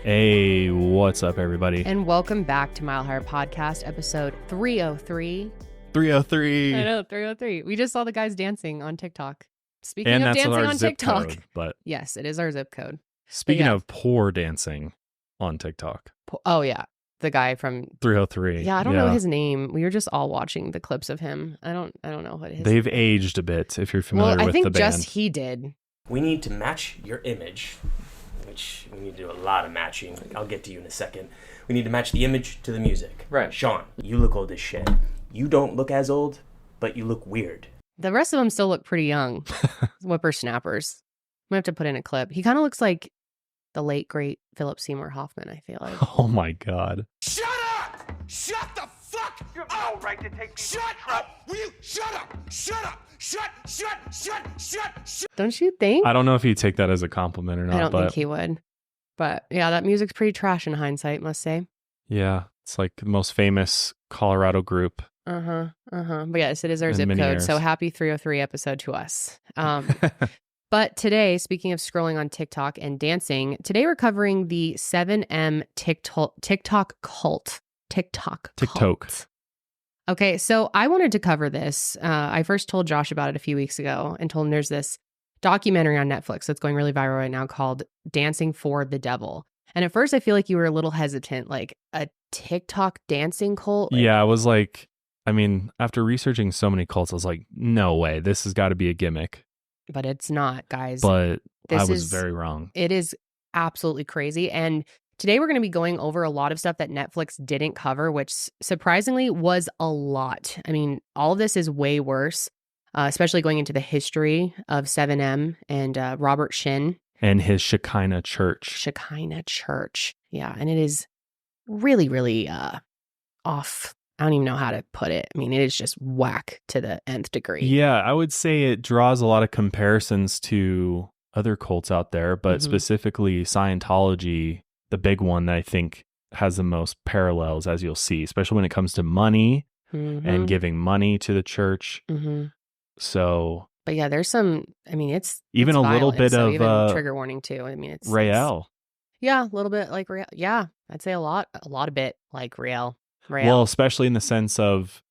Hey, what's up, everybody? And welcome back to Mile Higher Podcast, episode 303. 303. I know, 303. We just saw the guys dancing on TikTok. Speaking And of that's dancing our on zip TikTok. code, but Yes, it is our zip code. speaking yeah. of poor dancing on TikTok, Oh, yeah. The guy from 303. Yeah, I don't know his name. We were just all watching the clips of him. I don't know what his They've aged a bit, if you're familiar with the band. I think just he did. We need to match your image, which we need to do a lot of matching. I'll get to you in a second. We need to match the image to the music. Right. Sean, you look old as shit. You don't look as old, but you look weird. The rest of them still look pretty young. Whippersnappers. I'm going to have to put in a clip. He kind of looks like the late, great Philip Seymour Hoffman, I feel like. Oh, my God. Shut up! Shut the fuck up! No right to take Shut up! Will you shut up? Shut up! Shut! Don't you think? I don't know if he'd take that as a compliment or not. I don't but think he would. But yeah, that music's pretty trash in hindsight, must say. yeah, it's like the most famous Colorado group. But yes, it is our In zip many code. years. So happy 303 episode to us. But today, speaking of scrolling on TikTok and dancing, today we're covering the 7M TikTok cult. TikTok. Okay, so I wanted to cover this. I first told Josh about it a few weeks ago and told him there's this documentary on Netflix that's going really viral right now called Dancing for the Devil. And at first I feel like you were a little hesitant, like a TikTok dancing cult. Yeah, I was like, I mean, after researching so many cults, I was like, no way, this has got to be a gimmick. But it's not, guys. But I This was is- very wrong. It is absolutely crazy. And today we're going to be going over a lot of stuff that Netflix didn't cover, which surprisingly was a lot. I mean, all of this is way worse, especially going into the history of 7M and Robert Shinn. And his Shekinah Church. Shekinah Church. Yeah. And it is really, really off. I don't even know how to put it. I mean, it is just whack to the nth degree. Yeah, I would say it draws a lot of comparisons to other cults out there, but specifically Scientology, the big one that I think has the most parallels, as you'll see, especially when it comes to money and giving money to the church. So, but yeah, there's some, I mean, it's even it's a little violent, bit so of even trigger warning too. I mean, it's Rael. Yeah, a little bit like Rael. Yeah, I'd say a lot a bit like Rael. Well, especially in the sense of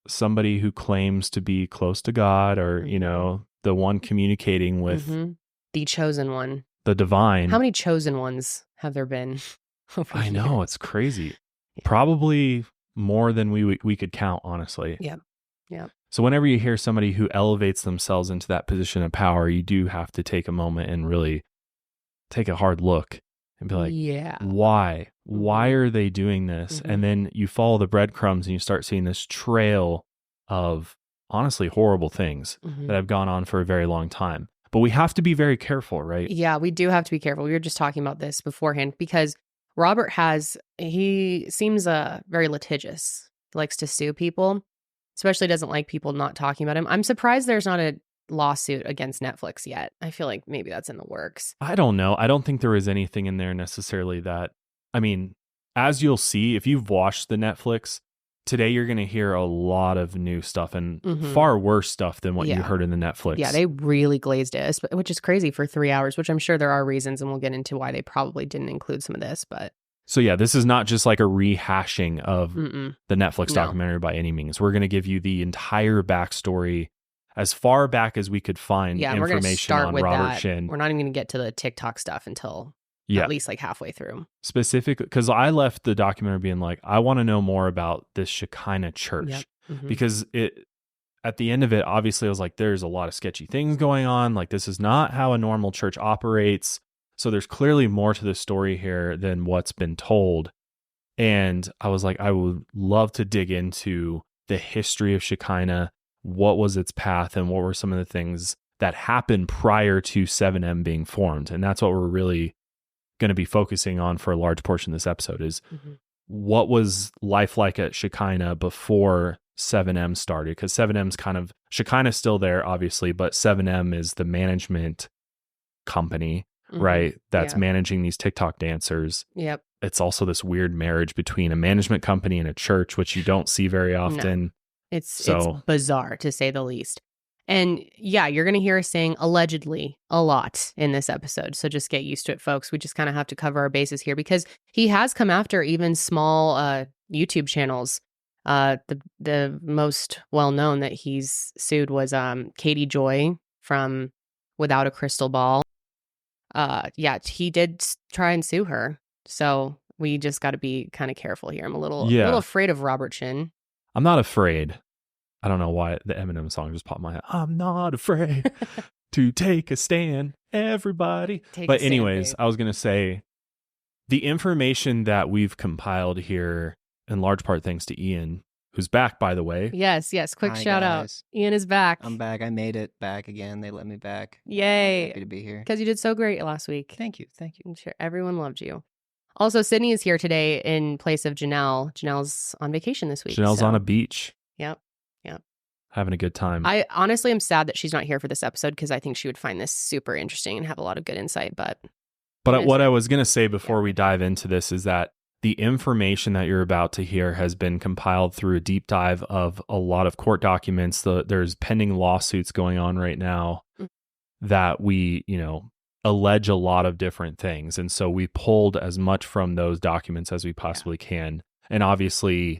somebody who claims to be close to God or, you know, the one communicating with the chosen one. the divine. How many chosen ones have there been? I know, it's crazy. Probably more than we could count, honestly. Yep. So whenever you hear somebody who elevates themselves into that position of power, you do have to take a moment and really take a hard look and be like, yeah, why? Why are they doing this? And then you follow the breadcrumbs and you start seeing this trail of honestly horrible things that have gone on for a very long time. But we have to be very careful, right? Yeah, we do have to be careful. We were just talking about this beforehand because Robert he seems very litigious. He likes to sue people, especially doesn't like people not talking about him. I'm surprised there's not a lawsuit against Netflix yet. I feel like maybe that's in the works. I don't know. I don't think there is anything in there necessarily that, I mean, as you'll see, if you've watched the Netflix, today you're going to hear a lot of new stuff and far worse stuff than what you heard in the Netflix. Yeah, they really glazed it, which is crazy for 3 hours, which I'm sure there are reasons, and we'll get into why they probably didn't include some of this. But so yeah, this is not just like a rehashing of the Netflix documentary by any means. We're going to give you the entire backstory as far back as we could find information on Robert Shinn. We're not even going to get to the TikTok stuff until at least like halfway through. Specifically, because I left the documentary being like, I want to know more about this Shekinah Church because at the end of it, obviously I was like, there's a lot of sketchy things going on. Like, this is not how a normal church operates. So there's clearly more to the story here than what's been told. And I was like, I would love to dig into the history of Shekinah. What was its path and what were some of the things that happened prior to 7M being formed? And that's what we're really going to be focusing on for a large portion of this episode is what was life like at Shekinah before 7M started? Because 7M's kind of, Shekinah's still there, obviously, but 7M is the management company, right? That's managing these TikTok dancers. Yep. It's also this weird marriage between a management company and a church, which you don't see very often. No. It's bizarre, to say the least. And yeah, you're going to hear us saying allegedly a lot in this episode. So just get used to it, folks. We just kind of have to cover our bases here because he has come after even small YouTube channels. The most well-known that he's sued was Katie Joy from Without a Crystal Ball. Yeah, he did try and sue her. So we just got to be kind of careful here. I'm a little afraid of Robert Shinn. I'm not afraid. I don't know why the Eminem song just popped in my head. I'm not afraid to take a stand, everybody. But anyways, I was going to say the information that we've compiled here, in large part thanks to Ian, who's back, by the way. Yes. Quick shout out. Ian is back. I'm back. I made it back again. They let me back. Yay. Happy to be here. Because you did so great last week. Thank you. I'm sure everyone loved you. Also, Sydney is here today in place of Janelle. Janelle's on vacation this week. Janelle's on a beach. Yep. Having a good time. I honestly am sad that she's not here for this episode because I think she would find this super interesting and have a lot of good insight. But what I was going to say before we dive into this is that the information that you're about to hear has been compiled through a deep dive of a lot of court documents. There's pending lawsuits going on right now that we, allege a lot of different things. And so we pulled as much from those documents as we possibly can. And obviously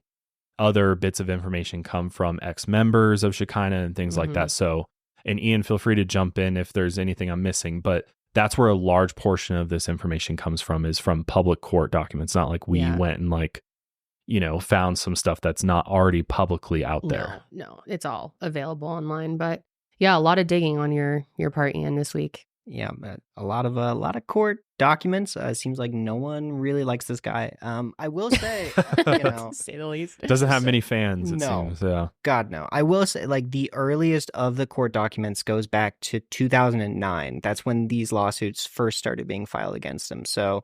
other bits of information come from ex-members of Shekinah and things like that. So, and Ian, feel free to jump in if there's anything I'm missing, but that's where a large portion of this information comes from, is from public court documents. Not like we went and found some stuff that's not already publicly out there. No, it's all available online. But yeah, a lot of digging on your part, Ian, this week. Yeah, a lot of court documents. Seems like no one really likes this guy. I will say, to say the least, doesn't have many fans. It seems. Yeah. God no. I will say, like, the earliest of the court documents goes back to 2009. That's when these lawsuits first started being filed against him. So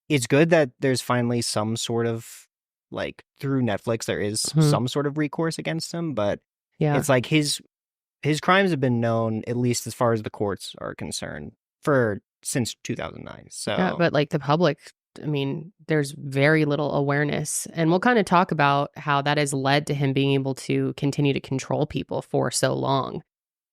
it's good that there's finally some sort of, like, through Netflix there is some sort of recourse against him. But it's like his crimes have been known, at least as far as the courts are concerned, since 2009. So, yeah, but like the public, I mean, there's very little awareness, and we'll kind of talk about how that has led to him being able to continue to control people for so long.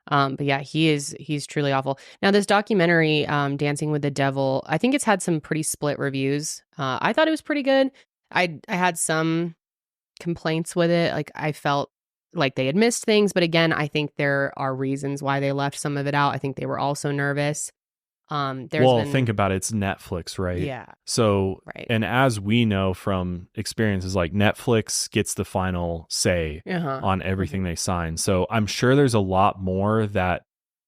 But yeah, he's truly awful. Now, this documentary, Dancing with the Devil, I think it's had some pretty split reviews. I thought it was pretty good. I had some complaints with it. Like, I felt like they had missed things, but again, I think there are reasons why they left some of it out. I think they were also nervous. Think about it. It's Netflix, right? Yeah. So, and as we know from experiences, like Netflix gets the final say on everything they sign. So I'm sure there's a lot more that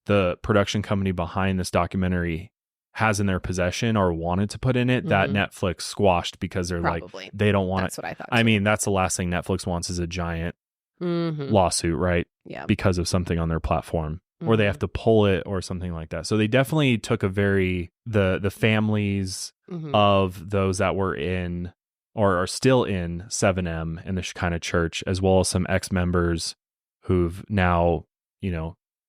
the production company behind this documentary has in their possession or wanted to put in it that Netflix squashed because they're like, they don't want it. That's what I thought. I mean, that's the last thing Netflix wants is a giant lawsuit, right? Yeah. Because of something on their platform. Or they have to pull it or something like that. So they definitely took the families of those that were in or are still in 7M and the Shekinah Church, as well as some ex-members who've now,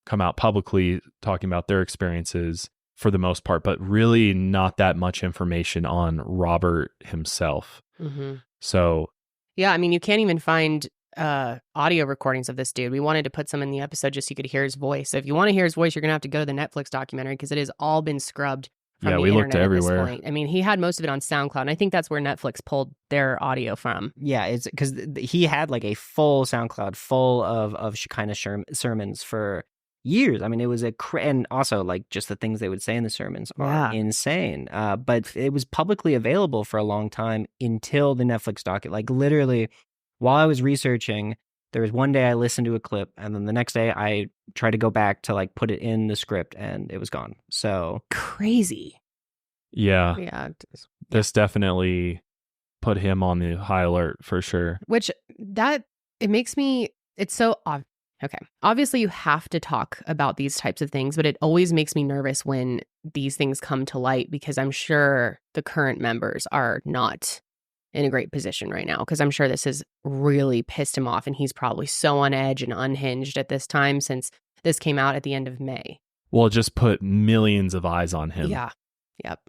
come out publicly talking about their experiences for the most part, but really not that much information on Robert himself. So, yeah, I mean, you can't even find audio recordings of this dude. We wanted to put some in the episode just so you could hear his voice. So if you want to hear his voice, you're gonna have to go to the Netflix documentary because it has all been scrubbed from the we internet looked everywhere. At this point. I mean, he had most of it on SoundCloud, and I think that's where Netflix pulled their audio from. Yeah, it's because he had like a full SoundCloud full of Shekinah sermons for years. I mean, it was and also like just the things they would say in the sermons are insane. But it was publicly available for a long time until the Netflix doc. Like literally, while I was researching, there was one day I listened to a clip, and then the next day I tried to go back to like put it in the script, and it was gone. So crazy. Yeah. This definitely put him on the high alert for sure. Which it makes me. It's so okay. Obviously, you have to talk about these types of things, but it always makes me nervous when these things come to light because I'm sure the current members are not in a great position right now because I'm sure this has really pissed him off and he's probably so on edge and unhinged at this time since this came out at the end of May. Well, it just put millions of eyes on him. Yeah. Yep.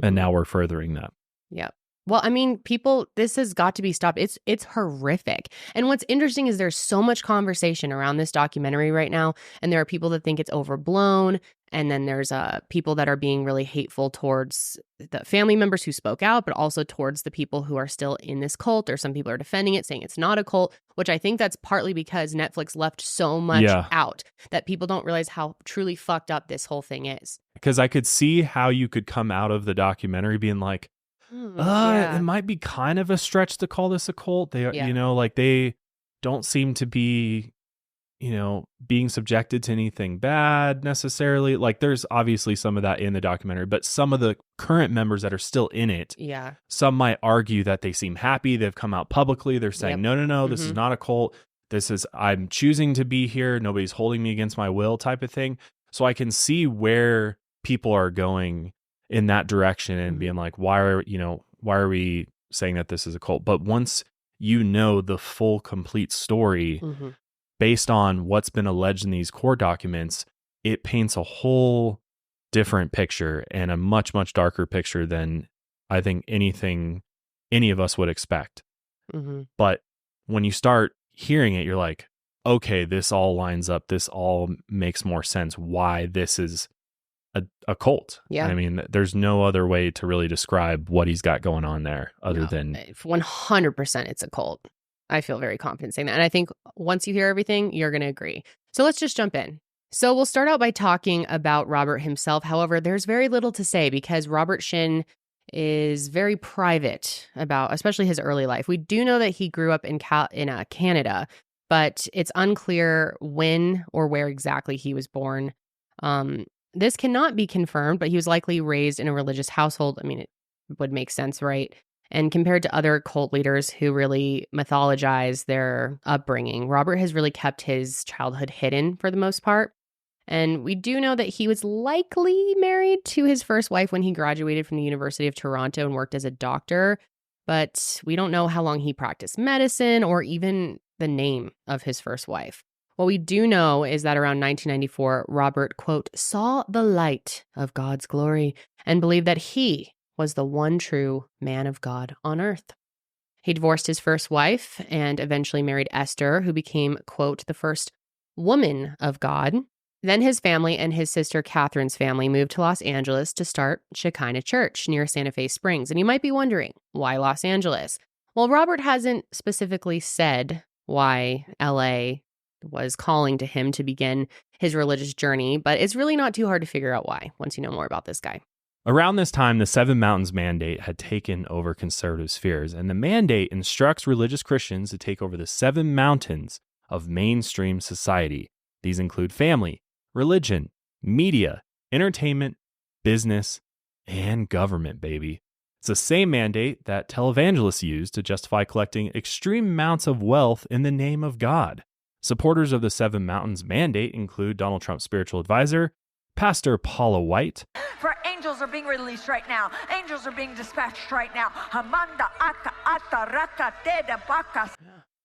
And now we're furthering that. Yep. Well, I mean, people, this has got to be stopped. It's horrific. And what's interesting is there's so much conversation around this documentary right now, and there are people that think it's overblown, and then there's people that are being really hateful towards the family members who spoke out, but also towards the people who are still in this cult, or some people are defending it, saying it's not a cult, which I think that's partly because Netflix left so much out that people don't realize how truly fucked up this whole thing is. Because I could see how you could come out of the documentary being like, it might be kind of a stretch to call this a cult. They, you know, like they don't seem to be, you know, being subjected to anything bad necessarily. Like there's obviously some of that in the documentary, but some of the current members that are still in it, some might argue that they seem happy. They've come out publicly. They're saying, no, this is not a cult. This is, I'm choosing to be here. Nobody's holding me against my will type of thing. So I can see where people are going in that direction and being like, why are we saying that this is a cult? But once you know the full complete story based on what's been alleged in these court documents, it paints a whole different picture and a much, much darker picture than I think anything any of us would expect. But when you start hearing it, you're like, okay, this all lines up. This all makes more sense why this is a cult. I mean, there's no other way to really describe what he's got going on there other than 100% it's a cult. I feel very confident saying that. And I think once you hear everything, you're going to agree. So let's just jump in. So we'll start out by talking about Robert himself. However, there's very little to say because Robert Shinn is very private about, especially his early life. We do know that he grew up in Canada, but it's unclear when or where exactly he was born. This cannot be confirmed, but he was likely raised in a religious household. I mean, it would make sense, right? And compared to other cult leaders who really mythologize their upbringing, Robert has really kept his childhood hidden for the most part. And we do know that he was likely married to his first wife when he graduated from the University of Toronto and worked as a doctor, but we don't know how long he practiced medicine or even the name of his first wife. What we do know is that around 1994, Robert, quote, saw the light of God's glory and believed that he was the one true man of God on earth. He divorced his first wife and eventually married Esther, who became, quote, the first woman of God. Then his family and his sister Catherine's family moved to Los Angeles to start Shekinah Church near Santa Fe Springs. And you might be wondering, why Los Angeles? Well, Robert hasn't specifically said why LA was calling to him to begin his religious journey, but it's really not too hard to figure out why once you know more about this guy. Around this time, the Seven Mountains Mandate had taken over conservative spheres, and the mandate instructs religious Christians to take over the 7 mountains of mainstream society. These include family, religion, media, entertainment, business, and government, baby. It's the same mandate that televangelists use to justify collecting extreme amounts of wealth in the name of God. Supporters of the 7 Mountains Mandate include Donald Trump's spiritual advisor, Pastor Paula White. For angels are being released right now. Angels are being dispatched right now.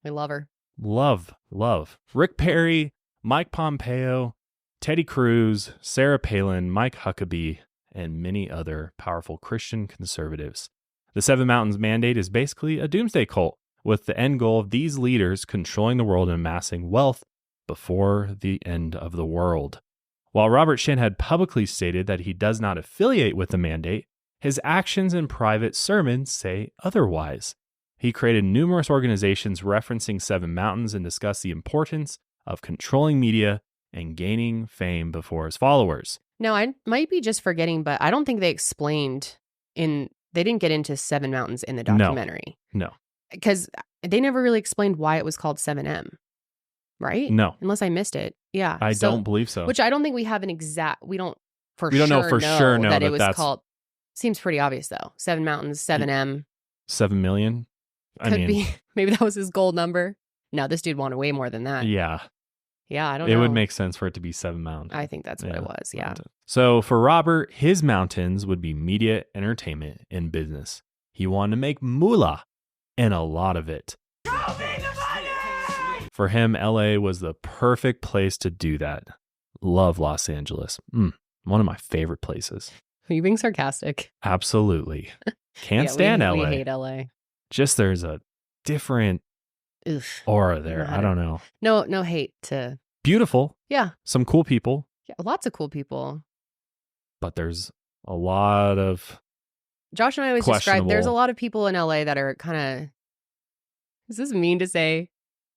We love her. Love. Rick Perry, Mike Pompeo, Teddy Cruz, Sarah Palin, Mike Huckabee, and many other powerful Christian conservatives. The 7 Mountains Mandate is basically a doomsday cult, with the end goal of these leaders controlling the world and amassing wealth before the end of the world. While Robert Shinn had publicly stated that he does not affiliate with the mandate, his actions and private sermons say otherwise. He created numerous organizations referencing 7 Mountains and discussed the importance of controlling media and gaining fame before his followers. No, I might be just forgetting, but I don't think they explained they didn't get into 7 Mountains in the documentary. No. Because they never really explained why it was called 7M, right? No. Unless I missed it. Yeah. I don't believe so. Which I don't think we have an exact, we don't know for sure that it was called. Seems pretty obvious though. 7 Mountains, 7M. 7 million? Could be. Maybe that was his gold number. No, this dude wanted way more than that. Yeah. Yeah, I don't know. It would make sense for it to be 7 mountains. I think that's what it was, yeah. So for Robert, his mountains would be media, entertainment, and business. He wanted to make moolah, and a lot of it. For him, LA was the perfect place to do that. Love Los Angeles. One of my favorite places. Are you being sarcastic? Absolutely. Can't stand LA. We hate LA. Just there's a different Oof. aura there. I don't know. No hate to. Beautiful. Yeah. Some cool people. Yeah, lots of cool people. But there's a lot of Josh and I always describe there's a lot of people in LA that are kind of, is this mean to say?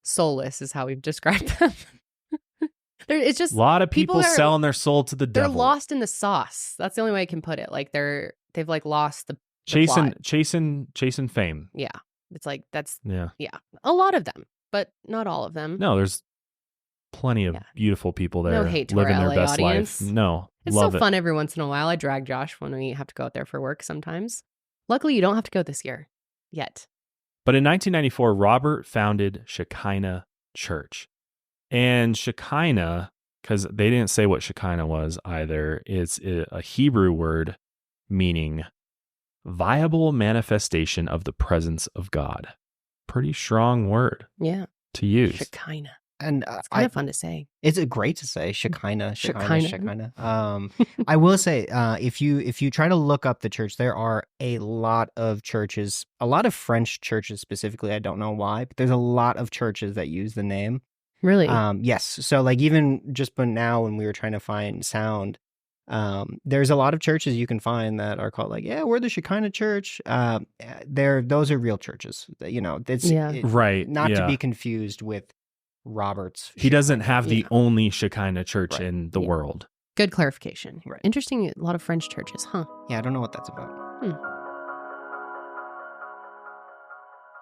Soulless is how we've described them. It's just a lot of people selling their soul to the devil. They're lost in the sauce. That's the only way I can put it. Like they've like lost the chasing fame. Yeah. It's like yeah. Yeah. A lot of them, but not all of them. No, there's plenty of beautiful people there. No hate to living our their LA best audience. life. No. It's love so fun every once in a while. I drag Josh when we have to go out there for work sometimes. Luckily, you don't have to go this year yet. But in 1994, Robert founded Shekinah Church. And Shekinah, because they didn't say what Shekinah was either, it's a Hebrew word meaning viable manifestation of the presence of God. Pretty strong word to use. Shekinah. And it's kind of fun to say. It's great to say Shekinah. I will say, if you try to look up the church, there are a lot of churches, a lot of French churches specifically. I don't know why, but there's a lot of churches that use the name. Really? Yes. So like even just but now when we were trying to find sound, there's a lot of churches you can find that are called like, we're the Shekinah Church. Those are real churches. You know, right. Not to be confused with Robert's. He doesn't have the only Shekinah church in the world. Good clarification. Right. Interesting. A lot of French churches, huh? Yeah, I don't know what that's about.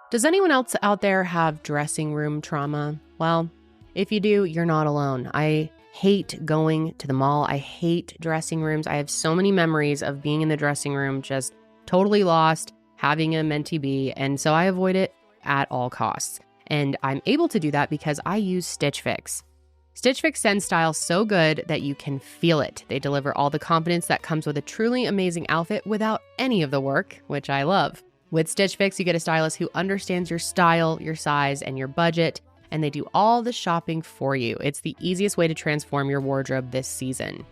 Does anyone else out there have dressing room trauma? Well, if you do, you're not alone. I hate going to the mall. I hate dressing rooms. I have so many memories of being in the dressing room, just totally lost, having a mentee be, and so I avoid it at all costs. And I'm able to do that because I use Stitch Fix. Stitch Fix sends style so good that you can feel it. They deliver all the confidence that comes with a truly amazing outfit without any of the work, which I love. With Stitch Fix, you get a stylist who understands your style, your size, and your budget, and they do all the shopping for you. It's the easiest way to transform your wardrobe this season.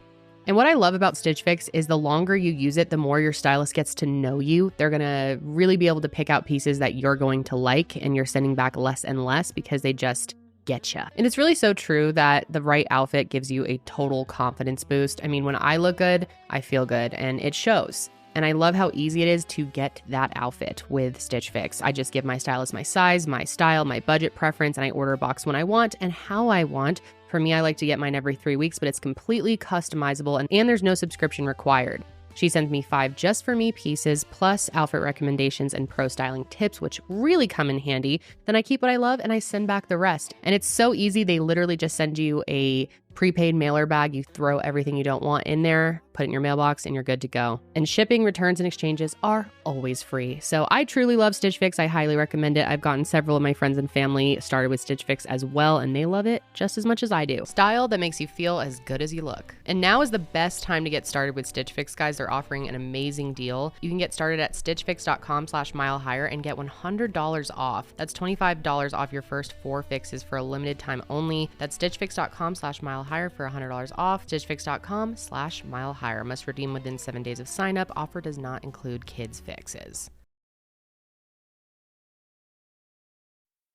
And what I love about Stitch Fix is the longer you use it, the more your stylist gets to know you. They're going to really be able to pick out pieces that you're going to like, and you're sending back less and less because they just get you. And it's really so true that the right outfit gives you a total confidence boost. I mean, when I look good, I feel good, and it shows. And I love how easy it is to get that outfit with Stitch Fix. I just give my stylist my size, my style, my budget preference, and I order a box when I want and how I want. For me, I like to get mine every 3 weeks, but it's completely customizable and there's no subscription required. She sends me 5 just for me pieces, plus outfit recommendations and pro styling tips, which really come in handy. Then I keep what I love and I send back the rest. And it's so easy. They literally just send you a prepaid mailer bag. You throw everything you don't want in there, put it in your mailbox, and you're good to go. And shipping, returns, and exchanges are always free. So I truly love Stitch Fix. I highly recommend it. I've gotten several of my friends and family started with Stitch Fix as well, and they love it just as much as I do. Style that makes you feel as good as you look. And now is the best time to get started with Stitch Fix, guys. They're offering an amazing deal. You can get started at stitchfix.com/milehigher and get $100 off. That's $25 off your first 4 fixes for a limited time only. That's stitchfix.com/milehigher for $100 off. stitchfix.com/milehigher. Must redeem within 7 days of sign up. Offer does not include kids fixes.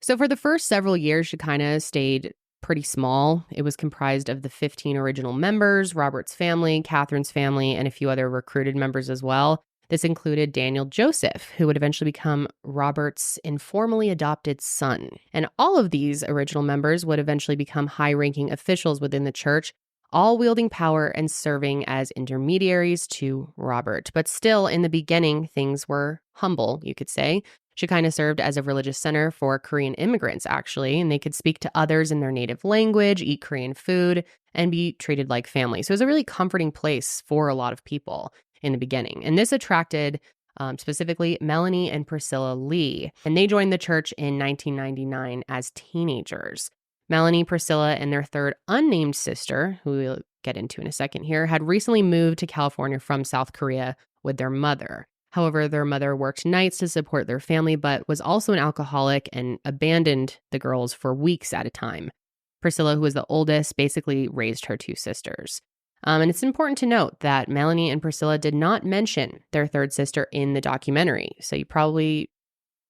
So for the first several years, Shekinah stayed pretty small. It was comprised of the 15 original members, Robert's family, Catherine's family, and a few other recruited members as well. This included Daniel Joseph, who would eventually become Robert's informally adopted son. And all of these original members would eventually become high-ranking officials within the church, all wielding power and serving as intermediaries to Robert. But still, in the beginning, things were humble, you could say. Shekinah served as a religious center for Korean immigrants, actually, and they could speak to others in their native language, eat Korean food, and be treated like family. So it was a really comforting place for a lot of people in the beginning. And this attracted specifically Melanie and Pryscilla Lee, and they joined the church in 1999 as teenagers. Melanie, Pryscilla, and their third unnamed sister, who we'll get into in a second here, had recently moved to California from South Korea with their mother. However, their mother worked nights to support their family, but was also an alcoholic and abandoned the girls for weeks at a time. Pryscilla, who was the oldest, basically raised her 2 sisters. And it's important to note that Melanie and Pryscilla did not mention their third sister in the documentary, so you probably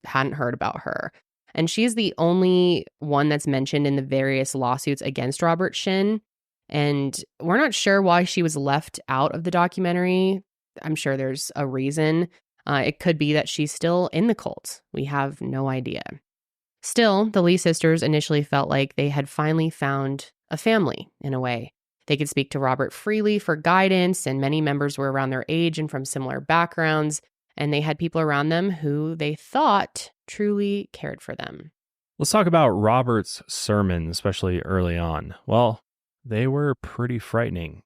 hadn't heard about her. And she's the only one that's mentioned in the various lawsuits against Robert Shinn. And we're not sure why she was left out of the documentary. I'm sure there's a reason. It could be that she's still in the cult. We have no idea. Still, the Lee sisters initially felt like they had finally found a family in a way. They could speak to Robert freely for guidance, and many members were around their age and from similar backgrounds, and they had people around them who they thought truly cared for them. Let's talk about Robert's sermons, especially early on. Well, they were pretty frightening.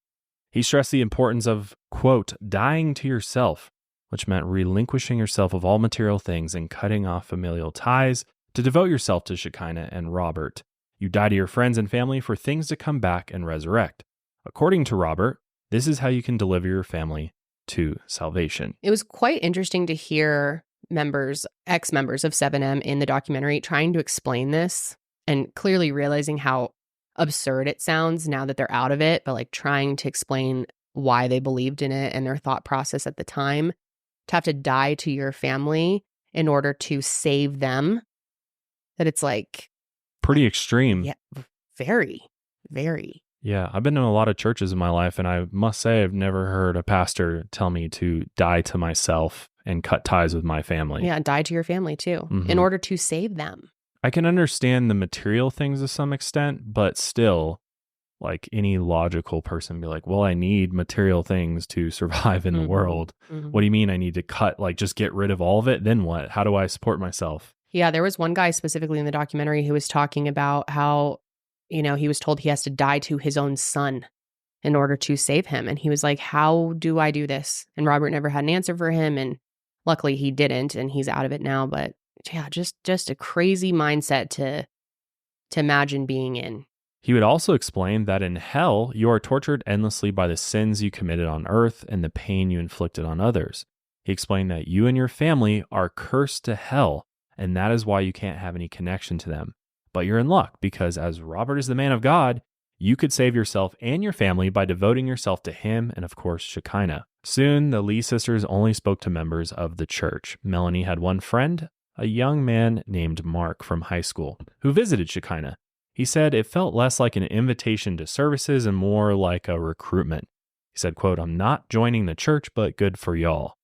He stressed the importance of, quote, dying to yourself, which meant relinquishing yourself of all material things and cutting off familial ties to devote yourself to Shekinah and Robert. You die to your friends and family for things to come back and resurrect. According to Robert, this is how you can deliver your family to salvation. It was quite interesting to hear ex-members of 7M in the documentary trying to explain this and clearly realizing how absurd it sounds now that they're out of it, but like trying to explain why they believed in it and their thought process at the time. To have to die to your family in order to save them, that it's like pretty extreme. Yeah, very, very. Yeah, I've been in a lot of churches in my life, and I must say I've never heard a pastor tell me to die to myself and cut ties with my family. Yeah, die to your family too, in order to save them. I can understand the material things to some extent, but still, like any logical person be like, well, I need material things to survive in the world. What do you mean I need to cut, like just get rid of all of it? Then what? How do I support myself? Yeah, there was one guy specifically in the documentary who was talking about how, he was told he has to die to his own son in order to save him. And he was like, how do I do this? And Robert never had an answer for him. And luckily he didn't, and he's out of it now. But yeah, just a crazy mindset to imagine being in. He would also explain that in hell, you are tortured endlessly by the sins you committed on earth and the pain you inflicted on others. He explained that you and your family are cursed to hell, and that is why you can't have any connection to them. But you're in luck, because as Robert is the man of God, you could save yourself and your family by devoting yourself to him and, of course, Shekinah. Soon, the Lee sisters only spoke to members of the church. Melanie had one friend, a young man named Mark from high school, who visited Shekinah. He said it felt less like an invitation to services and more like a recruitment. He said, quote, I'm not joining the church, but good for y'all.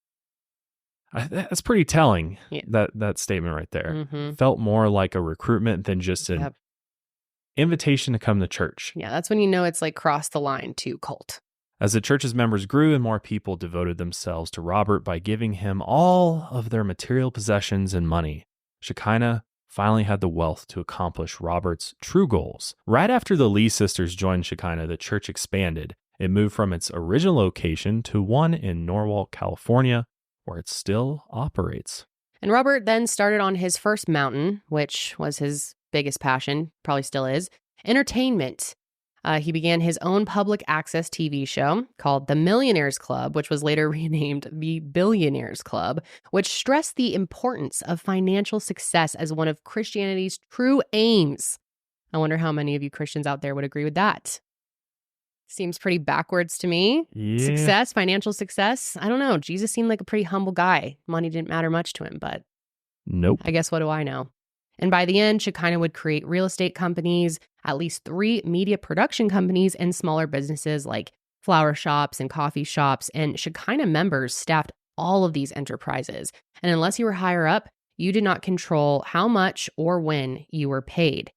That's pretty telling, that statement right there. Felt more like a recruitment than just an invitation to come to church. Yeah, that's when you know it's like crossed the line to cult. As the church's members grew and more people devoted themselves to Robert by giving him all of their material possessions and money, Shekinah finally had the wealth to accomplish Robert's true goals. Right after the Lee sisters joined Shekinah, the church expanded. It moved from its original location to one in Norwalk, California, where it still operates. And Robert then started on his first mountain, which was his biggest passion, probably still is, entertainment. He began his own public access TV show called The Millionaires Club, which was later renamed The Billionaires Club, which stressed the importance of financial success as one of Christianity's true aims. I wonder how many of you Christians out there would agree with that. Seems pretty backwards to me. Yeah. Success, financial success. I don't know. Jesus seemed like a pretty humble guy. Money didn't matter much to him, but nope. I guess what do I know? And by the end, Shekinah would create real estate companies, at least 3 media production companies, and smaller businesses like flower shops and coffee shops. And Shekinah members staffed all of these enterprises. And unless you were higher up, you did not control how much or when you were paid.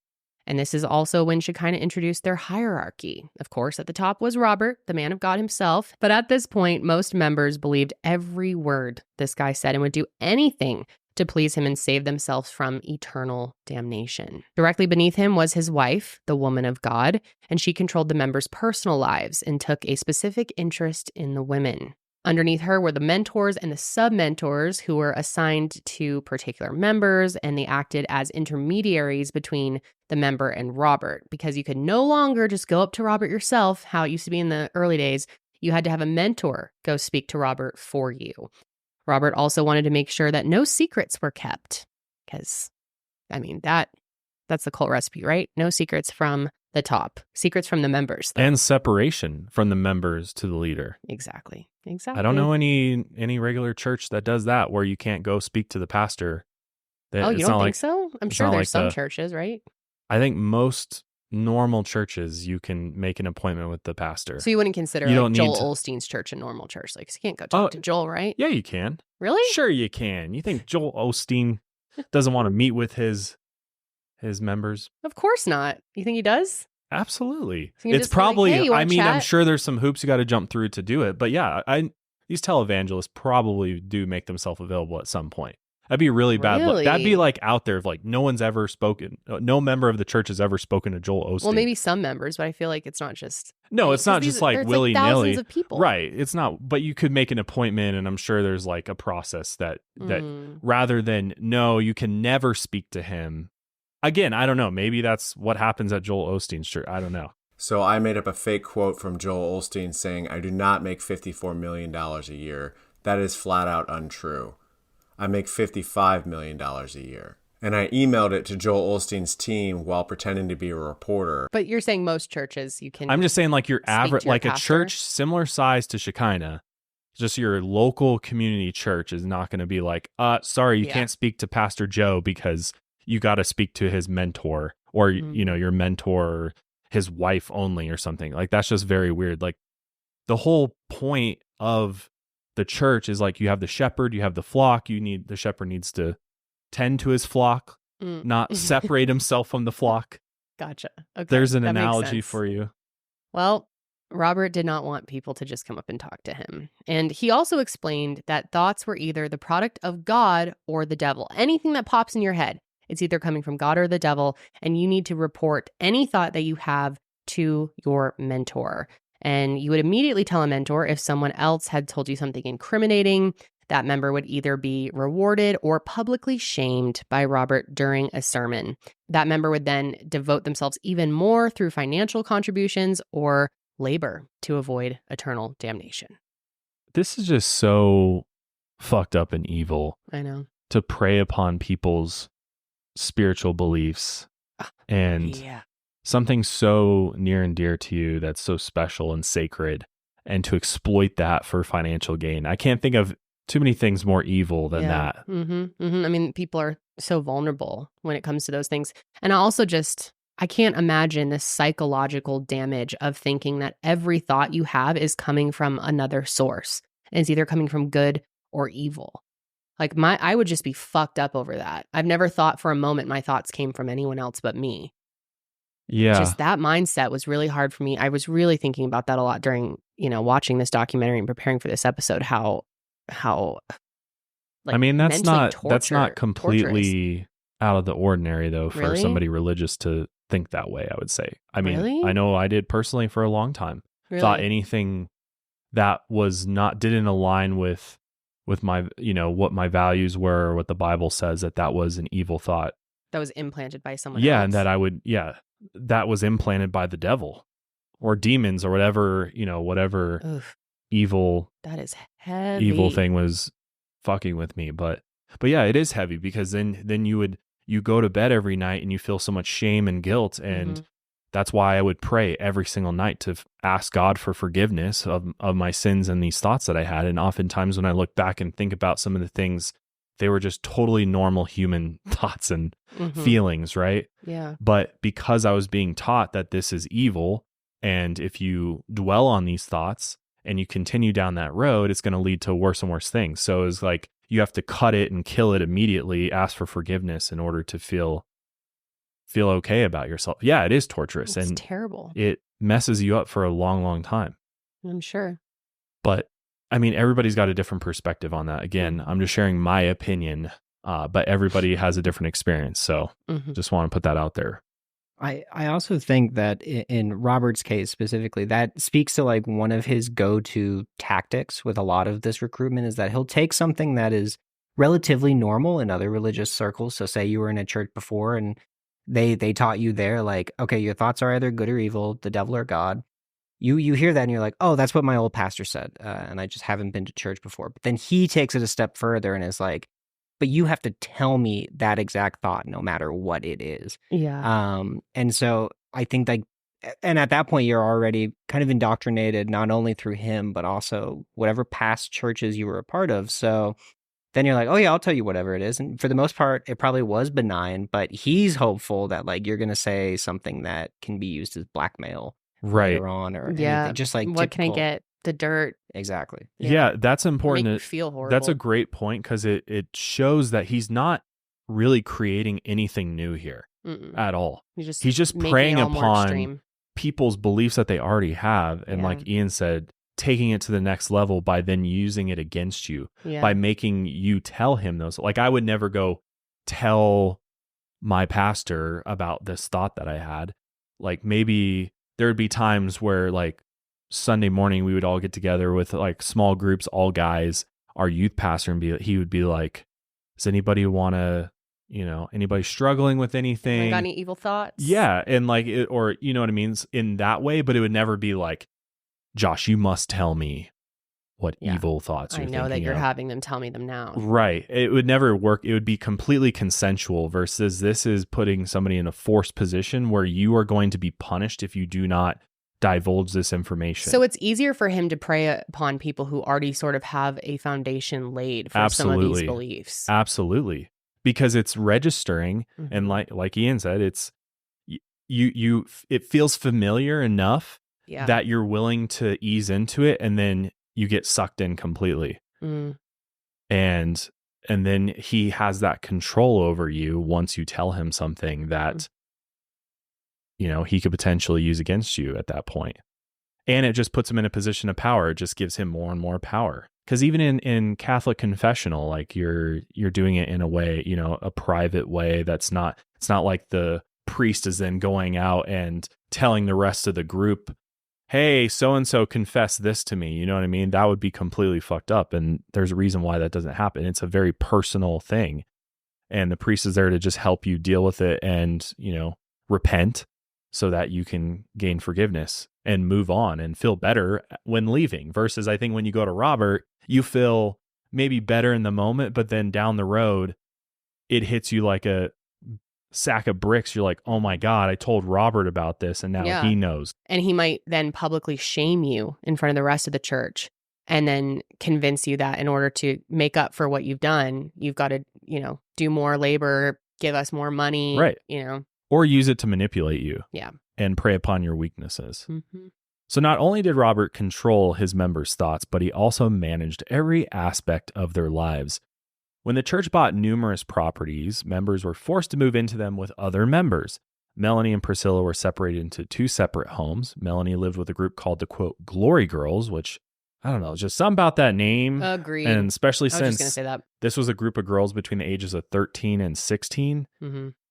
And this is also when Shekinah introduced their hierarchy. Of course, at the top was Robert, the man of God himself. But at this point, most members believed every word this guy said and would do anything to please him and save themselves from eternal damnation. Directly beneath him was his wife, the woman of God, and she controlled the members' personal lives and took a specific interest in the women. Underneath her were the mentors and the sub-mentors who were assigned to particular members, and they acted as intermediaries between the member and Robert, because you could no longer just go up to Robert yourself, how it used to be in the early days. You had to have a mentor go speak to Robert for you. Robert also wanted to make sure that no secrets were kept, because, I mean, that's the cult recipe, right? No secrets from the top. Secrets from the members. Though. And separation from the members to the leader. Exactly. I don't know any regular church that does that where you can't go speak to the pastor. Oh, you don't think so? I'm sure there's some churches, right? I think most normal churches, you can make an appointment with the pastor. So you wouldn't consider Joel Osteen's church a normal church? Like, you can't go talk to Joel, right? Yeah, you can. Really? Sure you can. You think Joel Osteen doesn't want to meet with his members? Of course not. You think he does? Absolutely. So it's probably, like, hey, I'm sure there's some hoops you got to jump through to do it. But yeah, these televangelists probably do make themselves available at some point. That'd be really bad. Really? That'd be like out there of like no one's ever spoken. No member of the church has ever spoken to Joel Osteen. Well, maybe some members, but I feel like it's not just. No, it's not just like willy nilly. Thousands of people, right? It's not. But you could make an appointment, and I'm sure there's like a process that rather than no, you can never speak to him. Again, I don't know. Maybe that's what happens at Joel Osteen's church. I don't know. So I made up a fake quote from Joel Osteen saying, "I do not make $54 million a year. That is flat out untrue. I make $55 million a year." And I emailed it to Joel Osteen's team while pretending to be a reporter. But you're saying most churches you can. I'm just saying like your average, like pastor? A church similar size to Shekinah, just your local community church is not going to be like, sorry, you can't speak to Pastor Joe because you got to speak to his mentor or, your mentor or his wife only or something. Like, that's just very weird. Like, the whole point of the church is like you have the shepherd, you have the flock. The shepherd needs to tend to his flock, not separate himself from the flock. Gotcha. Okay. There's an analogy for you. Well, Robert did not want people to just come up and talk to him. And he also explained that thoughts were either the product of God or the devil. Anything that pops in your head, it's either coming from God or the devil, and you need to report any thought that you have to your mentor. And you would immediately tell a mentor if someone else had told you something incriminating. That member would either be rewarded or publicly shamed by Robert during a sermon. That member would then devote themselves even more through financial contributions or labor to avoid eternal damnation. This is just so fucked up and evil. I know. To prey upon people's spiritual beliefs and something so near and dear to you that's so special and sacred, and to exploit that for financial gain. I can't think of too many things more evil than that. I mean, people are so vulnerable when it comes to those things. And I can't imagine the psychological damage of thinking that every thought you have is coming from another source. And it's either coming from good or evil. Like I would just be fucked up over that. I've never thought for a moment my thoughts came from anyone else but me. Yeah. Just that mindset was really hard for me. I was really thinking about that a lot during, watching this documentary and preparing for this episode, how like, I mean, that's not completely torturous. Out of the ordinary though for Really? somebody religious to think that way, I would say. I mean, Really? I know I did personally for a long time. Really? Thought anything that didn't align with my, what my values were or what the Bible says, that was an evil thought. That was implanted by someone Yeah, else. and that was implanted by the devil or demons or whatever, whatever Oof, evil that is heavy. evil thing was fucking with me. But yeah, it is heavy because then you go to bed every night and you feel so much shame and guilt. And that's why I would pray every single night to ask God for forgiveness of my sins and these thoughts that I had. And oftentimes when I look back and think about some of the things, they were just totally normal human thoughts and feelings, right? Yeah. But because I was being taught that this is evil, and if you dwell on these thoughts and you continue down that road, it's going to lead to worse and worse things. So it's like you have to cut it and kill it immediately, ask for forgiveness in order to feel okay about yourself. Yeah, it is torturous. It's and terrible. It messes you up for a long, long time. I'm sure. But I mean, everybody's got a different perspective on that. Again, I'm just sharing my opinion, but everybody has a different experience. So just want to put that out there. I also think that in Robert's case specifically, that speaks to like one of his go-to tactics with a lot of this recruitment is that he'll take something that is relatively normal in other religious circles. So say you were in a church before and they taught you there, like, okay, your thoughts are either good or evil, the devil or God. You hear that and you're like, oh, that's what my old pastor said. And I just haven't been to church before. But then he takes it a step further and is like, but you have to tell me that exact thought no matter what it is. Yeah. And so I think like And at that point, you're already kind of indoctrinated, not only through him, but also whatever past churches you were a part of. So then you're like, oh yeah, I'll tell you whatever it is. And for the most part, it probably was benign, but he's hopeful that like you're going to say something that can be used as blackmail later on or anything. Just like what typical. can I get? The dirt. Exactly. Yeah, that's important. Make you feel horrible. That's a great point because it shows that he's not really creating anything new here at all. He's just preying upon people's beliefs that they already have. And like Ian said, taking it to the next level by then using it against you, by making you tell him those. Like I would never go tell my pastor about this thought that I had. Like maybe there would be times where like Sunday morning we would all get together with like small groups, all guys, our youth pastor, and he would be like, does anybody want to, anybody struggling with anything? Got any evil thoughts? Yeah. And like, or you know what I mean? In that way, but it would never be like, Josh, you must tell me what evil thoughts you're thinking. I know that you're having them tell me them now. Right. It would never work. It would be completely consensual versus this is putting somebody in a forced position where you are going to be punished if you do not divulge this information. So it's easier for him to prey upon people who already sort of have a foundation laid for some of these beliefs. Absolutely. Because it's registering and like Ian said, it's it feels familiar enough that you're willing to ease into it, and then you get sucked in completely. And then he has that control over you once you tell him something that he could potentially use against you at that point. And it just puts him in a position of power. It just gives him more and more power. Because even in Catholic confessional, like you're doing it in a way, a private way it's not like the priest is then going out and telling the rest of the group, hey, so-and-so confess this to me. You know what I mean? That would be completely fucked up. And there's a reason why that doesn't happen. It's a very personal thing. And the priest is there to just help you deal with it and, repent so that you can gain forgiveness and move on and feel better when leaving. Versus I think when you go to Robert, you feel maybe better in the moment, but then down the road, it hits you like a sack of bricks. You're like, oh my God, I told Robert about this and now he knows. And he might then publicly shame you in front of the rest of the church and then convince you that in order to make up for what you've done, you've got to, do more labor, give us more money, right? Or use it to manipulate you. Yeah. And prey upon your weaknesses. So not only did Robert control his members' thoughts, but he also managed every aspect of their lives. When the church bought numerous properties, members were forced to move into them with other members. Melanie and Pryscilla were separated into two separate homes. Melanie lived with a group called the, quote, Glory Girls, which, I don't know, just something about that name. Agreed. And especially I was just since gonna say that. This was a group of girls between the ages of 13 and 16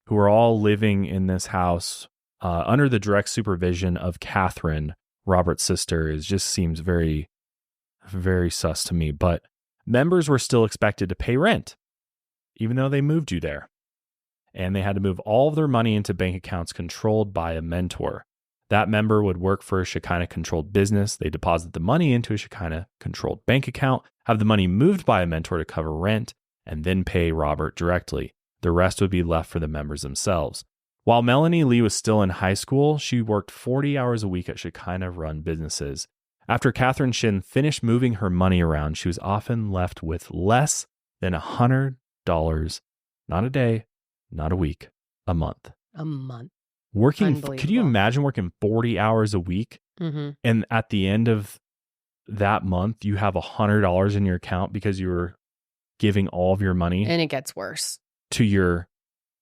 who were all living in this house under the direct supervision of Catherine, Robert's sister. It just seems very, very sus to me. But members were still expected to pay rent, even though they moved you there. And they had to move all of their money into bank accounts controlled by a mentor. That member would work for a Shekinah-controlled business. They deposit the money into a Shekinah-controlled bank account, have the money moved by a mentor to cover rent, and then pay Robert directly. The rest would be left for the members themselves. While Melanie Lee was still in high school, she worked 40 hours a week at Shekinah-run businesses. After Catherine Shinn finished moving her money around, she was often left with less than $100, not a day, not a week, a month. A month. Could you imagine working 40 hours a week? And at the end of that month, you have $100 in your account because you were giving all of your money. And it gets worse. To your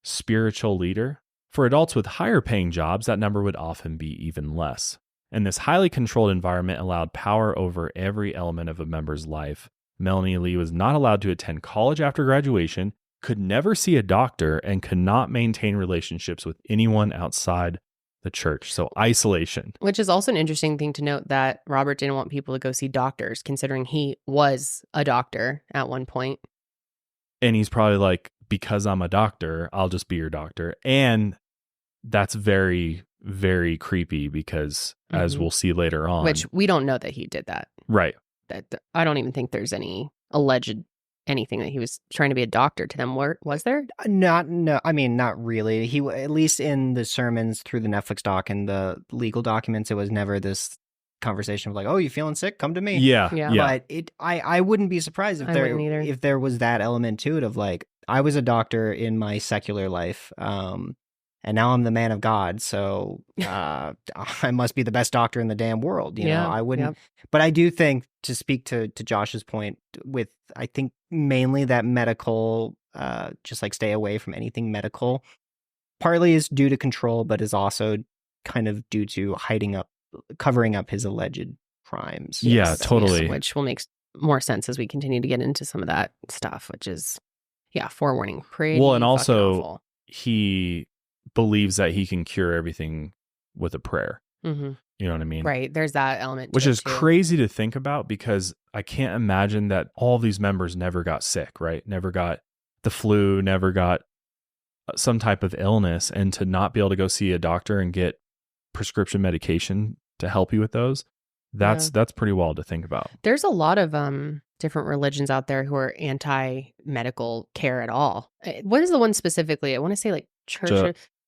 spiritual leader. For adults with higher paying jobs, that number would often be even less. And this highly controlled environment allowed power over every element of a member's life. Melanie Lee was not allowed to attend college after graduation, could never see a doctor, and could not maintain relationships with anyone outside the church. So isolation. Which is also an interesting thing to note that Robert didn't want people to go see doctors, considering he was a doctor at one point. And he's probably like, because I'm a doctor, I'll just be your doctor. And that's very, very creepy because as we'll see later on. Which we don't know that he did that. Right. That I don't even think there's any alleged anything that he was trying to be a doctor to them. Was there? No, I mean, not really. At least in the sermons through the Netflix doc and the legal documents, it was never this conversation of like, oh, you feeling sick? Come to me. Yeah. But I wouldn't be surprised if there was that element to it of like, I was a doctor in my secular life, and now I'm the man of God, so I must be the best doctor in the damn world. You know, I wouldn't. But I do think, to speak to Josh's point, with I think mainly that medical, just like stay away from anything medical, partly is due to control, but is also kind of due to covering up his alleged crimes. Yeah, totally. Which will make more sense as we continue to get into some of that stuff, which is, forewarning. Pretty well, and also awful. He believes that he can cure everything with a prayer. Mm-hmm. You know what I mean? Right. There's that element to which it is too. crazy to think about, because I can't imagine that all these members never got sick, right? Never got the flu, never got some type of illness, and to not be able to go see a doctor and get prescription medication to help you with those, that's pretty wild to think about. There's a lot of different religions out there who are anti-medical care at all. What is the one specifically? I want to say like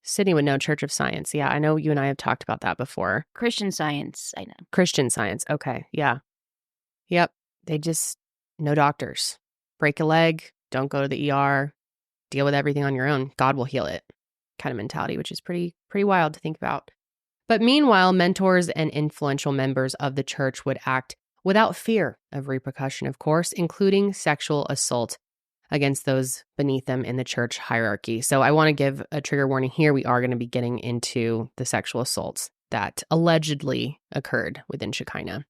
Sydney would know, Church of Science. Yeah, I know you and I have talked about that before. Christian Science, I know. Christian Science. Okay, yeah. Yep. They just, no doctors. Break a leg, don't go to the ER, deal with everything on your own. God will heal it kind of mentality, which is pretty wild to think about. But meanwhile, mentors and influential members of the church would act without fear of repercussion, of course, including sexual assault against those beneath them in the church hierarchy. So I want to give a trigger warning here. We are going to be getting into the sexual assaults that allegedly occurred within Shekinah.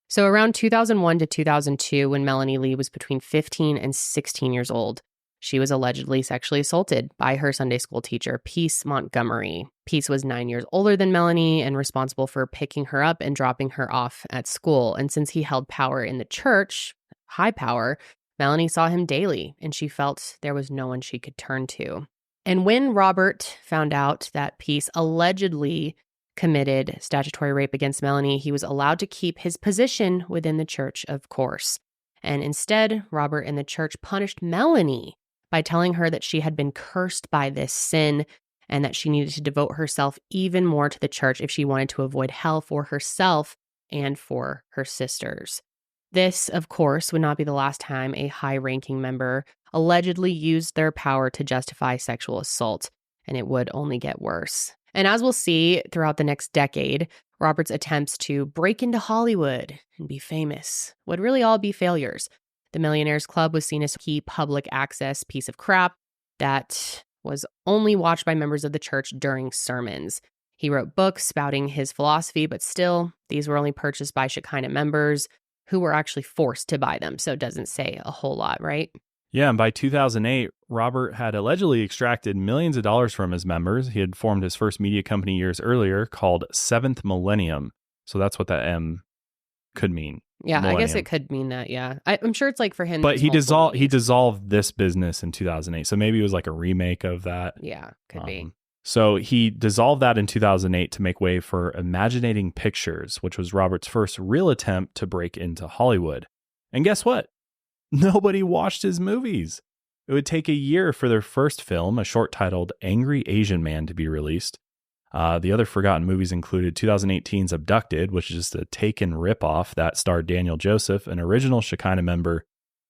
So around 2001 to 2002, when Melanie Lee was between 15 and 16 years old, she was allegedly sexually assaulted by her Sunday school teacher, Peace Montgomery. Peace was 9 years older than Melanie and responsible for picking her up and dropping her off at school. And since he held power in the church, high power, Melanie saw him daily, and she felt there was no one she could turn to. And when Robert found out that Peace allegedly committed statutory rape against Melanie, he was allowed to keep his position within the church, of course. And instead, Robert and the church punished Melanie by telling her that she had been cursed by this sin and that she needed to devote herself even more to the church if she wanted to avoid hell for herself and for her sisters. This, of course, would not be the last time a high-ranking member allegedly used their power to justify sexual assault, and it would only get worse. And as we'll see throughout the next decade, Robert's attempts to break into Hollywood and be famous would really all be failures. The Millionaires Club was seen as a key public access piece of crap that was only watched by members of the church during sermons. He wrote books spouting his philosophy, but still, these were only purchased by Shekinah members who were actually forced to buy them. So it doesn't say a whole lot, right? Yeah, and by 2008, Robert had allegedly extracted millions of dollars from his members. He had formed his first media company years earlier called Seventh Millennium. So that's what that M could mean. Yeah, Millennium. I guess it could mean that, yeah. I'm sure it's like for him. But he dissolved this business in 2008. So maybe it was like a remake of that. Yeah, could be. So he dissolved that in 2008 to make way for Imaginating Pictures, which was Robert's first real attempt to break into Hollywood. And guess what? Nobody watched his movies. It would take a year for their first film, a short titled Angry Asian Man, to be released. The other forgotten movies included 2018's Abducted, which is just a Taken ripoff that starred Daniel Joseph, an original Shekinah member,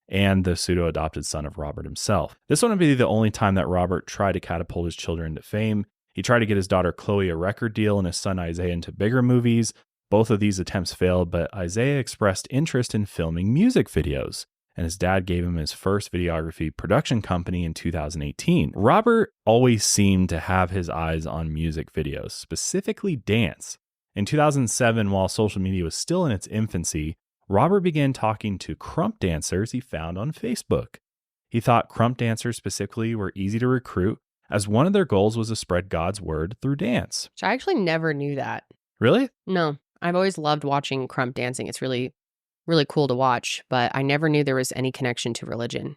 and the pseudo-adopted son of Robert himself. This wouldn't be the only time that Robert tried to catapult his children into fame. He tried to get his daughter Chloe a record deal and his son Isaiah into bigger movies. Both of these attempts failed, but Isaiah expressed interest in filming music videos, and his dad gave him his first videography production company in 2018. Robert always seemed to have his eyes on music videos, specifically dance. In 2007, while social media was still in its infancy, Robert began talking to krump dancers he found on Facebook. He thought krump dancers specifically were easy to recruit, as one of their goals was to spread God's word through dance. So I actually never knew that. Really? No, I've always loved watching krump dancing. It's really, really cool to watch, but I never knew there was any connection to religion.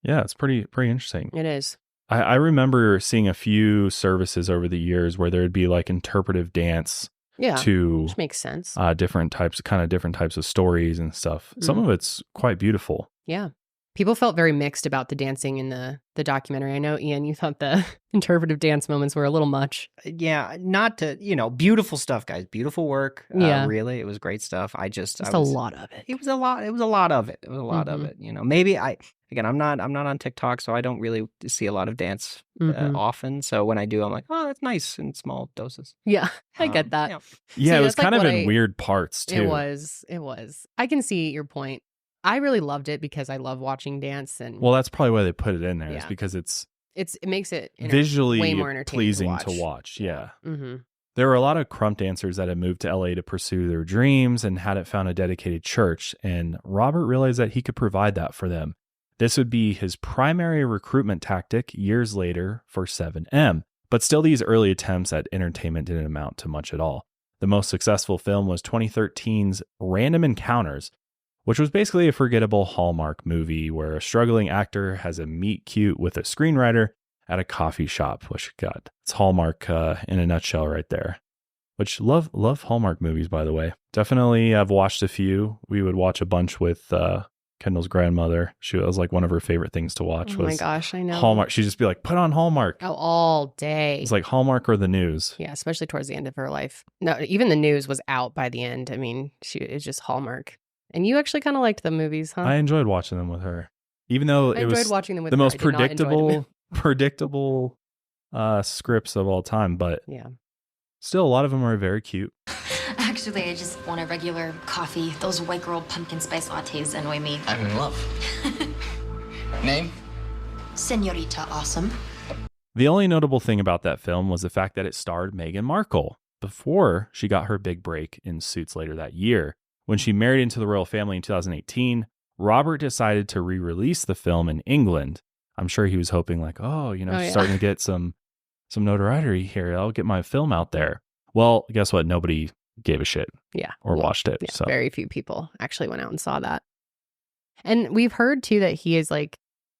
Yeah, it's pretty interesting. It is. I remember seeing a few services over the years where there would be like interpretive dance. Yeah, to which makes sense. Different types of stories and stuff. Some of it's quite beautiful. Yeah. People felt very mixed about the dancing in the documentary. I know, Ian, you thought the interpretive dance moments were a little much. Yeah, not to, beautiful stuff, guys. Beautiful work. Yeah. Really, it was great stuff. I a lot of it. It was a lot. It was a lot of it. It was a lot of it. Maybe I'm not on TikTok, so I don't really see a lot of dance often. So when I do, I'm like, oh, that's nice in small doses. Yeah, I get that. Yeah, it was kind of in weird parts too. It was. I can see your point. I really loved it because I love watching dance, and well, that's probably why they put it in there. Is because it makes it visually way more pleasing to watch. Yeah. Mm-hmm. There were a lot of crump dancers that had moved to LA to pursue their dreams and hadn't found a dedicated church, and Robert realized that he could provide that for them. This would be his primary recruitment tactic years later for 7M, but still these early attempts at entertainment didn't amount to much at all. The most successful film was 2013's Random Encounters, which was basically a forgettable Hallmark movie where a struggling actor has a meet cute with a screenwriter at a coffee shop. Which, God, it's Hallmark in a nutshell right there. Which, love Hallmark movies, by the way. Definitely, I've watched a few. We would watch a bunch with Kendall's grandmother. That was like one of her favorite things to watch. Oh my gosh, I know. Hallmark. She'd just be like, put on Hallmark. Oh, all day. It's like Hallmark or the news. Yeah, especially towards the end of her life. No, even the news was out by the end. I mean, it's just Hallmark. And you actually kind of liked the movies, huh? I enjoyed watching them with her, even though it was watching them with the her. most predictable scripts of all time. But yeah, still, a lot of them are very cute. Actually, I just want a regular coffee. Those white girl pumpkin spice lattes annoy me. I'm in love. Name? Senorita Awesome. The only notable thing about that film was the fact that it starred Meghan Markle before she got her big break in Suits later that year. When she married into the royal family in 2018, Robert decided to re-release the film in England. I'm sure he was hoping like, starting to get some notoriety here. I'll get my film out there. Well, guess what? Nobody gave a shit. Yeah. Or watched it. Yeah, so very few people actually went out and saw that. And we've heard too that he is like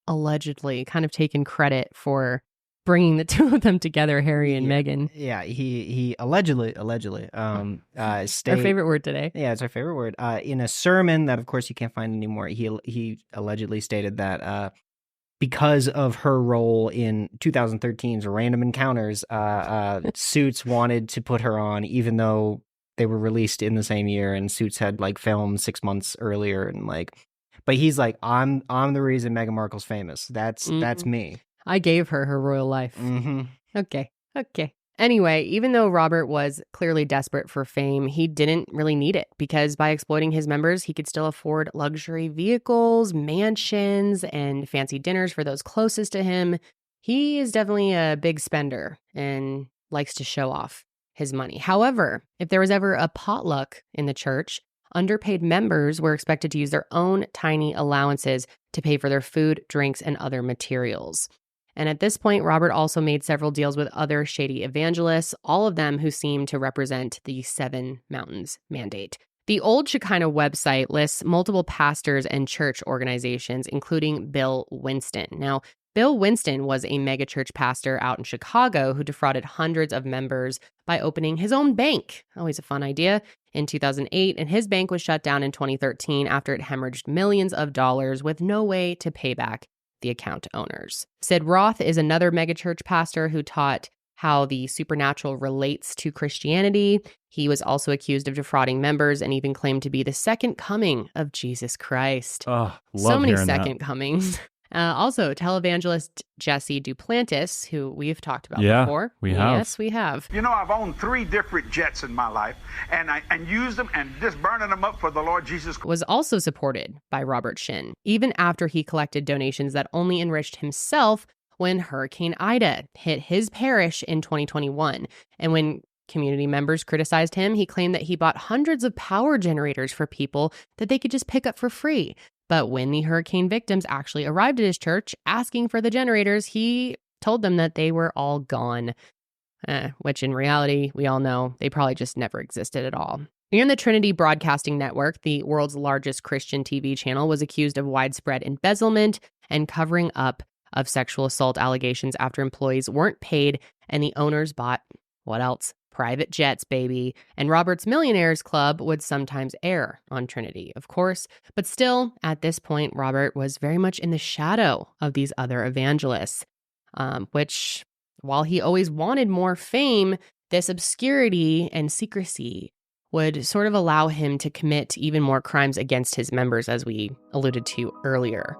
allegedly kind of taken credit for bringing the two of them together, Harry and Meghan. Yeah, he allegedly. Our favorite word today. Yeah, it's our favorite word. In a sermon that, of course, you can't find anymore, he allegedly stated that because of her role in 2013's Random Encounters, Suits wanted to put her on, even though they were released in the same year, and Suits had like filmed 6 months earlier, and like, but he's like, I'm the reason Meghan Markle's famous. That's me. I gave her royal life. Mm-hmm. Okay. Anyway, even though Robert was clearly desperate for fame, he didn't really need it because by exploiting his members, he could still afford luxury vehicles, mansions, and fancy dinners for those closest to him. He is definitely a big spender and likes to show off his money. However, if there was ever a potluck in the church, underpaid members were expected to use their own tiny allowances to pay for their food, drinks, and other materials. And at this point, Robert also made several deals with other shady evangelists, all of them who seemed to represent the Seven Mountains mandate. The old Shekinah website lists multiple pastors and church organizations, including Bill Winston. Now, Bill Winston was a megachurch pastor out in Chicago who defrauded hundreds of members by opening his own bank. Always a fun idea. In 2008, and his bank was shut down in 2013 after it hemorrhaged millions of dollars with no way to pay back the account owners. Sid Roth is another megachurch pastor who taught how the supernatural relates to Christianity. He was also accused of defrauding members and even claimed to be the second coming of Jesus Christ. Oh, love so many hearing second that. comings. Also, televangelist Jesse Duplantis, who we've talked about before. We have. Yes, we have. You know, I've owned 3 different jets in my life, and used them and just burning them up for the Lord Jesus. Was also supported by Robert Shinn, even after he collected donations that only enriched himself when Hurricane Ida hit his parish in 2021. And when community members criticized him, he claimed that he bought hundreds of power generators for people that they could just pick up for free. But when the hurricane victims actually arrived at his church asking for the generators, he told them that they were all gone, which in reality, we all know they probably just never existed at all. And the Trinity Broadcasting Network, the world's largest Christian TV channel, was accused of widespread embezzlement and covering up of sexual assault allegations after employees weren't paid and the owners bought, what else? private jets, baby. And Robert's Millionaires Club would sometimes air on Trinity, of course. But still, at this point, Robert was very much in the shadow of these other evangelists, which, while he always wanted more fame, this obscurity and secrecy would sort of allow him to commit even more crimes against his members, as we alluded to earlier.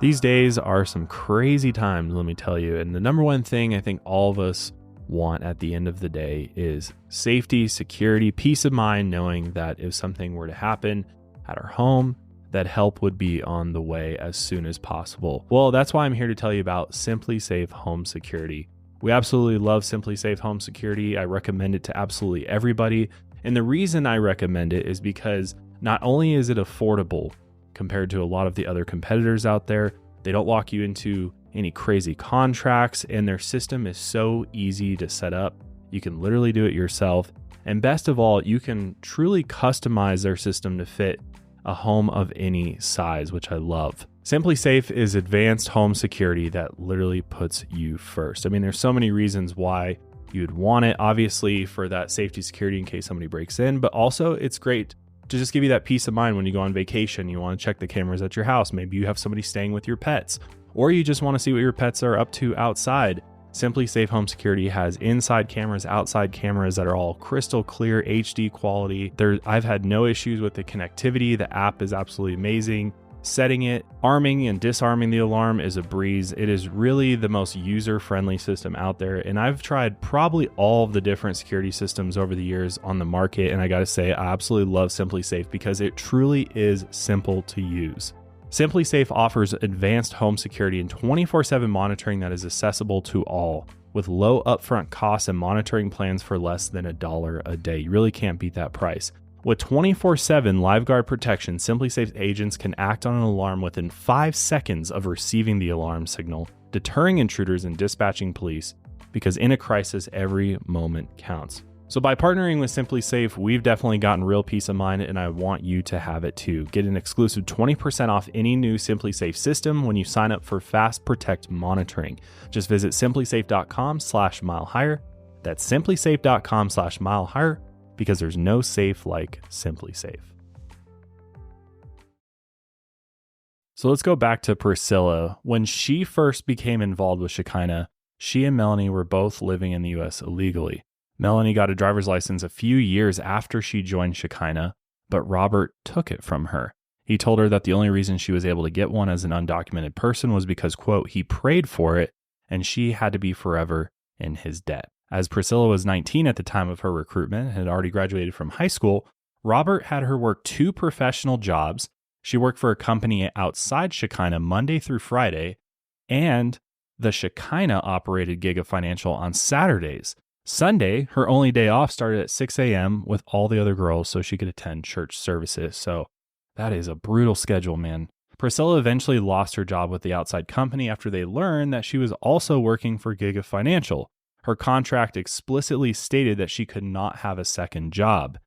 These days are some crazy times, let me tell you. And the number one thing I think all of us want at the end of the day is safety, security, peace of mind, knowing that if something were to happen at our home, that help would be on the way as soon as possible. Well, that's why I'm here to tell you about Simply Safe Home Security. We absolutely love Simply Safe Home Security. I recommend it to absolutely everybody. And the reason I recommend it is because not only is it affordable compared to a lot of the other competitors out there, they don't lock you into any crazy contracts, and their system is so easy to set up. You can literally do it yourself. And best of all, you can truly customize their system to fit a home of any size, which I love. Simply Safe is advanced home security that literally puts you first. I mean, there's so many reasons why you'd want it, obviously for that safety security in case somebody breaks in, but also it's great to just give you that peace of mind when you go on vacation. You want to check the cameras at your house. Maybe you have somebody staying with your pets, or you just want to see what your pets are up to outside. Simply Safe Home Security has inside cameras, outside cameras that are all crystal clear, HD quality. I've had no issues with the connectivity. The app is absolutely amazing. Setting it, arming and disarming the alarm is a breeze. It is really the most user-friendly system out there. And I've tried probably all of the different security systems over the years on the market. And I gotta say, I absolutely love Simply Safe because it truly is simple to use. Simply Safe offers advanced home security and 24/7 monitoring that is accessible to all, with low upfront costs and monitoring plans for less than $1 a day. You really can't beat that price. With 24/7 LiveGuard protection, Simply Safe's agents can act on an alarm within 5 seconds of receiving the alarm signal, deterring intruders and dispatching police, because in a crisis, every moment counts. So by partnering with Simply Safe, we've definitely gotten real peace of mind, and I want you to have it too. Get an exclusive 20% off any new Simply Safe system when you sign up for Fast Protect monitoring. Just visit simplysafe.com/milehigher. That's simplysafe.com/milehigher. Because there's no safe like Simply Safe. So let's go back to Pryscilla. When she first became involved with Shekinah, she and Melanie were both living in the US illegally. Melanie got a driver's license a few years after she joined Shekinah, but Robert took it from her. He told her that the only reason she was able to get one as an undocumented person was because, quote, he prayed for it and she had to be forever in his debt. As Pryscilla was 19 at the time of her recruitment and had already graduated from high school, Robert had her work 2 professional jobs. She worked for a company outside Shekinah Monday through Friday, and the Shekinah-operated gig of Financial on Saturdays. Sunday, her only day off, started at 6 a.m. with all the other girls so she could attend church services. So that is a brutal schedule, man. Pryscilla eventually lost her job with the outside company after they learned that she was also working for Gig of Financial. Her contract explicitly stated that she could not have a second job.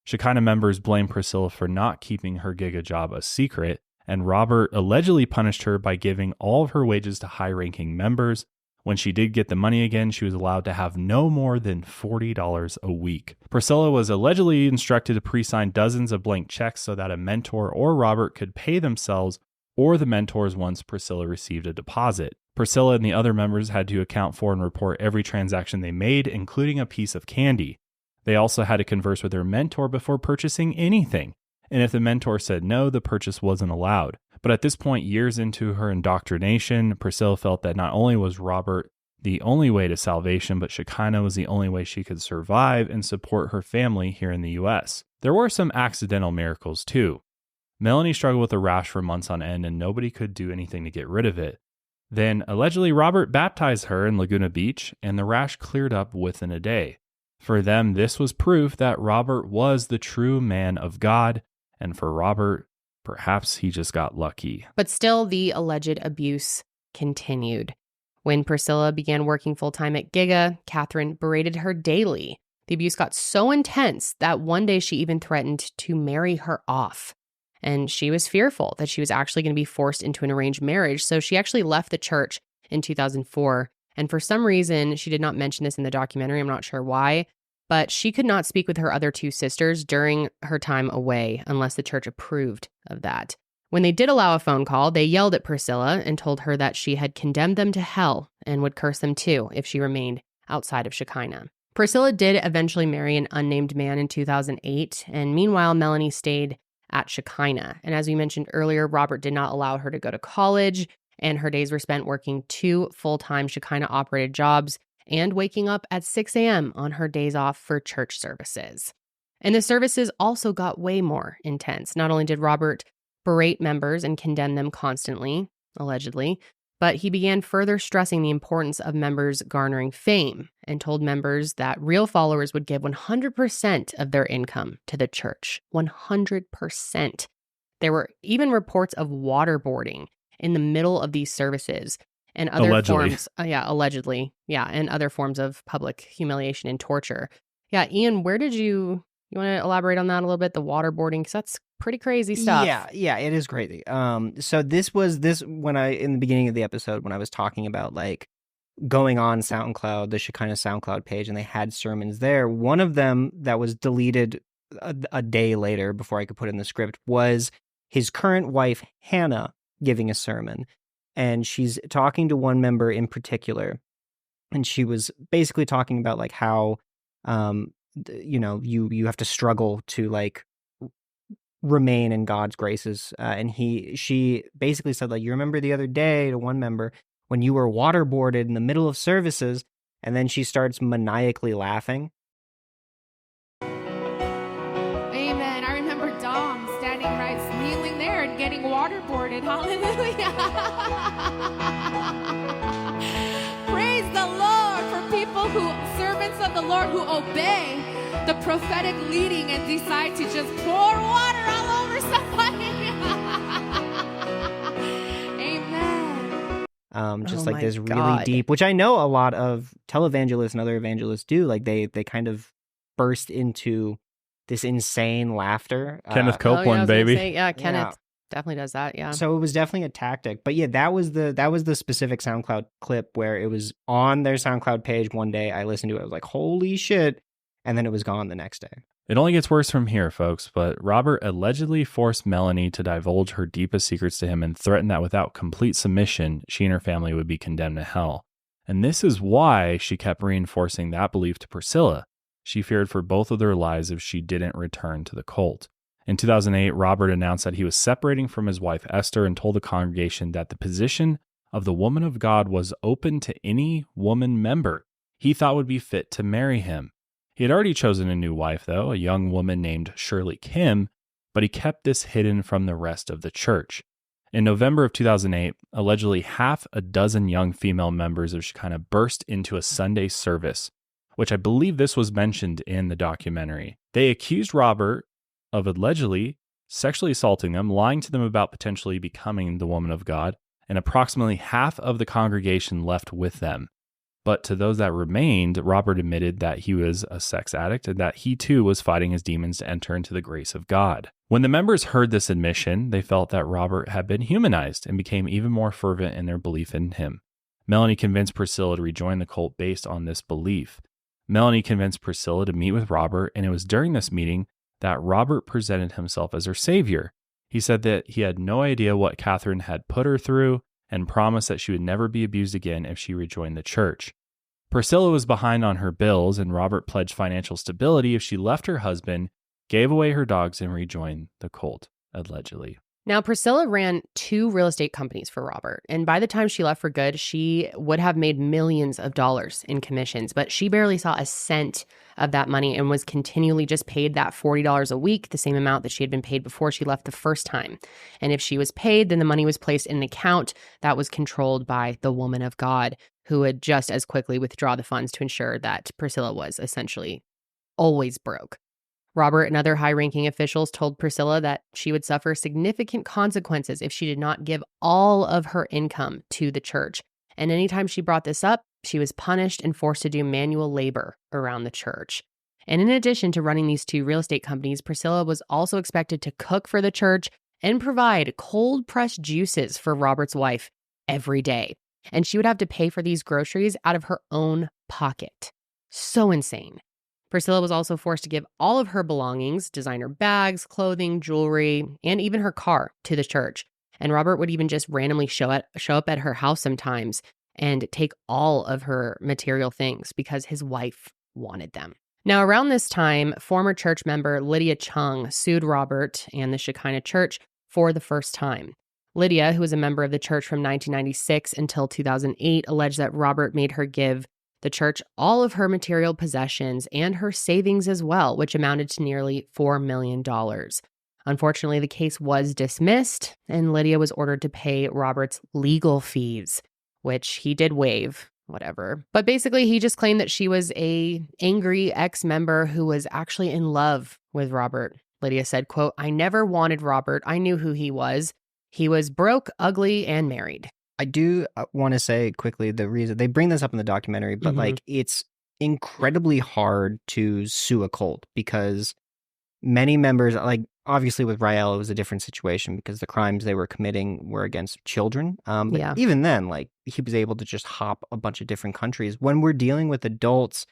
Shekinah members blamed Pryscilla for not keeping her Giga job a secret, and Robert allegedly punished her by giving all of her wages to high-ranking members. When she did get the money again, she was allowed to have no more than $40 a week. Pryscilla was allegedly instructed to pre-sign dozens of blank checks so that a mentor or Robert could pay themselves or the mentors once Pryscilla received a deposit. Pryscilla and the other members had to account for and report every transaction they made, including a piece of candy. They also had to converse with their mentor before purchasing anything, and if the mentor said no, the purchase wasn't allowed. But at this point, years into her indoctrination, Pryscilla felt that not only was Robert the only way to salvation, but Shekinah was the only way she could survive and support her family here in the U.S. There were some accidental miracles too. Melanie struggled with a rash for months on end, and nobody could do anything to get rid of it. Then, allegedly, Robert baptized her in Laguna Beach, and the rash cleared up within a day. For them, this was proof that Robert was the true man of God, and for Robert, perhaps he just got lucky. But still, the alleged abuse continued. When Pryscilla began working full-time at Giga, Catherine berated her daily. The abuse got so intense that one day she even threatened to marry her off. And she was fearful that she was actually going to be forced into an arranged marriage, so she actually left the church in 2004 And for some reason, she did not mention this in the documentary. I'm not sure why, but she could not speak with her other two sisters during her time away unless the church approved of that. When they did allow a phone call, they yelled at Pryscilla and told her that she had condemned them to hell and would curse them too if she remained outside of Shekinah. Pryscilla did eventually marry an unnamed man in 2008, and meanwhile, Melanie stayed at Shekinah. And as we mentioned earlier, Robert did not allow her to go to college, and her days were spent working 2 full-time Shekinah-operated jobs and waking up at 6 a.m. on her days off for church services. And the services also got way more intense. Not only did Robert berate members and condemn them constantly, allegedly, but he began further stressing the importance of members garnering fame and told members that real followers would give 100% of their income to the church. 100%. There were even reports of waterboarding in the middle of these services and other forms. Allegedly. Yeah, and other forms of public humiliation and torture. Yeah, Ian, where did you want to elaborate on that a little bit? The waterboarding, because that's pretty crazy stuff. Yeah, it is crazy. So this when in the beginning of the episode, when I was talking about like going on SoundCloud, the Shekinah SoundCloud page, and they had sermons there. One of them that was deleted a day later before I could put in the script was his current wife, Hannah, giving a sermon. And she's talking to one member in particular. And she was basically talking about like how, you have to struggle to like remain in God's graces. And she basically said, like, you remember the other day to one member when you were waterboarded in the middle of services, and then she starts maniacally laughing. Amen. I remember Dom standing kneeling there and getting waterboarded. Hallelujah. Praise the Lord for people servants of the Lord who obey the prophetic leading and decide to just pour water all over somebody. Amen. Just like this really deep, which I know a lot of televangelists and other evangelists do. Like they kind of burst into this insane laughter. Kenneth Copeland, baby. Kenneth definitely does that. Yeah. So it was definitely a tactic. But yeah, that was the specific SoundCloud clip where it was on their SoundCloud page one day. I listened to it. I was like, holy shit. And then it was gone the next day. It only gets worse from here, folks, but Robert allegedly forced Melanie to divulge her deepest secrets to him and threatened that without complete submission, she and her family would be condemned to hell. And this is why she kept reinforcing that belief to Pryscilla. She feared for both of their lives if she didn't return to the cult. In 2008, Robert announced that he was separating from his wife Esther and told the congregation that the position of the woman of God was open to any woman member he thought would be fit to marry him. He had already chosen a new wife, though, a young woman named Shirley Kim, but he kept this hidden from the rest of the church. In November of 2008, allegedly half a dozen young female members of Shekinah burst into a Sunday service, which I believe this was mentioned in the documentary. They accused Robert of allegedly sexually assaulting them, lying to them about potentially becoming the woman of God, and approximately half of the congregation left with them. But to those that remained, Robert admitted that he was a sex addict and that he too was fighting his demons to enter into the grace of God. When the members heard this admission, they felt that Robert had been humanized and became even more fervent in their belief in him. Melanie convinced Pryscilla to rejoin the cult based on this belief. Melanie convinced Pryscilla to meet with Robert, and it was during this meeting that Robert presented himself as her savior. He said that he had no idea what Catherine had put her through and promised that she would never be abused again if she rejoined the church. Pryscilla was behind on her bills, and Robert pledged financial stability if she left her husband, gave away her dogs, and rejoined the cult, allegedly. Now, Pryscilla ran 2 real estate companies for Robert, and by the time she left for good, she would have made millions of dollars in commissions, but she barely saw a cent of that money and was continually just paid that $40 a week, the same amount that she had been paid before she left the first time. And if she was paid, then the money was placed in an account that was controlled by the woman of God, who would just as quickly withdraw the funds to ensure that Pryscilla was essentially always broke. Robert and other high-ranking officials told Pryscilla that she would suffer significant consequences if she did not give all of her income to the church. And anytime she brought this up, she was punished and forced to do manual labor around the church. And in addition to running these 2 real estate companies, Pryscilla was also expected to cook for the church and provide cold-pressed juices for Robert's wife every day. And she would have to pay for these groceries out of her own pocket. So insane. Pryscilla was also forced to give all of her belongings, designer bags, clothing, jewelry, and even her car to the church. And Robert would even just randomly show up at her house sometimes and take all of her material things because his wife wanted them. Now, around this time, former church member Lydia Chung sued Robert and the Shekinah Church for the first time. Lydia, who was a member of the church from 1996 until 2008, alleged that Robert made her give the church all of her material possessions and her savings as well, which amounted to nearly $4 million. Unfortunately, the case was dismissed, and Lydia was ordered to pay Robert's legal fees, which he did waive, whatever. But basically, he just claimed that she was an angry ex-member who was actually in love with Robert. Lydia said, quote, "I never wanted Robert. I knew who he was. He was broke, ugly, and married." I do want to say quickly the reason they bring this up in the documentary, but like it's incredibly hard to sue a cult because many members, like obviously with Rael, it was a different situation because the crimes they were committing were against children. But even then, like he was able to just hop a bunch of different countries. When we're dealing with adults,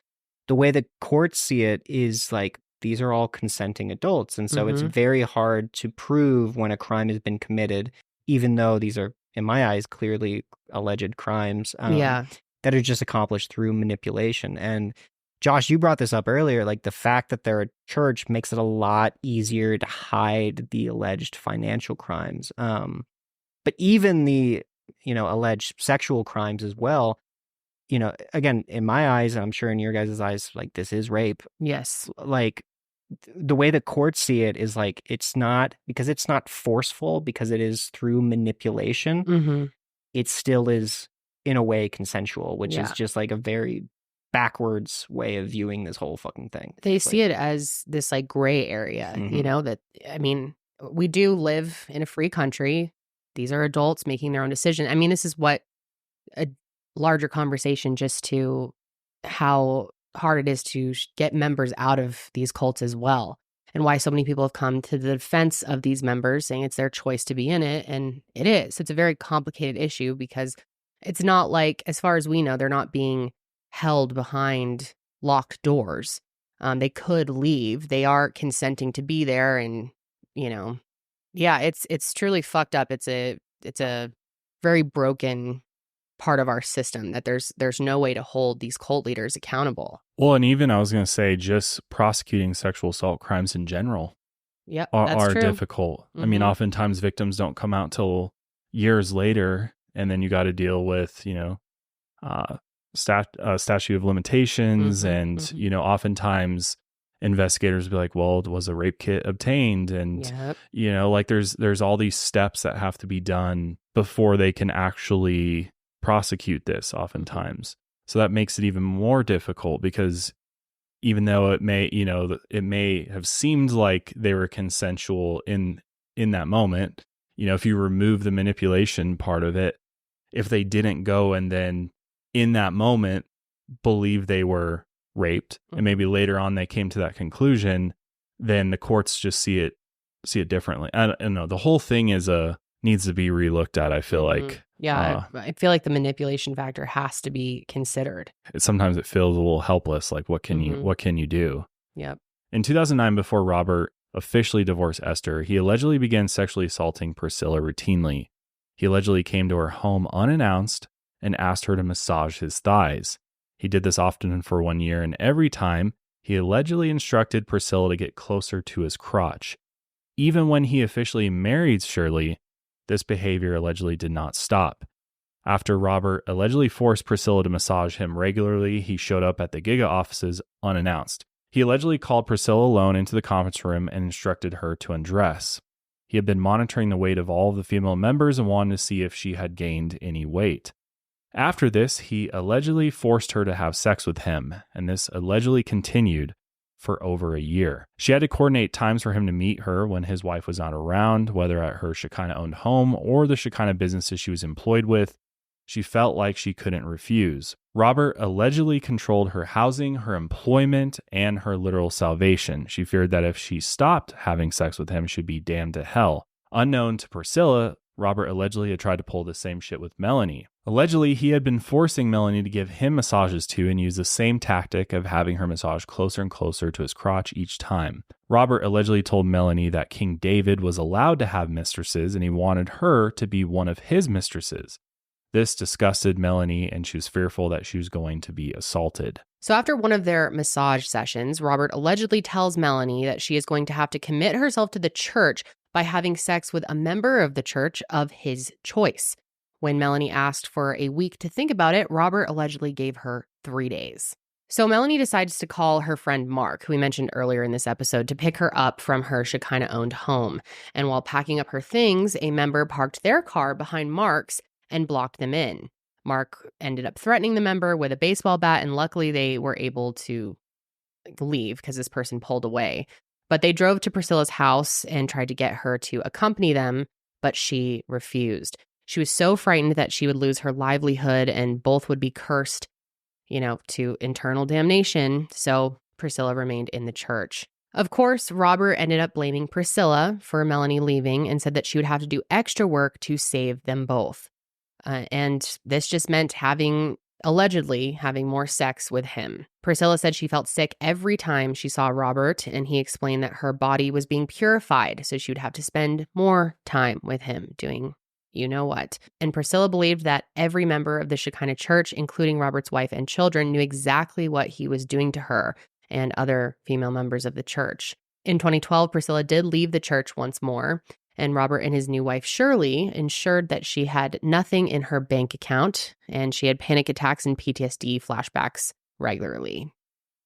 the way the courts see it is like these are all consenting adults. And so it's very hard to prove when a crime has been committed, even though these are, in my eyes, clearly alleged crimes that are just accomplished through manipulation. And Josh, you brought this up earlier, like the fact that they're a church makes it a lot easier to hide the alleged financial crimes. But even the, alleged sexual crimes as well, again, in my eyes, and I'm sure in your guys' eyes, like this is rape. Yes. Like the way the courts see it is like, it's not forceful because it is through manipulation. It still is in a way consensual, which is just like a very backwards way of viewing this whole fucking thing. They see it as this like gray area, that, I mean, we do live in a free country. These are adults making their own decision. I mean, this is what a larger conversation just to how hard it is to get members out of these cults as well, and why so many people have come to the defense of these members saying it's their choice to be in it. And it is. It's a very complicated issue because it's not like, as far as we know, they're not being held behind locked doors. They could leave. They are consenting to be there. And, it's truly fucked up. It's a very broken part of our system that there's no way to hold these cult leaders accountable. Well, and even I was going to say just prosecuting sexual assault crimes in general are difficult. I mean, oftentimes victims don't come out till years later, and then you got to deal with, statute of limitations and, oftentimes investigators will be like, well, was a rape kit obtained? And, like there's all these steps that have to be done before they can actually prosecute this oftentimes. So that makes it even more difficult because even though it may have seemed like they were consensual in that moment, if you remove the manipulation part of it, if they didn't go and then in that moment believe they were raped and maybe later on they came to that conclusion, then the courts just see it differently. I don't know. The whole thing needs to be relooked at, I feel like. I feel like the manipulation factor has to be considered. Sometimes it feels a little helpless. Like, what can you do? Yep. In 2009, before Robert officially divorced Esther, he allegedly began sexually assaulting Pryscilla routinely. He allegedly came to her home unannounced and asked her to massage his thighs. He did this often for 1 year, and every time he allegedly instructed Pryscilla to get closer to his crotch. Even when he officially married Shirley, this behavior allegedly did not stop. After Robert allegedly forced Pryscilla to massage him regularly, he showed up at the Giga offices unannounced. He allegedly called Pryscilla alone into the conference room and instructed her to undress. He had been monitoring the weight of all of the female members and wanted to see if she had gained any weight. After this, he allegedly forced her to have sex with him, and this allegedly continued for over a year. She had to coordinate times for him to meet her when his wife was not around, whether at her Shekinah-owned home or the Shekinah businesses she was employed with. She felt like she couldn't refuse. Robert allegedly controlled her housing, her employment, and her literal salvation. She feared that if she stopped having sex with him, she'd be damned to hell. Unknown to Pryscilla, Robert allegedly had tried to pull the same shit with Melanie. Allegedly, he had been forcing Melanie to give him massages too and use the same tactic of having her massage closer and closer to his crotch each time. Robert allegedly told Melanie that King David was allowed to have mistresses and he wanted her to be one of his mistresses. This disgusted Melanie and she was fearful that she was going to be assaulted. So after one of their massage sessions, Robert allegedly tells Melanie that she is going to have to commit herself to the church by having sex with a member of the church of his choice. When Melanie asked for a week to think about it, Robert allegedly gave her 3 days. So Melanie decides to call her friend Mark, who we mentioned earlier in this episode, to pick her up from her Shekinah-owned home. And while packing up her things, a member parked their car behind Mark's and blocked them in. Mark ended up threatening the member with a baseball bat, and luckily they were able to leave because this person pulled away. But they drove to Pryscilla's house and tried to get her to accompany them, but she refused. She was so frightened that she would lose her livelihood and both would be cursed, to eternal damnation. So Pryscilla remained in the church. Of course, Robert ended up blaming Pryscilla for Melanie leaving and said that she would have to do extra work to save them both. And this just meant allegedly having more sex with him. Pryscilla said she felt sick every time she saw Robert, and he explained that her body was being purified, so she would have to spend more time with him doing you know what. And Pryscilla believed that every member of the Shekinah Church, including Robert's wife and children, knew exactly what he was doing to her and other female members of the church. In 2012, Pryscilla did leave the church once more, and Robert and his new wife, Shirley, ensured that she had nothing in her bank account, and she had panic attacks and PTSD flashbacks regularly.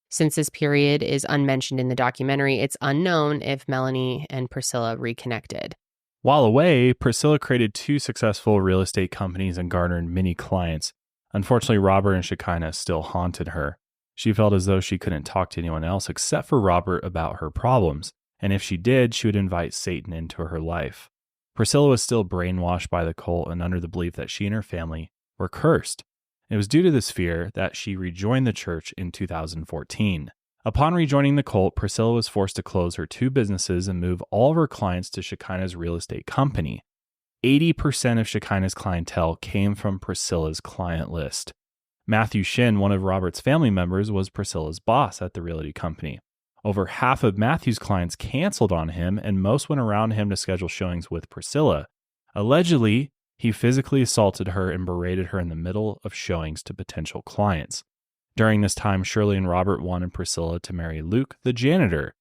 Since this period is unmentioned in the documentary, it's unknown if Melanie and Pryscilla reconnected. While away, Pryscilla created 2 successful real estate companies and garnered many clients. Unfortunately, Robert and Shekinah still haunted her. She felt as though she couldn't talk to anyone else except for Robert about her problems, and if she did, she would invite Satan into her life. Pryscilla was still brainwashed by the cult and under the belief that she and her family were cursed. It was due to this fear that she rejoined the church in 2014. Upon rejoining the cult, Pryscilla was forced to close her 2 businesses and move all of her clients to Shekinah's real estate company. 80% of Shekinah's clientele came from Pryscilla's client list. Matthew Shinn, one of Robert's family members, was Pryscilla's boss at the realty company. Over half of Matthew's clients canceled on him, and most went around him to schedule showings with Pryscilla. Allegedly, he physically assaulted her and berated her in the middle of showings to potential clients. During this time, Shirley and Robert wanted Pryscilla to marry Luke, the janitor.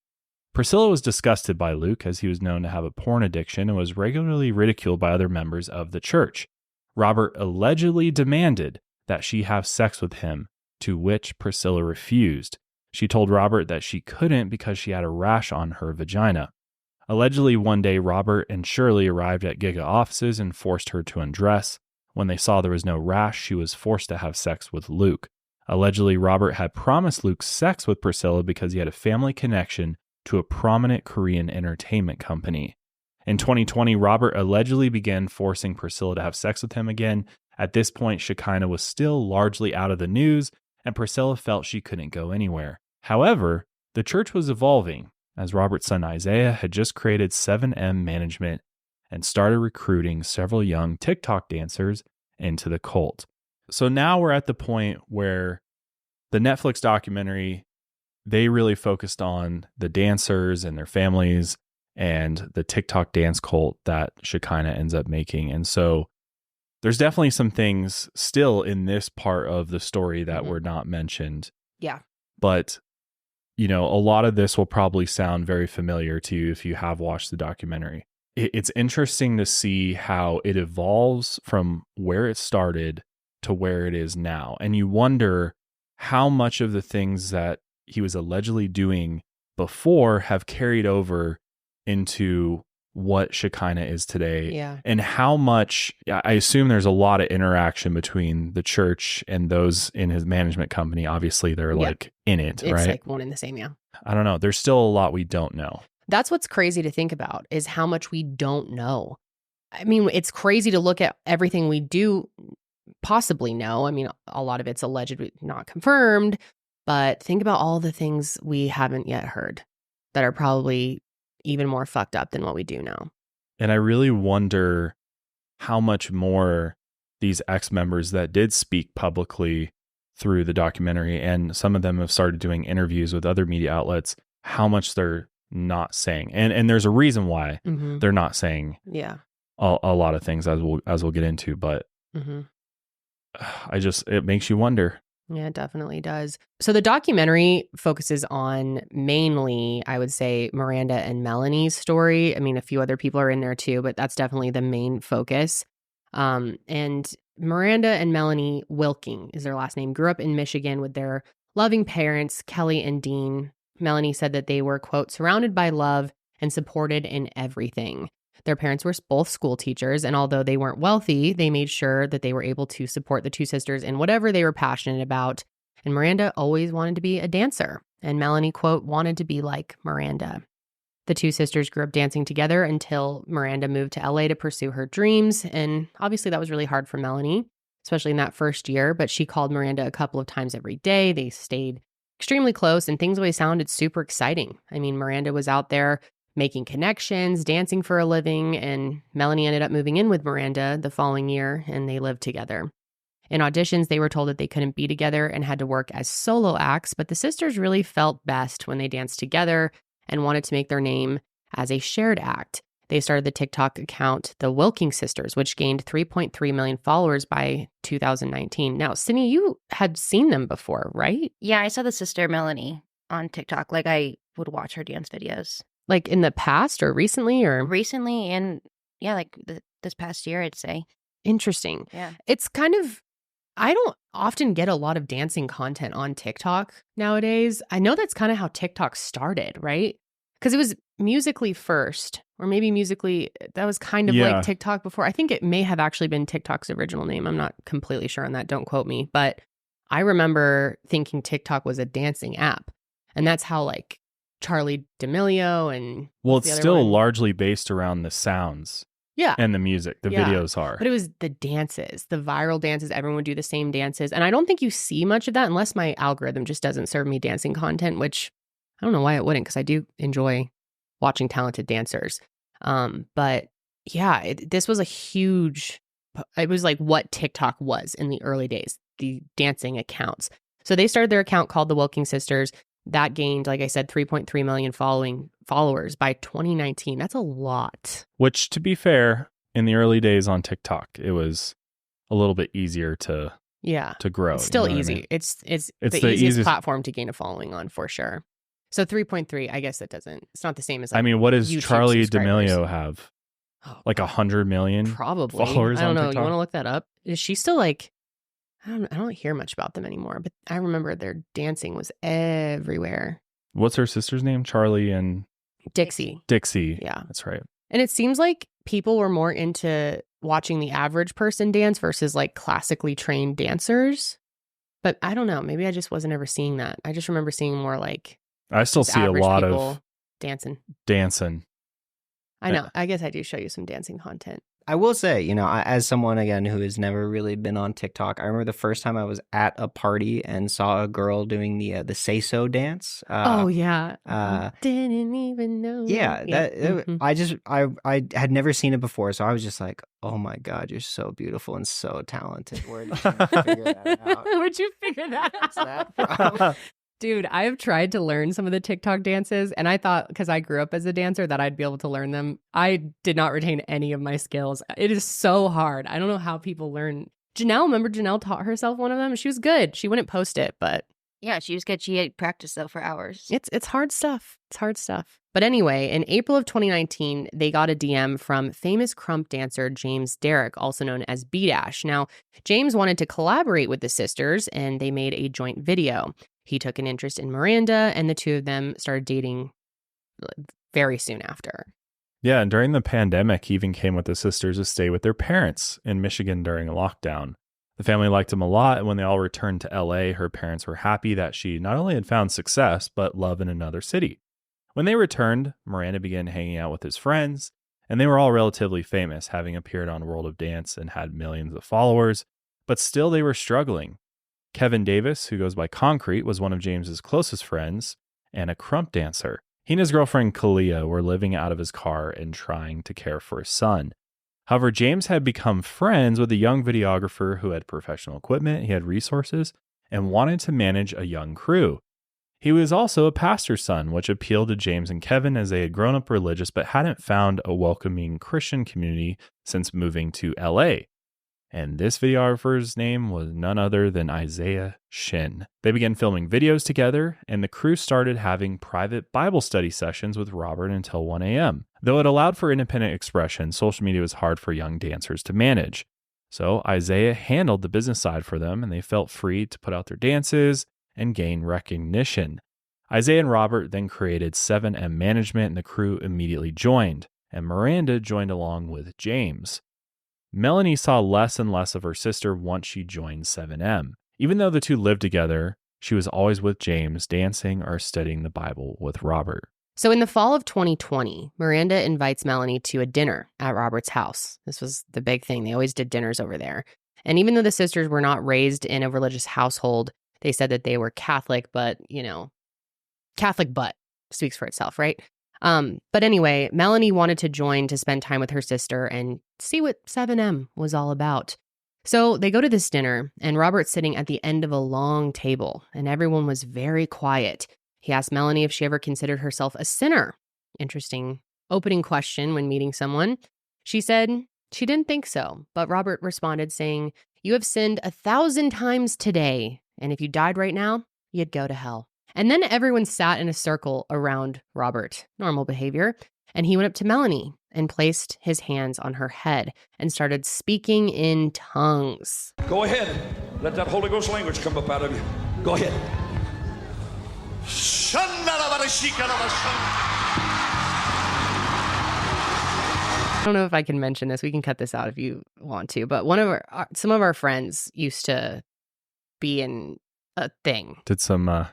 Pryscilla was disgusted by Luke as he was known to have a porn addiction and was regularly ridiculed by other members of the church. Robert allegedly demanded that she have sex with him, to which Pryscilla refused. She told Robert that she couldn't because she had a rash on her vagina. Allegedly, one day, Robert and Shirley arrived at Giga offices and forced her to undress. When they saw there was no rash, she was forced to have sex with Luke. Allegedly, Robert had promised Luke sex with Pryscilla because he had a family connection to a prominent Korean entertainment company. In 2020, Robert allegedly began forcing Pryscilla to have sex with him again. At this point, Shekinah was still largely out of the news, and Pryscilla felt she couldn't go anywhere. However, the church was evolving, as Robert's son Isaiah had just created 7M Management and started recruiting several young TikTok dancers into the cult. So now we're at the point where the Netflix documentary, they really focused on the dancers and their families and the TikTok dance cult that Shekinah ends up making. And so there's definitely some things still in this part of the story that were not mentioned. Yeah. But, a lot of this will probably sound very familiar to you if you have watched the documentary. It's interesting to see how it evolves from where it started to where it is now. And you wonder how much of the things that he was allegedly doing before have carried over into what Shekinah is today. Yeah. And how much, I assume there's a lot of interaction between the church and those in his management company. Obviously, they're like in it, it's right? like one and the same, yeah. I don't know. There's still a lot we don't know. That's what's crazy to think about, is how much we don't know. I mean, it's crazy to look at everything we do possibly know. I mean, a lot of it's allegedly not confirmed, but think about all the things we haven't yet heard that are probably even more fucked up than what we do know. And I really wonder how much more these ex-members that did speak publicly through the documentary, and some of them have started doing interviews with other media outlets, how much they're not saying. And there's a reason why they're not saying a lot of things, as we'll get into, but it makes you wonder. Yeah, it definitely does. So the documentary focuses on mainly, I would say, Miranda and Melanie's story. I mean, a few other people are in there too, but that's definitely the main focus. And Miranda and Melanie Wilking is their last name, grew up in Michigan with their loving parents, Kelly and Dean. Melanie said that they were, quote, surrounded by love and supported in everything. Their parents were both school teachers, and although they weren't wealthy, they made sure that they were able to support the two sisters in whatever they were passionate about. And Miranda always wanted to be a dancer, and Melanie, quote, wanted to be like Miranda. The two sisters grew up dancing together until Miranda moved to LA to pursue her dreams, and obviously that was really hard for Melanie, especially in that first year, but she called Miranda a couple of times every day. They stayed extremely close, and things always sounded super exciting. I mean, Miranda was out there making connections, dancing for a living, and Melanie ended up moving in with Miranda the following year, and they lived together. In auditions, they were told that they couldn't be together and had to work as solo acts, but the sisters really felt best when they danced together and wanted to make their name as a shared act. They started the TikTok account, the Wilking Sisters, which gained 3.3 million followers by 2019. Now, Sydney, you had seen them before, right? Yeah, I saw the sister Melanie on TikTok. Like, I would watch her dance videos. Like in the past or recently? Recently, and yeah, like this past year, I'd say. Interesting. Yeah. It's kind of, I don't often get a lot of dancing content on TikTok nowadays. I know that's kind of how TikTok started, right? Because it was Musical.ly first, or maybe Musical.ly, that was kind of like TikTok before. I think it may have actually been TikTok's original name. I'm not completely sure on that. Don't quote me. But I remember thinking TikTok was a dancing app. And that's how like Charli D'Amelio and it's still largely based around the sounds and the music. The videos are. But it was the dances, the viral dances. Everyone would do the same dances. And I don't think you see much of that unless my algorithm just doesn't serve me dancing content, which I don't know why it wouldn't, because I do enjoy watching talented dancers. But yeah, this was it was like what TikTok was in the early days, the dancing accounts. So they started their account called the Wilking Sisters. That gained, like I said, 3.3 million followers by 2019. That's a lot. Which, to be fair, in the early days on TikTok, it was a little bit easier to grow. It's still easy. I mean? It's the easiest platform to gain a following on, for sure. So 3.3, I guess it's not the same as like, I mean, what does YouTube Charli D'Amelio have? Like 100 million probably followers I don't on know. TikTok? You want to look that up? Is she still like, I don't hear much about them anymore, but I remember their dancing was everywhere. What's her sister's name? Charli and Dixie. Yeah, that's right. And it seems like people were more into watching the average person dance versus like classically trained dancers. But I don't know. Maybe I just wasn't ever seeing that. I just remember seeing more like I still see a lot of dancing. I know. I guess I do show you some dancing content. I will say, as someone, again, who has never really been on TikTok, I remember the first time I was at a party and saw a girl doing the say-so dance. Didn't even know. Yeah. I had never seen it before, so I was just like, oh my God, you're so beautiful and so talented. Where did you figure that out? Where'd you figure that out? Dude, I have tried to learn some of the TikTok dances, and I thought, because I grew up as a dancer, that I'd be able to learn them. I did not retain any of my skills. It is so hard. I don't know how people learn. Remember Janelle taught herself one of them? She was good. She wouldn't post it, but... Yeah, she was good. She had practiced, though, for hours. It's hard stuff. It's hard stuff. But anyway, in April of 2019, they got a DM from famous krump dancer James Derrick, also known as B-Dash. Now, James wanted to collaborate with the sisters, and they made a joint video. He took an interest in Miranda, and the two of them started dating very soon after. Yeah, and during the pandemic, he even came with the sisters to stay with their parents in Michigan during a lockdown. The family liked him a lot, and when they all returned to LA, her parents were happy that she not only had found success, but love in another city. When they returned, Miranda began hanging out with his friends, and they were all relatively famous, having appeared on World of Dance and had millions of followers, but still they were struggling. Kevin Davis, who goes by Concrete, was one of James's closest friends and a krump dancer. He and his girlfriend Kalia were living out of his car and trying to care for his son. However, James had become friends with a young videographer who had professional equipment, he had resources, and wanted to manage a young crew. He was also a pastor's son, which appealed to James and Kevin as they had grown up religious but hadn't found a welcoming Christian community since moving to LA. And this videographer's name was none other than Isaiah Shinn. They began filming videos together, and the crew started having private Bible study sessions with Robert until 1 a.m. Though it allowed for independent expression, social media was hard for young dancers to manage. So Isaiah handled the business side for them, and they felt free to put out their dances and gain recognition. Isaiah and Robert then created 7M Management, and the crew immediately joined, and Miranda joined along with James. Melanie saw less and less of her sister once she joined 7M. Even though the two lived together, she was always with James, dancing or studying the Bible with Robert. So in the fall of 2020, Miranda invites Melanie to a dinner at Robert's house. This was the big thing. They always did dinners over there. And even though the sisters were not raised in a religious household, they said that they were Catholic, but, Catholic but speaks for itself, right? But anyway, Melanie wanted to join to spend time with her sister and see what 7M was all about. So they go to this dinner, and Robert's sitting at the end of a long table, and everyone was very quiet. He asked Melanie if she ever considered herself a sinner. Interesting opening question when meeting someone. She said she didn't think so, but Robert responded saying, "You have sinned 1,000 times today, and if you died right now, you'd go to hell." And then everyone sat in a circle around Robert, normal behavior, and he went up to Melanie and placed his hands on her head and started speaking in tongues. Go ahead. Let that Holy Ghost language come up out of you. Go ahead. I don't know if I can mention this. We can cut this out if you want to. But some of our friends used to be in a thing. Did some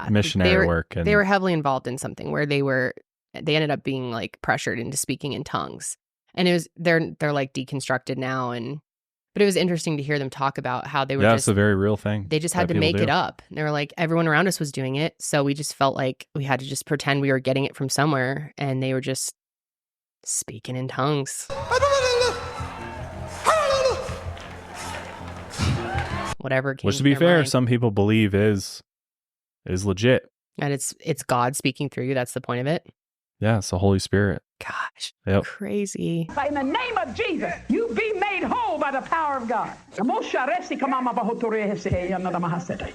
missionary work. And they were heavily involved in something where they ended up being like pressured into speaking in tongues. And it was they're like deconstructed now, but it was interesting to hear them talk about how they were it's a very real thing. They just had to make it up. They were like, everyone around us was doing it, so we just felt like we had to just pretend we were getting it from somewhere, and they were just speaking in tongues. Whatever came Which, to be to fair, mind. some people believe is legit. And it's God speaking through you. That's the point of it. Yeah, it's the Holy Spirit. Gosh, yep. Crazy. In the name of Jesus, you be made whole by the power of God.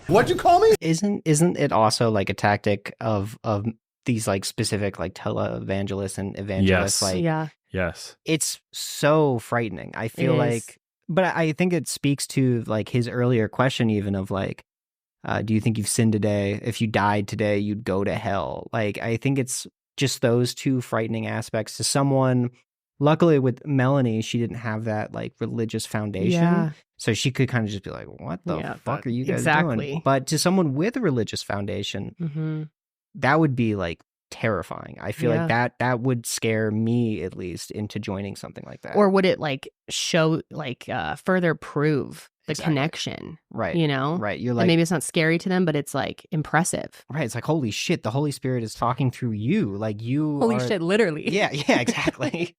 What'd you call me? Isn't it also like a tactic of these like specific like televangelists and evangelists? Yes. Like, yeah. Yes. It's so frightening. I feel like, but I think it speaks to like his earlier question even of like, do you think you've sinned today? If you died today, you'd go to hell. Like, I think it's just those two frightening aspects to someone. Luckily with Melanie, she didn't have that like religious foundation. Yeah. So she could kind of just be like, what the fuck are you guys exactly. doing? But to someone with a religious foundation, that would be like terrifying. I feel like that would scare me at least into joining something like that. Or would it like show like further prove the connection? Right. You know? Right. You're and like, maybe it's not scary to them, but it's like impressive. Right. It's like, holy shit, the Holy Spirit is talking through you. Like you Holy are... shit, literally. Yeah, exactly.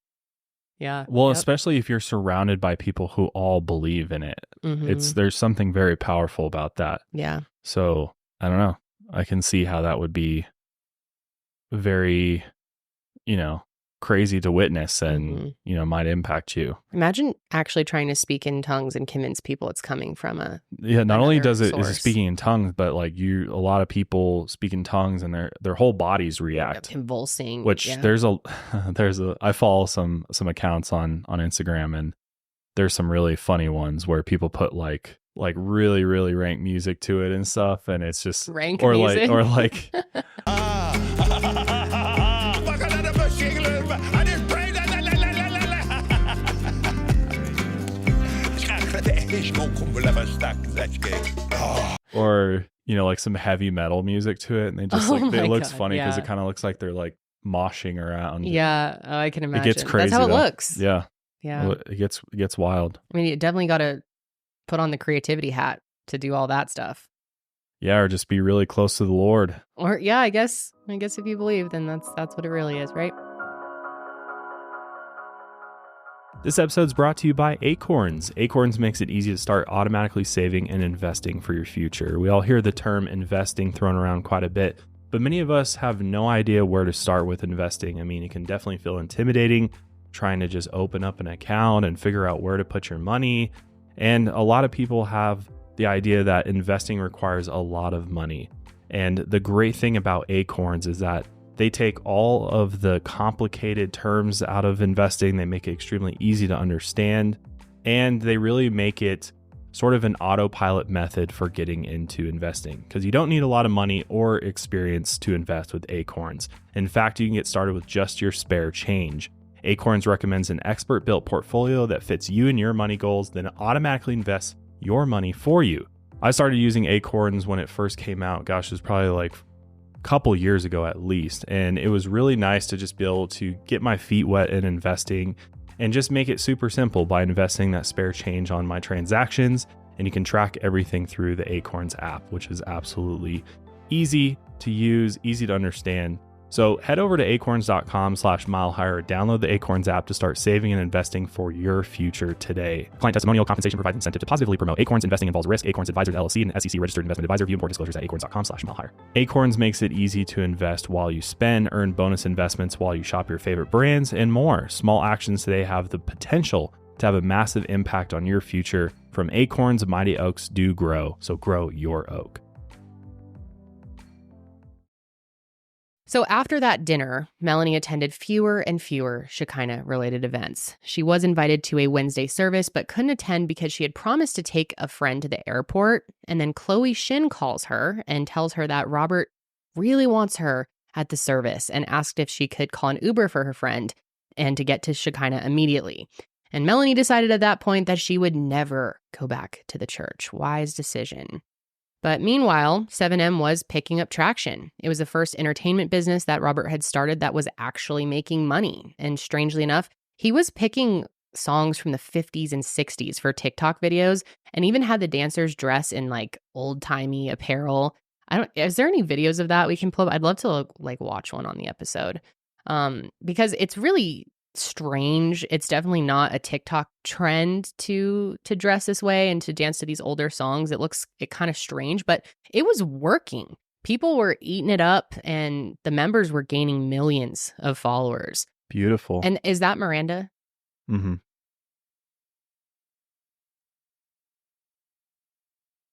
Yeah. Well, especially if you're surrounded by people who all believe in it. There's something very powerful about that. Yeah. So I don't know. I can see how that would be very, crazy to witness and, might impact you. Imagine actually trying to speak in tongues and convince people it's coming from a not only is it source. speaking in tongues, but like a lot of people speak in tongues and their whole bodies react. Convulsing. Which I follow some accounts on Instagram, and there's some really funny ones where people put like really, really rank music to it and stuff, and it's just rank music. like or like some heavy metal music to it, and they just it looks funny because it kind of looks like they're like moshing around. Yeah, I can imagine. It gets crazy. That's how it though. looks. Yeah. Well, it gets wild. I mean, you definitely got to put on the creativity hat to do all that stuff. Yeah, or just be really close to the Lord. Or I guess if you believe, then that's what it really is, right? This episode's brought to you by Acorns. Acorns makes it easy to start automatically saving and investing for your future. We all hear the term investing thrown around quite a bit, but many of us have no idea where to start with investing. I mean, it can definitely feel intimidating trying to just open up an account and figure out where to put your money. And a lot of people have the idea that investing requires a lot of money. And the great thing about Acorns is that they take all of the complicated terms out of investing. They make it extremely easy to understand, and they really make it sort of an autopilot method for getting into investing, because you don't need a lot of money or experience to invest with Acorns. In fact, you can get started with just your spare change. Acorns recommends an expert-built portfolio that fits you and your money goals, then it automatically invests your money for you. I started using Acorns when it first came out. Gosh, it was probably like couple years ago at least, and it was really nice to just be able to get my feet wet in investing and just make it super simple by investing that spare change on my transactions. And you can track everything through the Acorns app, which is absolutely easy to use, easy to understand. So head over to acorns.com/milehigher, download the Acorns app to start saving and investing for your future today. Client testimonial compensation provides incentive to positively promote. Acorns investing involves risk. Acorns Advisors LLC and SEC registered investment advisor. View important disclosures at acorns.com/milehigher. Acorns makes it easy to invest while you spend, earn bonus investments while you shop your favorite brands, and more. Small actions today have the potential to have a massive impact on your future. From Acorns, mighty oaks do grow. So grow your oak. So after that dinner, Melanie attended fewer and fewer Shekinah-related events. She was invited to a Wednesday service, but couldn't attend because she had promised to take a friend to the airport. And then Chloe Shinn calls her and tells her that Robert really wants her at the service and asked if she could call an Uber for her friend and to get to Shekinah immediately. And Melanie decided at that point that she would never go back to the church. Wise decision. But meanwhile, 7M was picking up traction. It was the first entertainment business that Robert had started that was actually making money. And strangely enough, he was picking songs from the 50s and 60s for TikTok videos and even had the dancers dress in like old-timey apparel. Is there any videos of that we can pull up? I'd love to watch one on the episode. Because it's really strange. It's definitely not a TikTok trend to dress this way and to dance to these older songs. It kind of strange, but it was working. People were eating it up and the members were gaining millions of followers. Beautiful. And is that Miranda? Mm-hmm.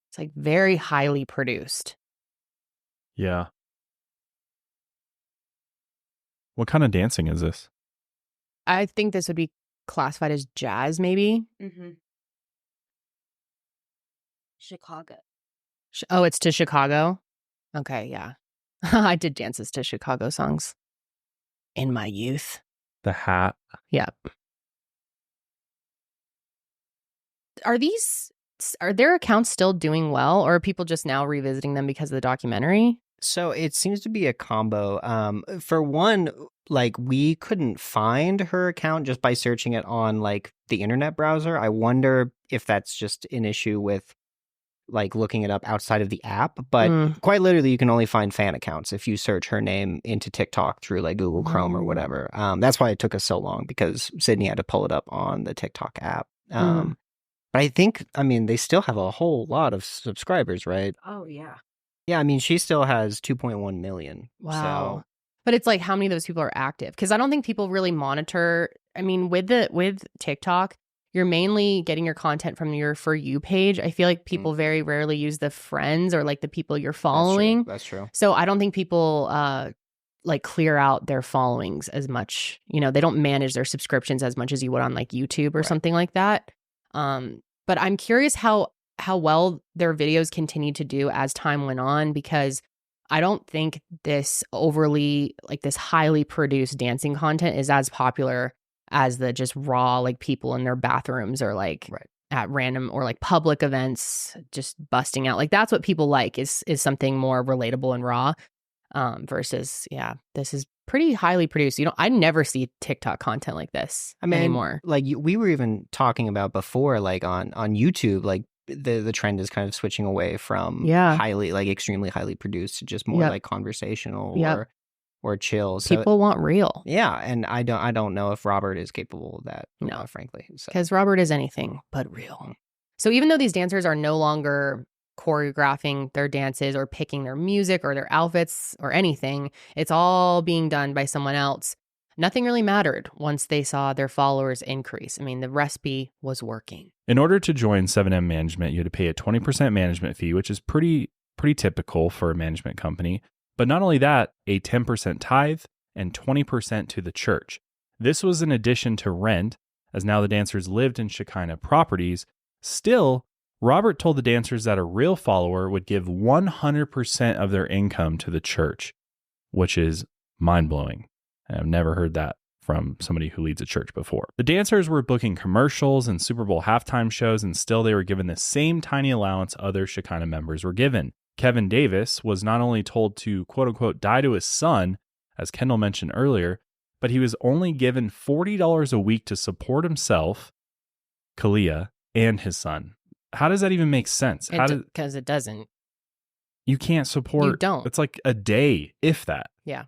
It's like very highly produced. Yeah. What kind of dancing is this? I think this would be classified as jazz, maybe. Mm-hmm. Chicago. Oh, it's to Chicago? Okay, yeah. I did dances to Chicago songs in my youth. The hat. Yeah. Are their accounts still doing well, or are people just now revisiting them because of the documentary? So it seems to be a combo. For one, we couldn't find her account just by searching it on the internet browser. I wonder if that's just an issue with looking it up outside of the app. But quite literally, you can only find fan accounts if you search her name into TikTok through Google Chrome or whatever. That's why it took us so long, because Sydney had to pull it up on the TikTok app. But I think, they still have a whole lot of subscribers, right? Oh, yeah. Yeah, she still has 2.1 million. Wow. So. But it's how many of those people are active? Because I don't think people really monitor. With TikTok, you're mainly getting your content from your For You page. I feel like people very rarely use the friends or the people you're following. That's true. So I don't think people clear out their followings as much. They don't manage their subscriptions as much as you would on YouTube or something like that. But I'm curious how well their videos continued to do as time went on, because I don't think this overly, this highly produced dancing content is as popular as the just raw, people in their bathrooms or at random or public events, just busting out. That's what people is something more relatable and raw versus, this is pretty highly produced. I never see TikTok content like this anymore. We were even talking about before, on YouTube, the trend is kind of switching away from highly extremely highly produced to just more conversational or chill. So, people want real. Yeah, and I don't know if Robert is capable of that, frankly. Because Robert is anything but real. So even though these dancers are no longer choreographing their dances or picking their music or their outfits or anything, it's all being done by someone else. Nothing really mattered once they saw their followers increase. I mean, the recipe was working. In order to join 7M Management, you had to pay a 20% management fee, which is pretty typical for a management company. But not only that, a 10% tithe and 20% to the church. This was in addition to rent, as now the dancers lived in Shekinah properties. Still, Robert told the dancers that a real follower would give 100% of their income to the church, which is mind-blowing. I've never heard that from somebody who leads a church before. The dancers were booking commercials and Super Bowl halftime shows, and still they were given the same tiny allowance other Shekinah members were given. Kevin Davis was not only told to quote-unquote die to his son, as Kendall mentioned earlier, but he was only given $40 a week to support himself, Kalia, and his son. How does that even make sense? Because it doesn't. You can't support. You don't. It's like a day, if that. Yeah.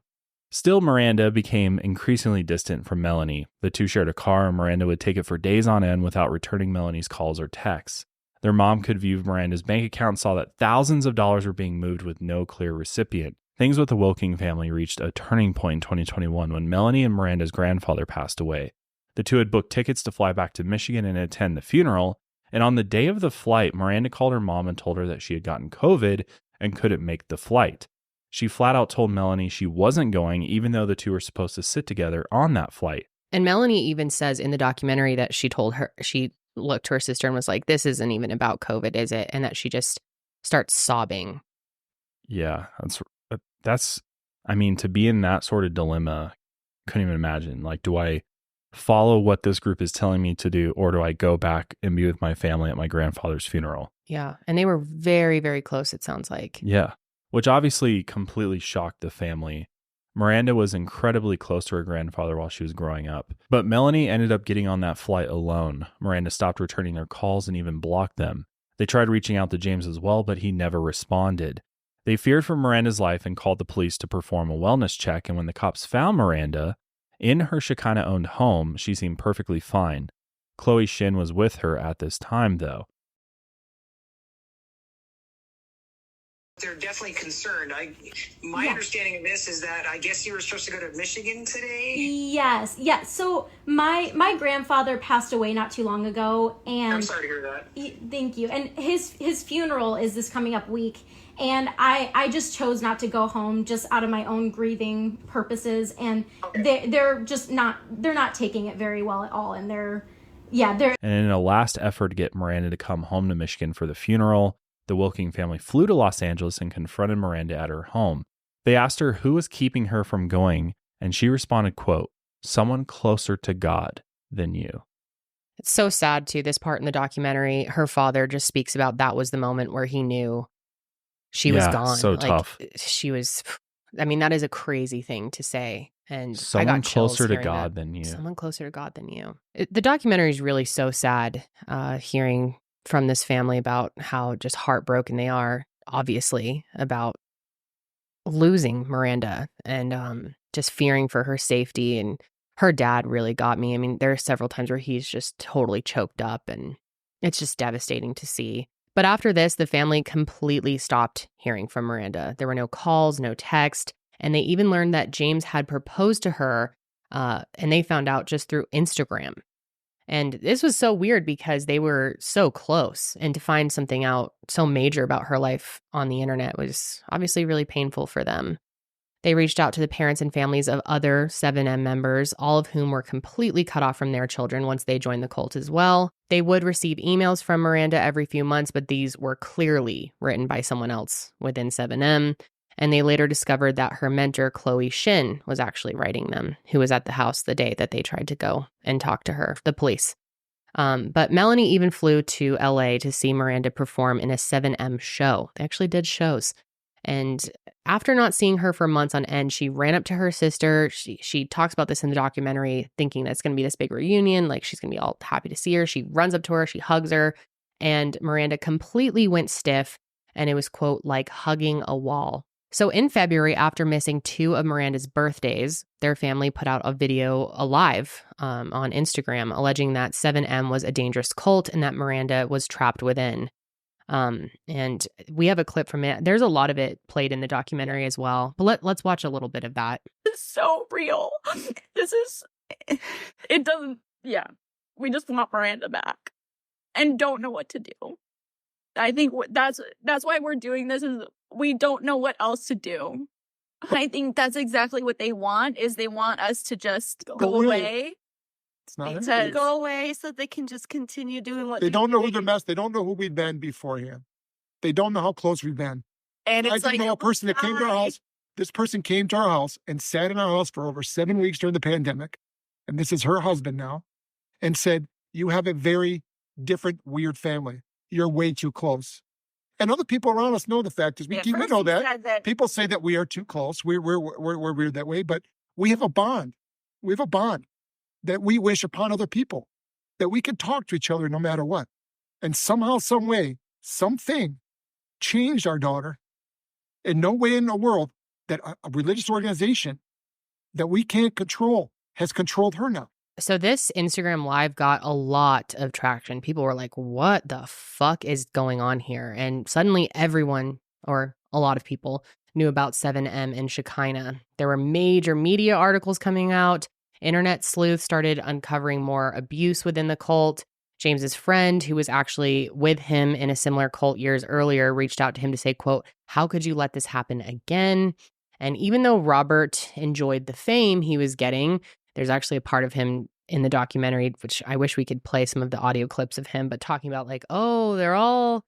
Still, Miranda became increasingly distant from Melanie. The two shared a car, and Miranda would take it for days on end without returning Melanie's calls or texts. Their mom could view Miranda's bank account and saw that thousands of dollars were being moved with no clear recipient. Things with the Wilking family reached a turning point in 2021 when Melanie and Miranda's grandfather passed away. The two had booked tickets to fly back to Michigan and attend the funeral, and on the day of the flight, Miranda called her mom and told her that she had gotten COVID and couldn't make the flight. She flat out told Melanie she wasn't going, even though the two were supposed to sit together on that flight. And Melanie even says in the documentary that she looked to her sister and was like, this isn't even about COVID, is it? And that she just starts sobbing. Yeah, that's, I mean, to be in that sort of dilemma, couldn't even imagine. Like, do I follow what this group is telling me to do, or do I go back and be with my family at my grandfather's funeral? Yeah. And they were very, very close, it sounds like. Yeah, which obviously completely shocked the family. Miranda was incredibly close to her grandfather while she was growing up, but Melanie ended up getting on that flight alone. Miranda stopped returning their calls and even blocked them. They tried reaching out to James as well, but he never responded. They feared for Miranda's life and called the police to perform a wellness check, and when the cops found Miranda in her Shekinah-owned home, she seemed perfectly fine. Chloe Shinn was with her at this time, though. They're definitely concerned. My understanding of this is that I guess you were supposed to go to Michigan today? Yes. So my grandfather passed away not too long ago, and I'm sorry to hear that. Thank you. And his funeral is this coming up week, and I just chose not to go home just out of my own grieving purposes, and they're not taking it very well at all, and they're And in a last effort to get Miranda to come home to Michigan for the funeral, the Wilking family flew to Los Angeles and confronted Miranda at her home. They asked her who was keeping her from going, and she responded, quote, "Someone closer to God than you." It's so sad, too. This part in the documentary, her father just speaks about that was the moment where he knew she was gone. So tough. She was, I mean, that is a crazy thing to say. And someone I got closer to God than you. Someone closer to God than you. The documentary is really so sad, hearing from this family about how just heartbroken they are, obviously, about losing Miranda and just fearing for her safety. And her dad really got me. I mean, there are several times where he's just totally choked up, and it's just devastating to see. But after this, the family completely stopped hearing from Miranda. There were no calls, no text, and they even learned that James had proposed to her, and they found out just through Instagram. And this was so weird because they were so close, and to find something out so major about her life on the internet was obviously really painful for them. They reached out to the parents and families of other 7M members, all of whom were completely cut off from their children once they joined the cult as well. They would receive emails from Miranda every few months, but these were clearly written by someone else within 7M. And they later discovered that her mentor, Chloe Shinn, was actually writing them, who was at the house the day that they tried to go and talk to her, the police. But Melanie even flew to LA to see Miranda perform in a 7M show. They actually did shows. And after not seeing her for months on end, she ran up to her sister. She talks about this in the documentary, thinking that it's going to be this big reunion. Like, she's going to be all happy to see her. She runs up to her. She hugs her. And Miranda completely went stiff. And it was, quote, like hugging a wall. So in February, after missing 2 of Miranda's birthdays, their family put out a video alive on Instagram alleging that 7M was a dangerous cult and that Miranda was trapped within. And we have a clip from it. There's a lot of it played in the documentary as well. But let's watch a little bit of that. It's so real. It doesn't, we just want Miranda back and don't know what to do. I think that's why we're doing this, is we don't know what else to do. I think that's exactly what they want, is they want us to just go away. It's not To go away so they can just continue doing what they don't know who they're messed. They don't know who we've been beforehand. They don't know how close we've been. And it's I know a person that came to our house. This person came to our house and sat in our house for over 7 weeks during the pandemic. And this is her husband now, and said, "You have a very different, weird family. You're way too close." And other people around us know the fact is we know that. People say that we are too close. We're weird that way, but we have a bond. We have a bond that we wish upon other people, that we can talk to each other no matter what. And somehow, some way, something changed our daughter. In no way in the world that a religious organization that we can't control has controlled her now. So this Instagram Live got a lot of traction. People were like, what the fuck is going on here? And suddenly everyone, or a lot of people, knew about 7M and Shekinah. There were major media articles coming out. Internet sleuths started uncovering more abuse within the cult. James's friend, who was actually with him in a similar cult years earlier, reached out to him to say, quote, "How could you let this happen again?" And even though Robert enjoyed the fame he was getting, there's actually a part of him in the documentary, which I wish we could play some of the audio clips of him, but talking about like, oh, they're all,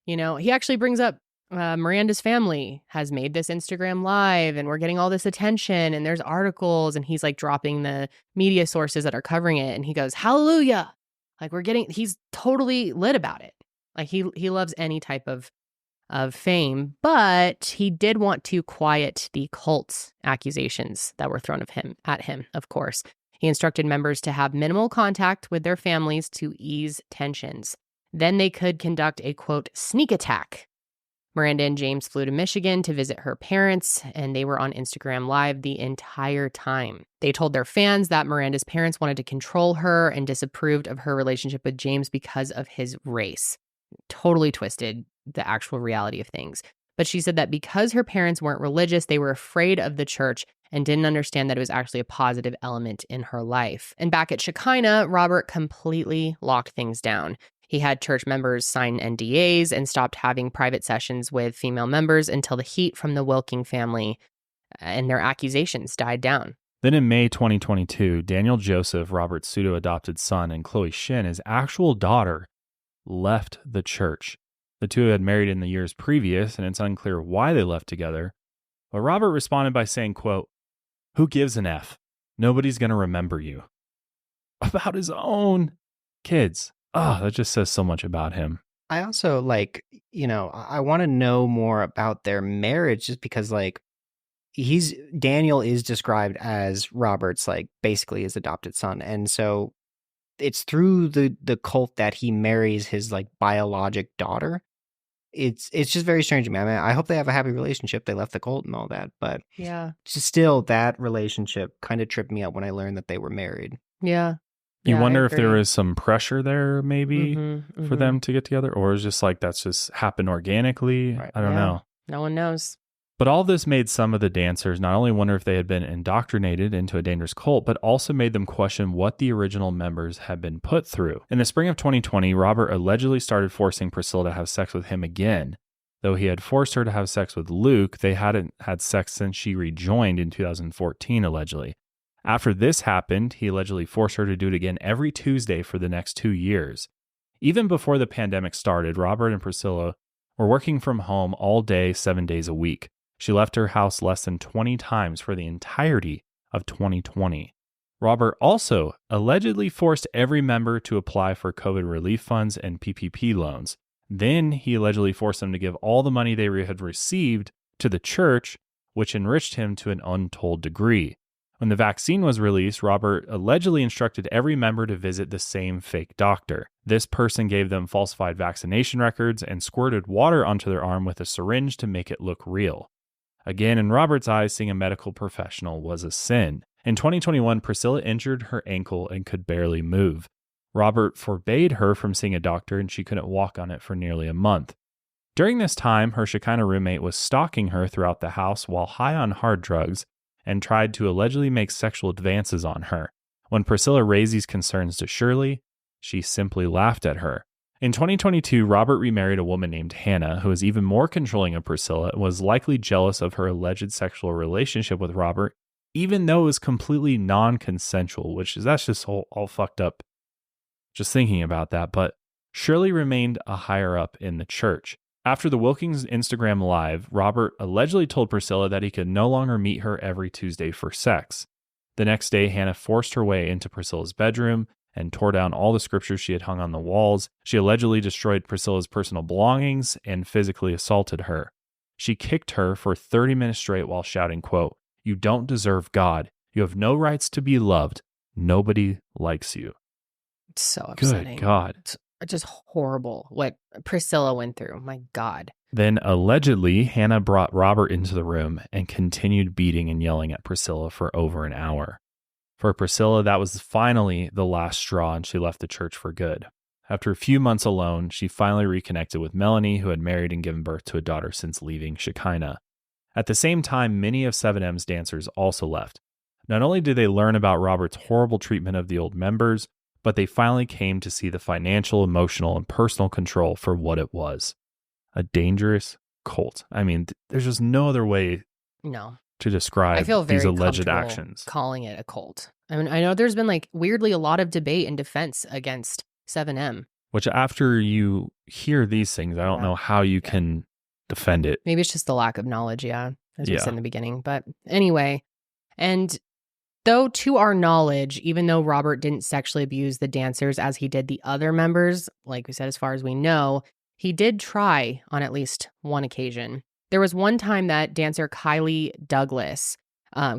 he actually brings up Miranda's family has made this Instagram Live and we're getting all this attention and there's articles, and he's like dropping the media sources that are covering it. And he goes, hallelujah. Like he's totally lit about it. Like he loves any type of fame, but he did want to quiet the cult accusations that were thrown at him, of course. He instructed members to have minimal contact with their families to ease tensions. Then they could conduct a, quote, sneak attack. Miranda and James flew to Michigan to visit her parents, and they were on Instagram Live the entire time. They told their fans that Miranda's parents wanted to control her and disapproved of her relationship with James because of his race. Totally twisted the actual reality of things. But she said that because her parents weren't religious, they were afraid of the church and didn't understand that it was actually a positive element in her life. And back at Shekinah, Robert completely locked things down. He had church members sign NDAs and stopped having private sessions with female members until the heat from the Wilking family and their accusations died down. Then in May 2022, Daniel Joseph, Robert's pseudo-adopted son, and Chloe Shinn, his actual daughter, left the church. The two had married in the years previous, and it's unclear why they left together. But Robert responded by saying, quote, "Who gives an F? Nobody's going to remember you." About his own kids. Oh, that just says so much about him. I also I want to know more about their marriage, just because Daniel is described as Robert's basically his adopted son. And so it's through the cult that he marries his biologic daughter. It's just very strange to me. I mean, I hope they have a happy relationship. They left the cult and all that, but yeah, still that relationship kind of tripped me out when I learned that they were married. Yeah. You wonder if there was some pressure there maybe for them to get together, or is just that's just happened organically. Right. I don't know. No one knows. But all this made some of the dancers not only wonder if they had been indoctrinated into a dangerous cult, but also made them question what the original members had been put through. In the spring of 2020, Robert allegedly started forcing Pryscilla to have sex with him again. Though he had forced her to have sex with Luke, they hadn't had sex since she rejoined in 2014, allegedly. After this happened, he allegedly forced her to do it again every Tuesday for the next 2 years. Even before the pandemic started, Robert and Pryscilla were working from home all day, 7 days a week. She left her house less than 20 times for the entirety of 2020. Robert also allegedly forced every member to apply for COVID relief funds and PPP loans. Then he allegedly forced them to give all the money they had received to the church, which enriched him to an untold degree. When the vaccine was released, Robert allegedly instructed every member to visit the same fake doctor. This person gave them falsified vaccination records and squirted water onto their arm with a syringe to make it look real. Again, in Robert's eyes, seeing a medical professional was a sin. In 2021, Pryscilla injured her ankle and could barely move. Robert forbade her from seeing a doctor, and she couldn't walk on it for nearly a month. During this time, her Shekinah roommate was stalking her throughout the house while high on hard drugs and tried to allegedly make sexual advances on her. When Pryscilla raised these concerns to Shirley, she simply laughed at her. In 2022, Robert remarried a woman named Hannah, who was even more controlling of Pryscilla and was likely jealous of her alleged sexual relationship with Robert, even though it was completely non-consensual, that's just all fucked up just thinking about that. But Shirley remained a higher up in the church. After the Wilking's Instagram Live, Robert allegedly told Pryscilla that he could no longer meet her every Tuesday for sex. The next day, Hannah forced her way into Pryscilla's bedroom and tore down all the scriptures she had hung on the walls. She allegedly destroyed Pryscilla's personal belongings and physically assaulted her. She kicked her for 30 minutes straight while shouting, quote, "You don't deserve God. You have no rights to be loved. Nobody likes you." It's so upsetting. Good God. It's just horrible what Pryscilla went through. My God. Then allegedly, Hannah brought Robert into the room and continued beating and yelling at Pryscilla for over an hour. For Pryscilla, that was finally the last straw, and she left the church for good. After a few months alone, she finally reconnected with Melanie, who had married and given birth to a daughter since leaving Shekinah. At the same time, many of 7M's dancers also left. Not only did they learn about Robert's horrible treatment of the old members, but they finally came to see the financial, emotional, and personal control for what it was. A dangerous cult. I mean, there's just no other way to describe I feel very these alleged comfortable actions. calling it a cult. I mean, I know there's been weirdly a lot of debate and defense against 7M. Which after you hear these things, I don't know how you can defend it. Maybe it's just the lack of knowledge, as we said in the beginning. But anyway, and though to our knowledge, even though Robert didn't sexually abuse the dancers as he did the other members, like we said, as far as we know, he did try on at least one occasion. There was one time that dancer Kylie Douglas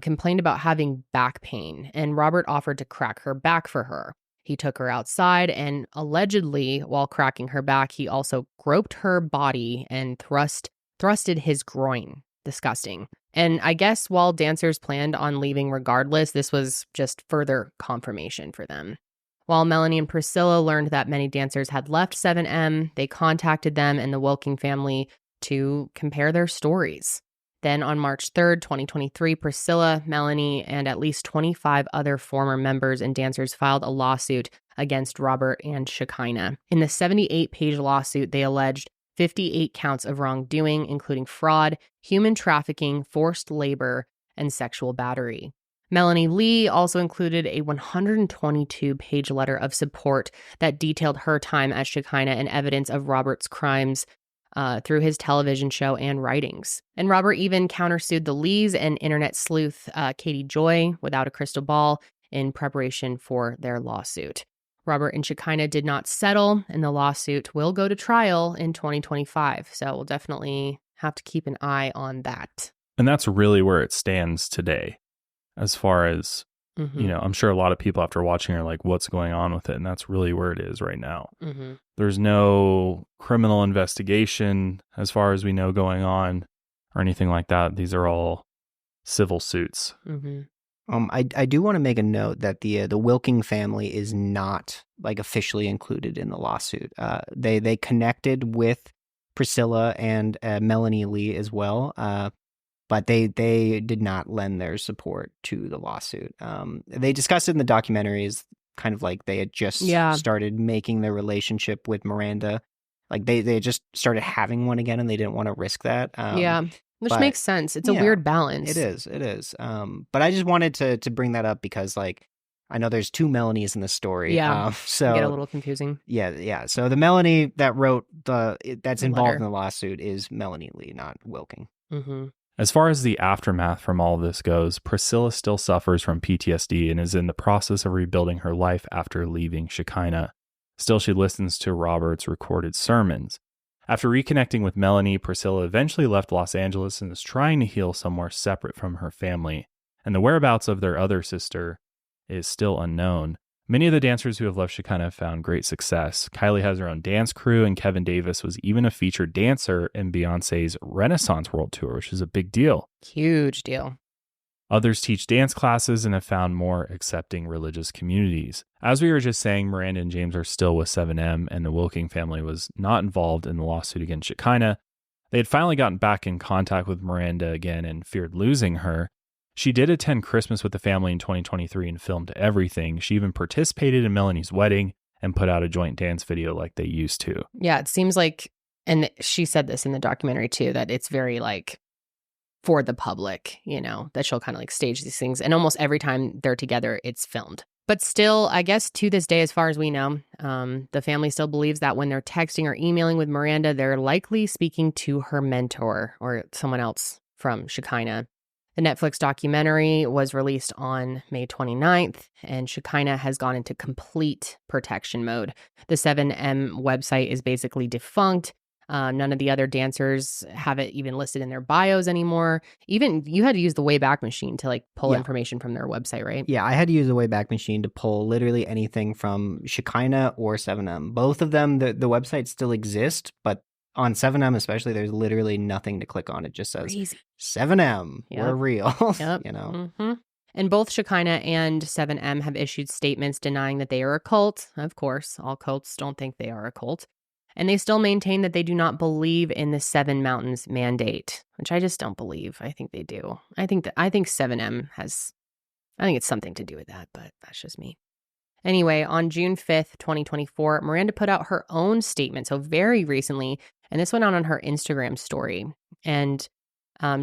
complained about having back pain, and Robert offered to crack her back for her. He took her outside, and allegedly, while cracking her back, he also groped her body and thrusted his groin. Disgusting. And I guess while dancers planned on leaving regardless, this was just further confirmation for them. While Melanie and Pryscilla learned that many dancers had left 7M, they contacted them and the Wilking family to compare their stories. Then on March 3rd, 2023, Pryscilla, Melanie, and at least 25 other former members and dancers filed a lawsuit against Robert and Shekinah. In the 78-page lawsuit, they alleged 58 counts of wrongdoing, including fraud, human trafficking, forced labor, and sexual battery. Melanie Lee also included a 122-page letter of support that detailed her time at Shekinah and evidence of Robert's crimes through his television show and writings. And Robert even countersued the Lees and internet sleuth Katie Joy without a crystal ball in preparation for their lawsuit. Robert and Shekinah did not settle, and the lawsuit will go to trial in 2025. So we'll definitely have to keep an eye on that. And that's really where it stands today. As far as, I'm sure a lot of people after watching are like, what's going on with it? And that's really where it is right now. Mm-hmm. There's no criminal investigation, as far as we know, going on or anything like that. These are all civil suits. Mm-hmm. I do want to make a note that the Wilking family is not officially included in the lawsuit. They connected with Pryscilla and Melanie Lee as well, but they did not lend their support to the lawsuit. They discussed it in the documentary as kind of like they had just started making their relationship with Miranda. Like they had just started having one again, and they didn't want to risk that. Which makes sense. It's a weird balance. It is. But I just wanted to bring that up because I know there's two Melanies in the story. Yeah. So get a little confusing. Yeah. So the Melanie that wrote that's involved in the lawsuit is Melanie Lee, not Wilking. Mm-hmm. As far as the aftermath from all of this goes, Pryscilla still suffers from PTSD and is in the process of rebuilding her life after leaving Shekinah. Still, she listens to Robert's recorded sermons. After reconnecting with Melanie, Pryscilla eventually left Los Angeles and is trying to heal somewhere separate from her family. And the whereabouts of their other sister is still unknown. Many of the dancers who have left Shekinah have found great success. Kylie has her own dance crew, and Kevin Davis was even a featured dancer in Beyonce's Renaissance World Tour, which is a big deal. Huge deal. Others teach dance classes and have found more accepting religious communities. As we were just saying, Miranda and James are still with 7M, and the Wilking family was not involved in the lawsuit against Shekinah. They had finally gotten back in contact with Miranda again and feared losing her. She did attend Christmas with the family in 2023 and filmed everything. She even participated in Melanie's wedding and put out a joint dance video like they used to. Yeah, it seems like, and she said this in the documentary too, that it's very like for the public, you know, that she'll kind of like stage these things. And almost every time they're together, it's filmed. But still, I guess to this day, as far as we know, the family still believes that when they're texting or emailing with Miranda, they're likely speaking to her mentor or someone else from Shekinah. The Netflix documentary was released on May 29th, and Shekinah has gone into complete protection mode. The 7M website is basically defunct. None of the other dancers have it even listed in their bios anymore. Even you had to use the Wayback Machine to like pull information from their website, right? Yeah, I had to use the Wayback Machine to pull literally anything from Shekinah or 7M. Both of them, the websites still exist, but on 7M especially, there's literally nothing to click on. It just says 7M, we're real, you know? Mm-hmm. And both Shekinah and 7M have issued statements denying that they are a cult. Of course, all cults don't think they are a cult. And they still maintain that they do not believe in the 7 Mountains mandate, which I just don't believe. I think they do. I think 7M has, I think it's something to do with that, but that's just me. Anyway, on June 5th, 2024, Miranda put out her own statement, so very recently, and this went out on her Instagram story. And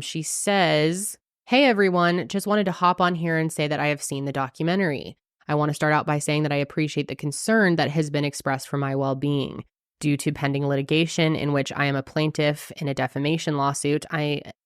she says, "Hey everyone, just wanted to hop on here and say that I have seen the documentary. I want to start out by saying that I appreciate the concern that has been expressed for my well-being. Due to pending litigation in which I am a plaintiff in a defamation lawsuit,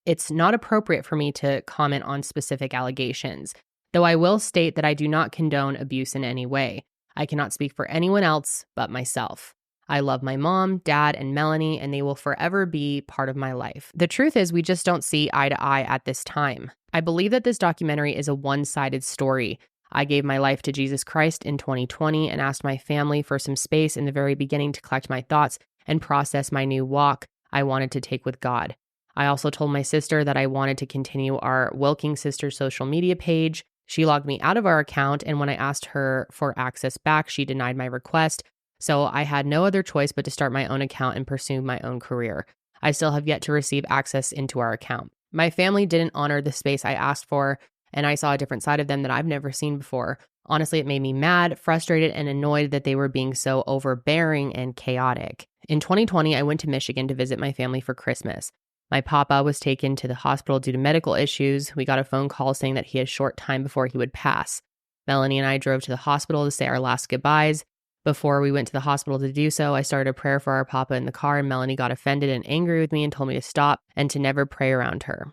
it's not appropriate for me to comment on specific allegations, though I will state that I do not condone abuse in any way. I cannot speak for anyone else but myself. I love my mom, dad, and Melanie, and they will forever be part of my life. The truth is we just don't see eye to eye at this time. I believe that this documentary is a one-sided story. I gave my life to Jesus Christ in 2020 and asked my family for some space in the very beginning to collect my thoughts and process my new walk I wanted to take with God. I also told my sister that I wanted to continue our Wilking Sisters social media page. She logged me out of our account, and when I asked her for access back, she denied my request. So I had no other choice but to start my own account and pursue my own career. I still have yet to receive access into our account. My family didn't honor the space I asked for, and I saw a different side of them that I've never seen before. Honestly, it made me mad, frustrated, and annoyed that they were being so overbearing and chaotic. In 2020, I went to Michigan to visit my family for Christmas. My papa was taken to the hospital due to medical issues. We got a phone call saying that he had a short time before he would pass. Melanie and I drove to the hospital to say our last goodbyes. Before we went to the hospital to do so, I started a prayer for our papa in the car, and Melanie got offended and angry with me and told me to stop and to never pray around her.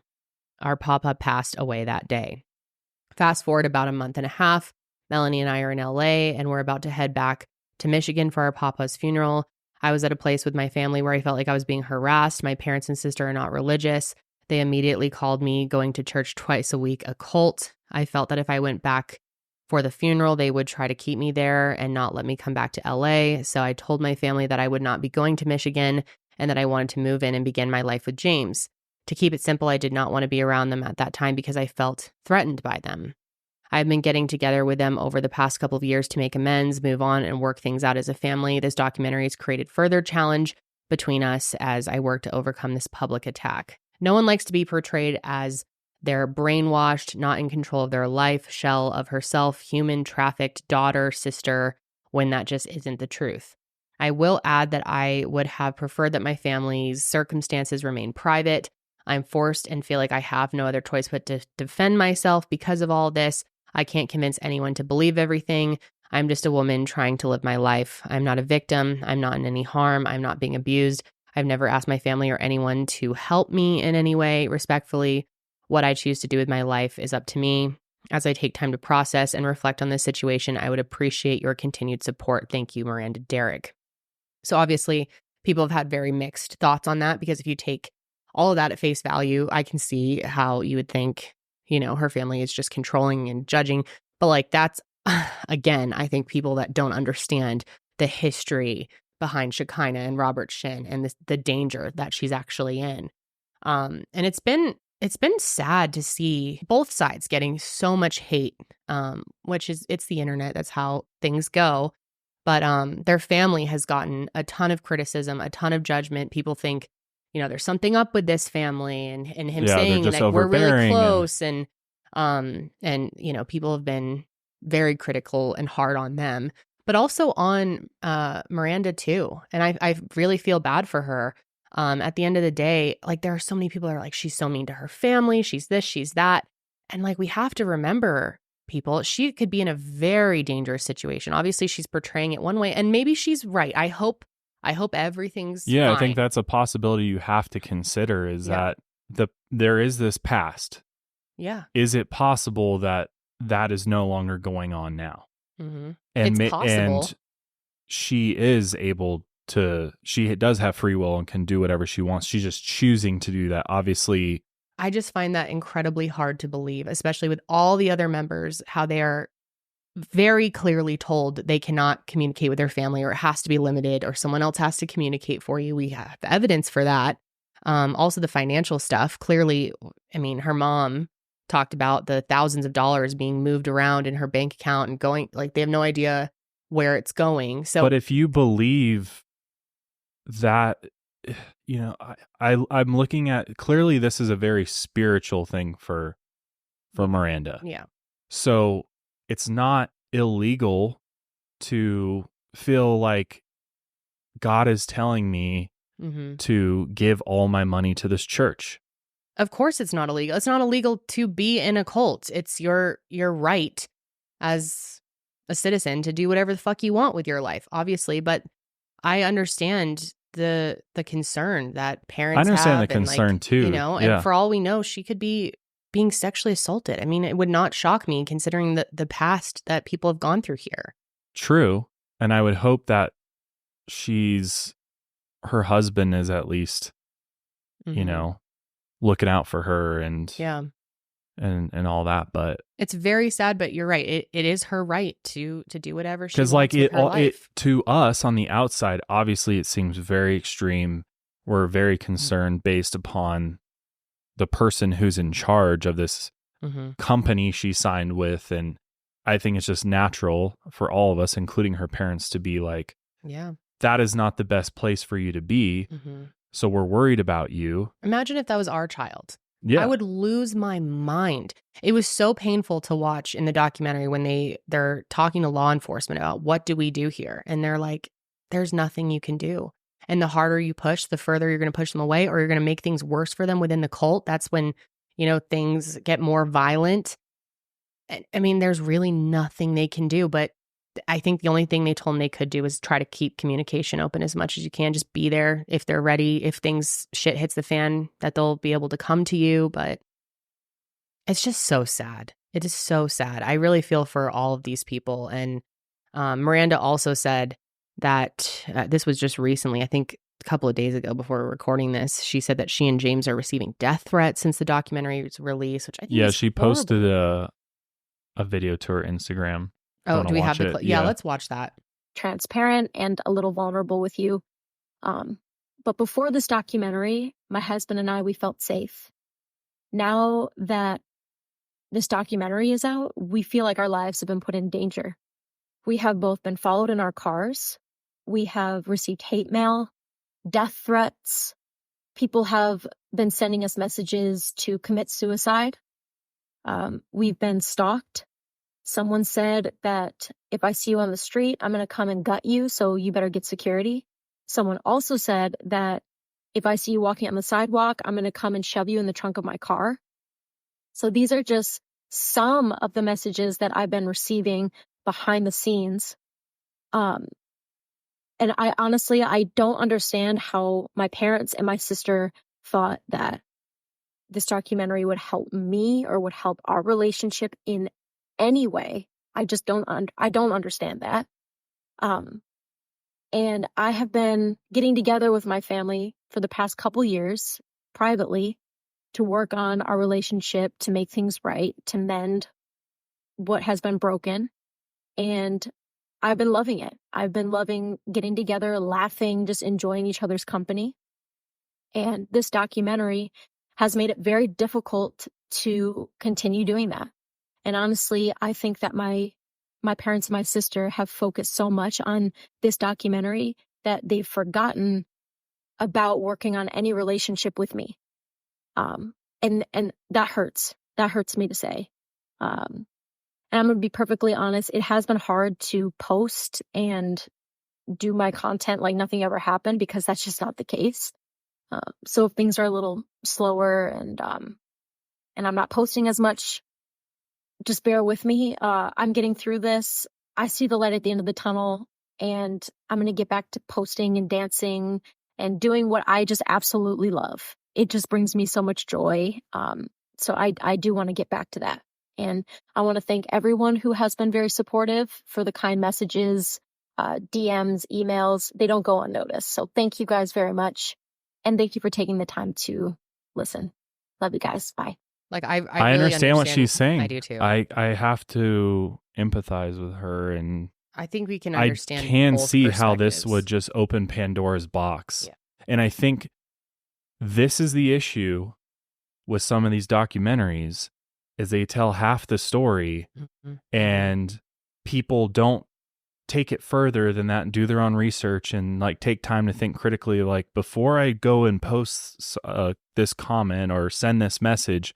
Our papa passed away that day. Fast forward about a month and a half, Melanie and I are in LA, and we're about to head back to Michigan for our papa's funeral. I was at a place with my family where I felt like I was being harassed. My parents and sister are not religious. They immediately called me going to church twice a week a cult. I felt that if I went back for the funeral, they would try to keep me there and not let me come back to LA. So I told my family that I would not be going to Michigan and that I wanted to move in and begin my life with James. To keep it simple, I did not want to be around them at that time because I felt threatened by them. I've been getting together with them over the past couple of years to make amends, move on, and work things out as a family. This documentary has created further challenge between us as I work to overcome this public attack. No one likes to be portrayed as their brainwashed, not in control of their life, shell of herself, human trafficked daughter, sister, when that just isn't the truth. I will add that I would have preferred that my family's circumstances remain private. I'm forced and feel like I have no other choice but to defend myself because of all this. I can't convince anyone to believe everything. I'm just a woman trying to live my life. I'm not a victim. I'm not in any harm. I'm not being abused. I've never asked my family or anyone to help me in any way. Respectfully, what I choose to do with my life is up to me. As I take time to process and reflect on this situation, I would appreciate your continued support. Thank you, Miranda Derrick. So obviously, people have had very mixed thoughts on that, because if you take all of that at face value, I can see how you would think, you know, her family is just controlling and judging. But like, that's again, I think people that don't understand the history behind Shekinah and Robert Shinn and the danger that she's actually in. And it's been sad to see both sides getting so much hate, which is, it's the internet. That's how things go. But their family has gotten a ton of criticism, a ton of judgment. People think, you know, there's something up with this family, and him saying that we're really close, and you know, people have been very critical and hard on them, but also on Miranda too. And I really feel bad for her. At the end of the day, like, there are so many people that are like, she's so mean to her family, she's this, she's that. And like, we have to remember, people, she could be in a very dangerous situation. Obviously, she's portraying it one way, and maybe she's right. I hope everything's fine. I think that's a possibility you have to consider, is that there is this past. Yeah. Is it possible that is no longer going on now? Mm-hmm. And it's possible. And she is able to, she does have free will and can do whatever she wants. She's just choosing to do that. Obviously, I just find that incredibly hard to believe, especially with all the other members, how they are very clearly told that they cannot communicate with their family, or it has to be limited, or someone else has to communicate for you. We have evidence for that. Also the financial stuff. Clearly, I mean, her mom talked about the thousands of dollars being moved around in her bank account and going, like, they have no idea where it's going. So, but if you believe that, you know, I'm looking at, clearly this is a very spiritual thing for Miranda. Yeah. So it's not illegal to feel like God is telling me to give all my money to this church. Of course it's not illegal. It's not illegal to be in a cult. It's your right as a citizen to do whatever the fuck you want with your life, obviously. But I understand the concern that parents have. I understand the concern too. You know, and for all we know, she could be being sexually assaulted. I mean, it would not shock me, considering the past that people have gone through here. True. And I would hope that her husband is at least, you know, looking out for her and all that. But it's very sad, but you're right. It is her right to do whatever she wants. Because like it to us on the outside, obviously it seems very extreme. We're very concerned based upon the person who's in charge of this company she signed with. And I think it's just natural for all of us, including her parents, to be like, that is not the best place for you to be. So we're worried about you. Imagine if that was our child. Yeah. I would lose my mind. It was so painful to watch in the documentary when they're talking to law enforcement about what do we do here? And they're like, there's nothing you can do. And the harder you push, the further you're going to push them away, or you're going to make things worse for them within the cult. That's when, you know, things get more violent. I mean, there's really nothing they can do. But I think the only thing they told them they could do is try to keep communication open as much as you can. Just be there if they're ready. If shit hits the fan, that they'll be able to come to you. But it's just so sad. It is so sad. I really feel for all of these people. And Miranda also said that this was just recently, I think a couple of days ago before we're recording this, she said that she and James are receiving death threats since the documentary was released, which I think is she horrible. posted a video to her Instagram. Oh, do we have the clip? Yeah, let's watch that. Transparent and a little vulnerable with you. But before this documentary, my husband and I, we felt safe. Now that this documentary is out, we feel like our lives have been put in danger. We have both been followed in our cars. We have received hate mail, death threats. People have been sending us messages to commit suicide. We've been stalked. Someone said that if I see you on the street, I'm going to come and gut you, so you better get security. Someone also said that if I see you walking on the sidewalk, I'm going to come and shove you in the trunk of my car. So these are just some of the messages that I've been receiving behind the scenes. And I honestly don't understand how my parents and my sister thought that this documentary would help me or would help our relationship in any way. I just don't understand that. And I have been getting together with my family for the past couple years privately to work on our relationship, to make things right, to mend what has been broken. And I've been loving it. I've been loving getting together, laughing, just enjoying each other's company. And this documentary has made it very difficult to continue doing that. And honestly, I think that my parents and my sister have focused so much on this documentary that they've forgotten about working on any relationship with me. And that hurts. That hurts me to say. And I'm going to be perfectly honest. It has been hard to post and do my content like nothing ever happened, because that's just not the case. So if things are a little slower and I'm not posting as much, just bear with me. I'm getting through this. I see the light at the end of the tunnel, and I'm going to get back to posting and dancing and doing what I just absolutely love. It just brings me so much joy. So I do want to get back to that. And I want to thank everyone who has been very supportive for the kind messages, DMs, emails. They don't go unnoticed. So thank you guys very much. And thank you for taking the time to listen. Love you guys. Bye. Like I really understand what she's saying. I do too. I have to empathize with her, and I think we can understand. I can both see how this perspectives. would just open Pandora's box. Yeah. And I think this is the issue with some of these documentaries, is they tell half the story, and people don't take it further than that and do their own research and like take time to think critically. Like, before I go and post this comment or send this message,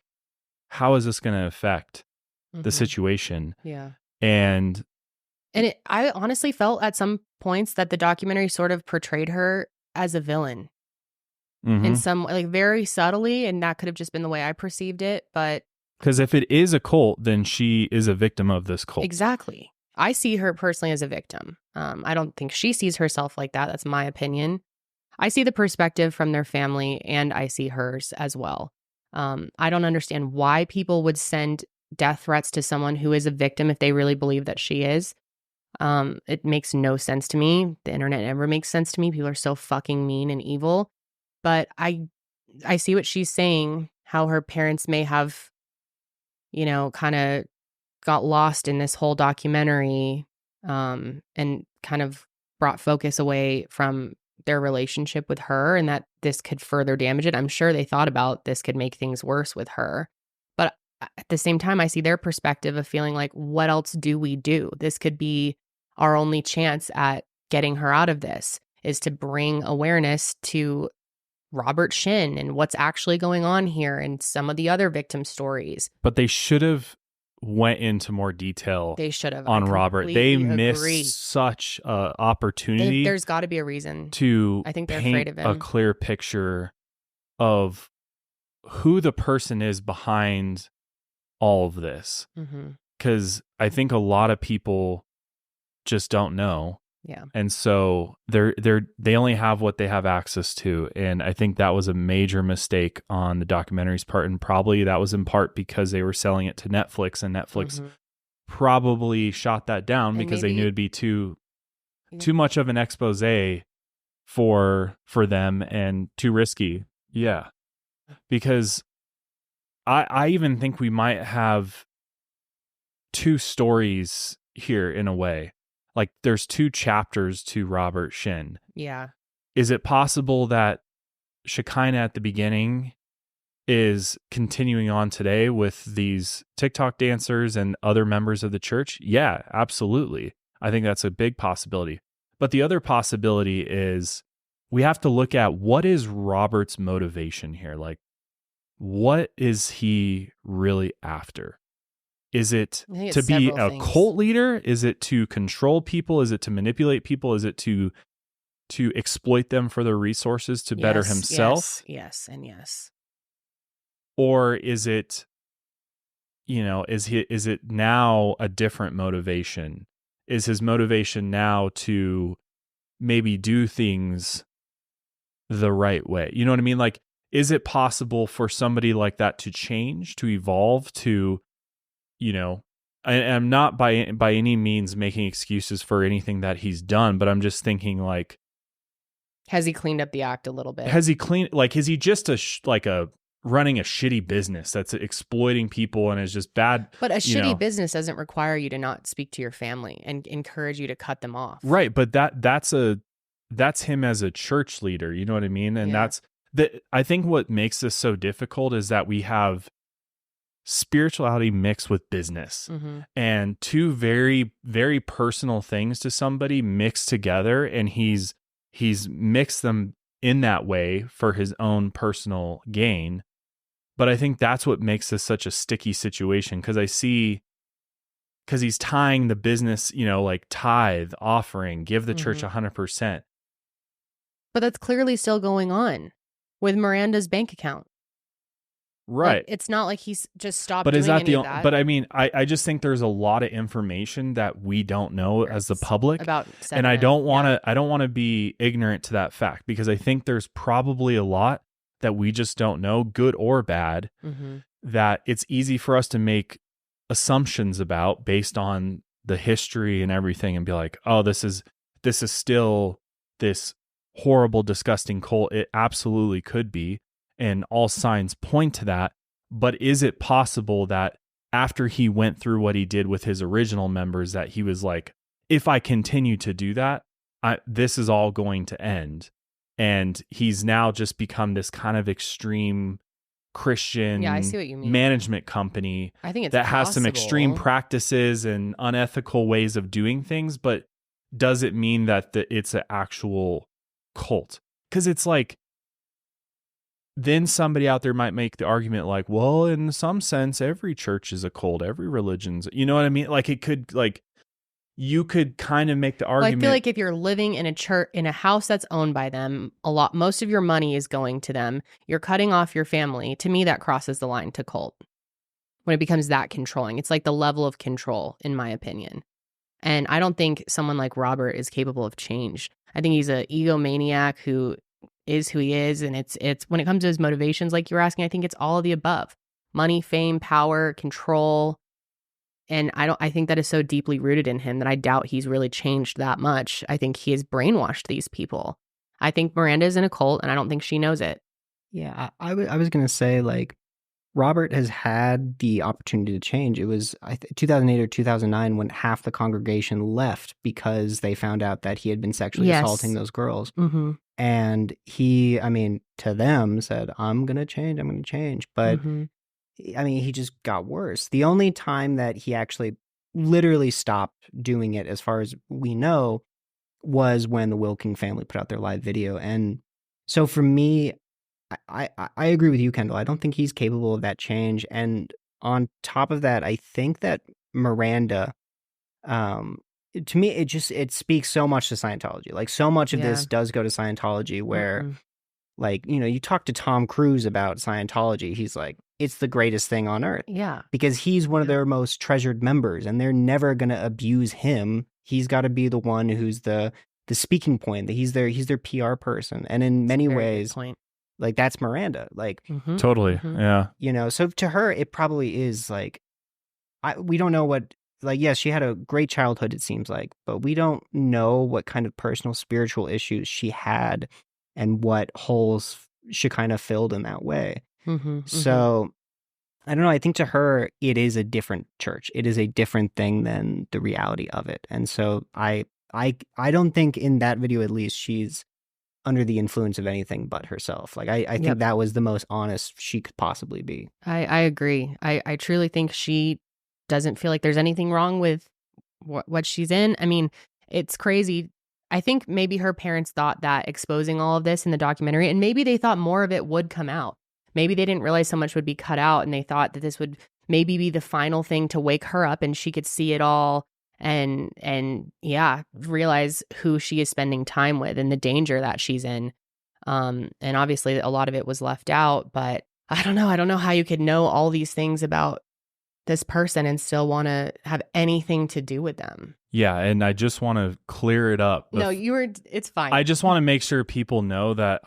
how is this going to affect the situation? Yeah. And I honestly felt at some points that the documentary sort of portrayed her as a villain in some, like, very subtly, and that could have just been the way I perceived it. But because if it is a cult, then she is a victim of this cult. Exactly. I see her personally as a victim. I don't think she sees herself like that. That's my opinion. I see the perspective from their family, and I see hers as well. I don't understand why people would send death threats to someone who is a victim if they really believe that she is. It makes no sense to me. The internet never makes sense to me. People are so fucking mean and evil. But I see what she's saying, how her parents may have, kind of got lost in this whole documentary, and kind of brought focus away from their relationship with her, and that this could further damage it. I'm sure they thought about this could make things worse with her. But at the same time, I see their perspective of feeling like, what else do we do? This could be our only chance at getting her out of this, is to bring awareness to Robert Shinn and what's actually going on here and some of the other victim stories. But they should have went into more detail. They should have on Robert. They missed such an opportunity. There's got to be a reason to I think they're paint afraid of him. A clear picture of who the person is behind all of this. Because I think a lot of people just don't know. Yeah. And so they only have what they have access to. And I think that was a major mistake on the documentary's part. And probably that was in part because they were selling it to Netflix, and Netflix probably shot that down because they knew it'd be too much of an expose for them and too risky. Yeah. Because I even think we might have two stories here in a way. Like, there's two chapters to Robert Shinn. Yeah. Is it possible that Shekinah at the beginning is continuing on today with these TikTok dancers and other members of the church? Yeah, absolutely. I think that's a big possibility. But the other possibility is we have to look at, what is Robert's motivation here? Like, what is he really after? Is it to be a cult leader? Is it to control people? Is it to manipulate people? Is it to exploit them for their resources to better himself? Yes, and yes. Or is it, is it now a different motivation? Is his motivation now to maybe do things the right way? You know what I mean? Like, is it possible for somebody like that to change, to evolve, to, I'm not by any means making excuses for anything that he's done, but I'm just thinking, like, has he cleaned up the act a little bit? Is he just a running a shitty business that's exploiting people and is just bad. But a shitty business doesn't require you to not speak to your family and encourage you to cut them off. Right. But that's him as a church leader. You know what I mean? And I think what makes this so difficult is that we have spirituality mixed with business, and two very, very personal things to somebody mixed together. And he's mixed them in that way for his own personal gain. But I think that's what makes this such a sticky situation, because he's tying the business, like tithe, offering, give the church 100%. But that's clearly still going on with Miranda's bank account. Right. Like, it's not like he's just stopped but doing is that any of that. But I mean, I just think there's a lot of information that we don't know as the public about, and I don't want to be ignorant to that fact, because I think there's probably a lot that we just don't know, good or bad, that it's easy for us to make assumptions about based on the history and everything, and be like, oh, this is still this horrible, disgusting cult. It absolutely could be, and all signs point to that. But is it possible that after he went through what he did with his original members, that he was like, if I continue to do that, this is all going to end? And he's now just become this kind of extreme Christian I see what you mean. management company. I think it's that has some extreme practices and unethical ways of doing things. But does it mean that it's an actual cult? Because it's like, then somebody out there might make the argument like, well, in some sense, every church is a cult, every religion's, you know what I mean? Like, it could, like, you could kind of make the argument. Well, I feel like if you're living in a church, in a house that's owned by them, most of your money is going to them. You're cutting off your family. To me, that crosses the line to cult. When it becomes that controlling, it's like the level of control, in my opinion. And I don't think someone like Robert is capable of change. I think he's an egomaniac who is who he is. And it's when it comes to his motivations, like you were asking, I think it's all of the above: money, fame, power, control. And I think that is so deeply rooted in him that I doubt he's really changed that much. I think he has brainwashed these people. I think Miranda is in a cult, and I don't think she knows it. Yeah, I was going to say, like, Robert has had the opportunity to change. It was 2008 or 2009 when half the congregation left because they found out that he had been sexually assaulting those girls. And he, to them said, I'm going to change. But he just got worse. The only time that he actually literally stopped doing it, as far as we know, was when the Wilking family put out their live video. And so for me, I agree with you, Kendall. I don't think he's capable of that change. And on top of that, I think that Miranda, to me, it speaks so much to Scientology. Like, so much of this does go to Scientology, where like, you talk to Tom Cruise about Scientology, he's like, it's the greatest thing on earth. Yeah. Because he's one of their most treasured members, and they're never going to abuse him. He's got to be the one who's the speaking point, that he's their PR person. And in many ways, like, that's Miranda. Like, totally. Yeah. So to her, it probably is like, we don't know what, like, yes, she had a great childhood, it seems like, but we don't know what kind of personal spiritual issues she had and what holes Shekinah filled in that way. So I don't know. I think to her, it is a different church. It is a different thing than the reality of it. And so I don't think in that video, at least, she's under the influence of anything but herself. Like, I think that was the most honest she could possibly be. I agree. I truly think she doesn't feel like there's anything wrong with what she's in. I mean, it's crazy. I think maybe her parents thought that exposing all of this in the documentary, and maybe they thought more of it would come out. Maybe they didn't realize so much would be cut out, and they thought that this would maybe be the final thing to wake her up and she could see it all and realize who she is spending time with and the danger that she's in. And obviously a lot of it was left out, but I don't know. I don't know how you could know all these things about this person and still want to have anything to do with them. Yeah, and I just want to clear it up. No, it's fine. I just want to make sure people know that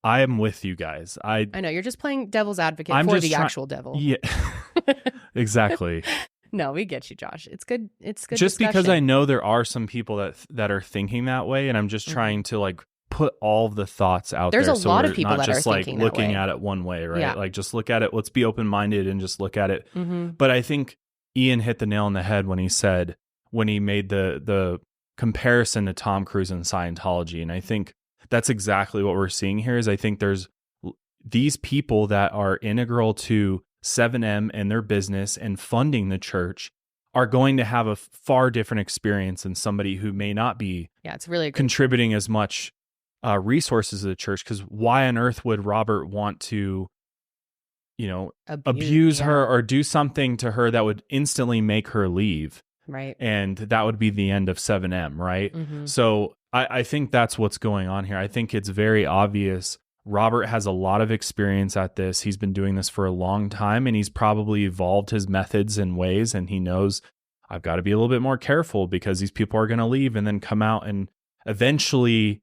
I am with you guys. I know you're just playing devil's advocate for the actual devil. Yeah, exactly. No, we get you, Josh. It's good. It's good. Just discussion. because I know there are some people that are thinking that way, and I'm just trying to, like, put all of the thoughts out There's there. a lot of people that just are like thinking that looking way. at it one way, right? Yeah. Like just look at it. Let's be open-minded and just look at it. Mm-hmm. But I think Ian hit the nail on the head when he made the comparison to Tom Cruise and Scientology. And I think that's exactly what we're seeing here is I think there's these people that are integral to 7M and their business and funding the church are going to have a far different experience than somebody who may not be it's really contributing as much resources to the church. Because why on earth would Robert want to, abuse her or do something to her that would instantly make her leave? Right. And that would be the end of 7M, right? Mm-hmm. So I think that's what's going on here. I think it's very obvious. Robert has a lot of experience at this. He's been doing this for a long time, and he's probably evolved his methods and ways, and he knows I've got to be a little bit more careful because these people are going to leave and then come out, and eventually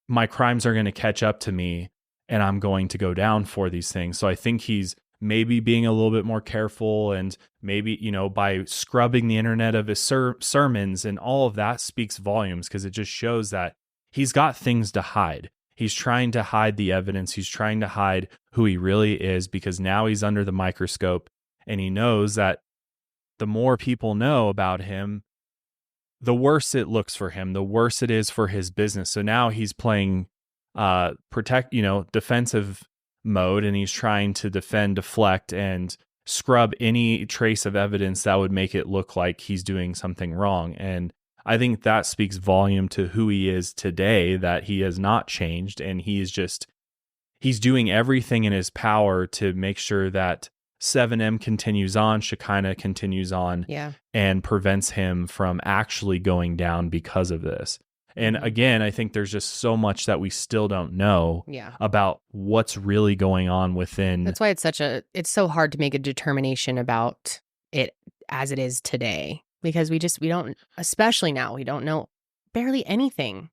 my crimes are going to catch up to me and I'm going to go down for these things. So I think he's maybe being a little bit more careful, and maybe, by scrubbing the internet of his sermons and all of that speaks volumes because it just shows that he's got things to hide. He's trying to hide the evidence. He's trying to hide who he really is because now he's under the microscope, and he knows that the more people know about him, the worse it looks for him, the worse it is for his business. So now he's playing defensive mode, and he's trying to deflect, and scrub any trace of evidence that would make it look like he's doing something wrong. And I think that speaks volume to who he is today, that he has not changed, and he's doing everything in his power to make sure that 7M continues on, Shekinah continues on, and prevents him from actually going down because of this. And again, I think there's just so much that we still don't know about what's really going on within. That's why it's so hard to make a determination about it as it is today, because we don't, especially now, we don't know barely anything.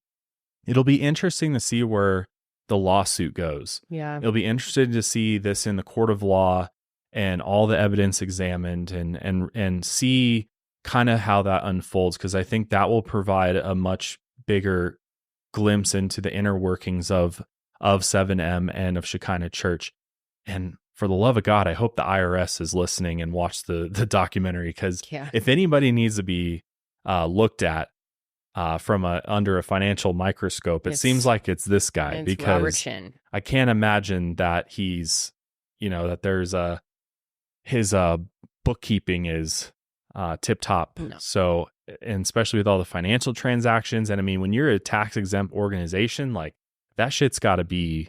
It'll be interesting to see where the lawsuit goes. Yeah. It'll be interesting to see this in the court of law and all the evidence examined and see kind of how that unfolds, because I think that will provide a much bigger glimpse into the inner workings of 7M and of Shekinah Church. And for the love of God, I hope the IRS is listening and watch the documentary, because if anybody needs to be looked at from under a financial microscope, it seems like it's this guy, because Robert Shinn. I can't imagine that he's, that there's his bookkeeping is tip top. No. So, and especially with all the financial transactions. And I mean, when you're a tax exempt organization, like that shit's got to be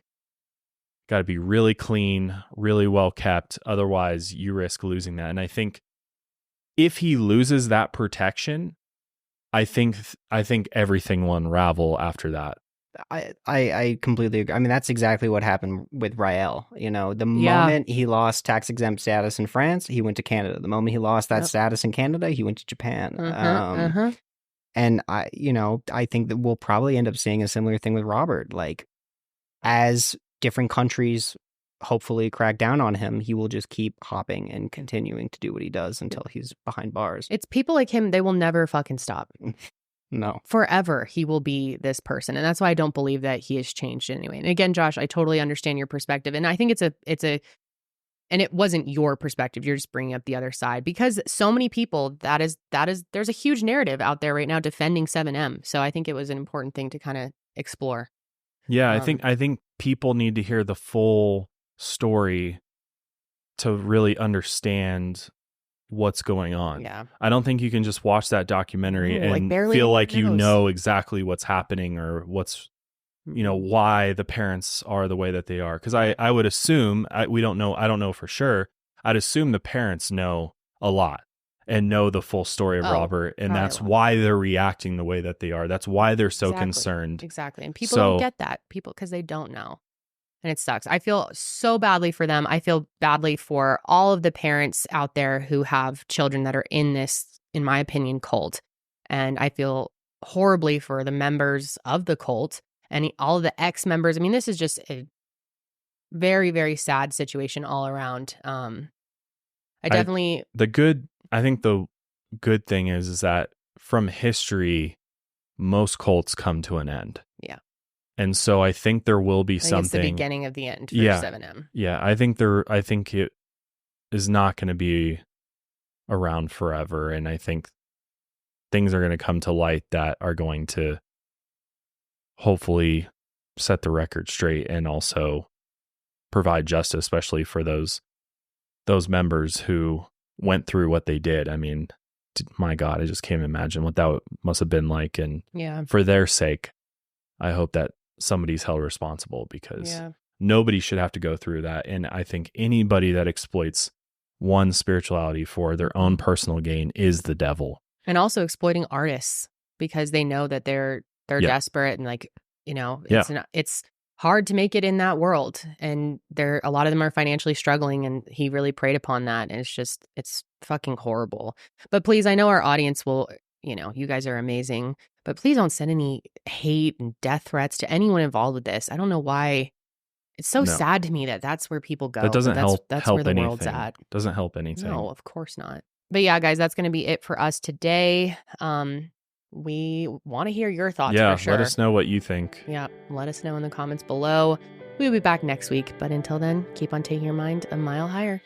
really clean, really well kept. Otherwise you risk losing that. And I think if he loses that protection, I think everything will unravel after that. I completely agree. I mean, that's exactly what happened with Rael. The moment he lost tax exempt status in France, he went to Canada. The moment he lost that status in Canada, he went to Japan. And I think that we'll probably end up seeing a similar thing with Robert. Like, as different countries hopefully crack down on him, he will just keep hopping and continuing to do what he does until he's behind bars. It's people like him, they will never fucking stop. No. Forever he will be this person. And that's why I don't believe that he has changed anyway. And again, Josh, I totally understand your perspective. And I think and it wasn't your perspective. You're just bringing up the other side, because so many people, there's a huge narrative out there right now defending 7M. So I think it was an important thing to kind of explore. Yeah, I think people need to hear the full story to really understand what's going on. Yeah. I don't think you can just watch that documentary and feel like you know exactly what's happening or what's, why the parents are the way that they are. Because I would assume, I don't know for sure, I'd assume the parents know a lot and know the full story of Robert, and that's why they're reacting the way that they are. That's why they're so concerned. Exactly. And people don't get that. Because they don't know. And it sucks. I feel so badly for them. I feel badly for all of the parents out there who have children that are in this, in my opinion, cult. And I feel horribly for the members of the cult and all of the ex-members. I mean, this is just a very, very sad situation all around. I think the good thing is that from history, most cults come to an end. Yeah. And so I think there will be something. It's the beginning of the end for 7M. Yeah, I think it is not going to be around forever, and I think things are going to come to light that are going to hopefully set the record straight and also provide justice, especially for those members who went through what they did. I mean, my God, I just can't imagine what that must have been like. And for their sake, I hope that somebody's held responsible, because nobody should have to go through that. And I think anybody that exploits one's spirituality for their own personal gain is the devil. And also exploiting artists because they know that they're desperate and like, it's hard to make it in that world. And a lot of them are financially struggling, and he really preyed upon that. And it's fucking horrible. But please, I know our audience will, you guys are amazing, but please don't send any hate and death threats to anyone involved with this. I don't know why. It's so sad to me that that's where people go. That doesn't help. That's help where the anything. world's at. Doesn't help anything. No, of course not. But yeah, guys, that's going to be it for us today. We want to hear your thoughts for sure. Let us know what you think. Yeah, let us know in the comments below. We'll be back next week. But until then, keep on taking your mind a mile higher.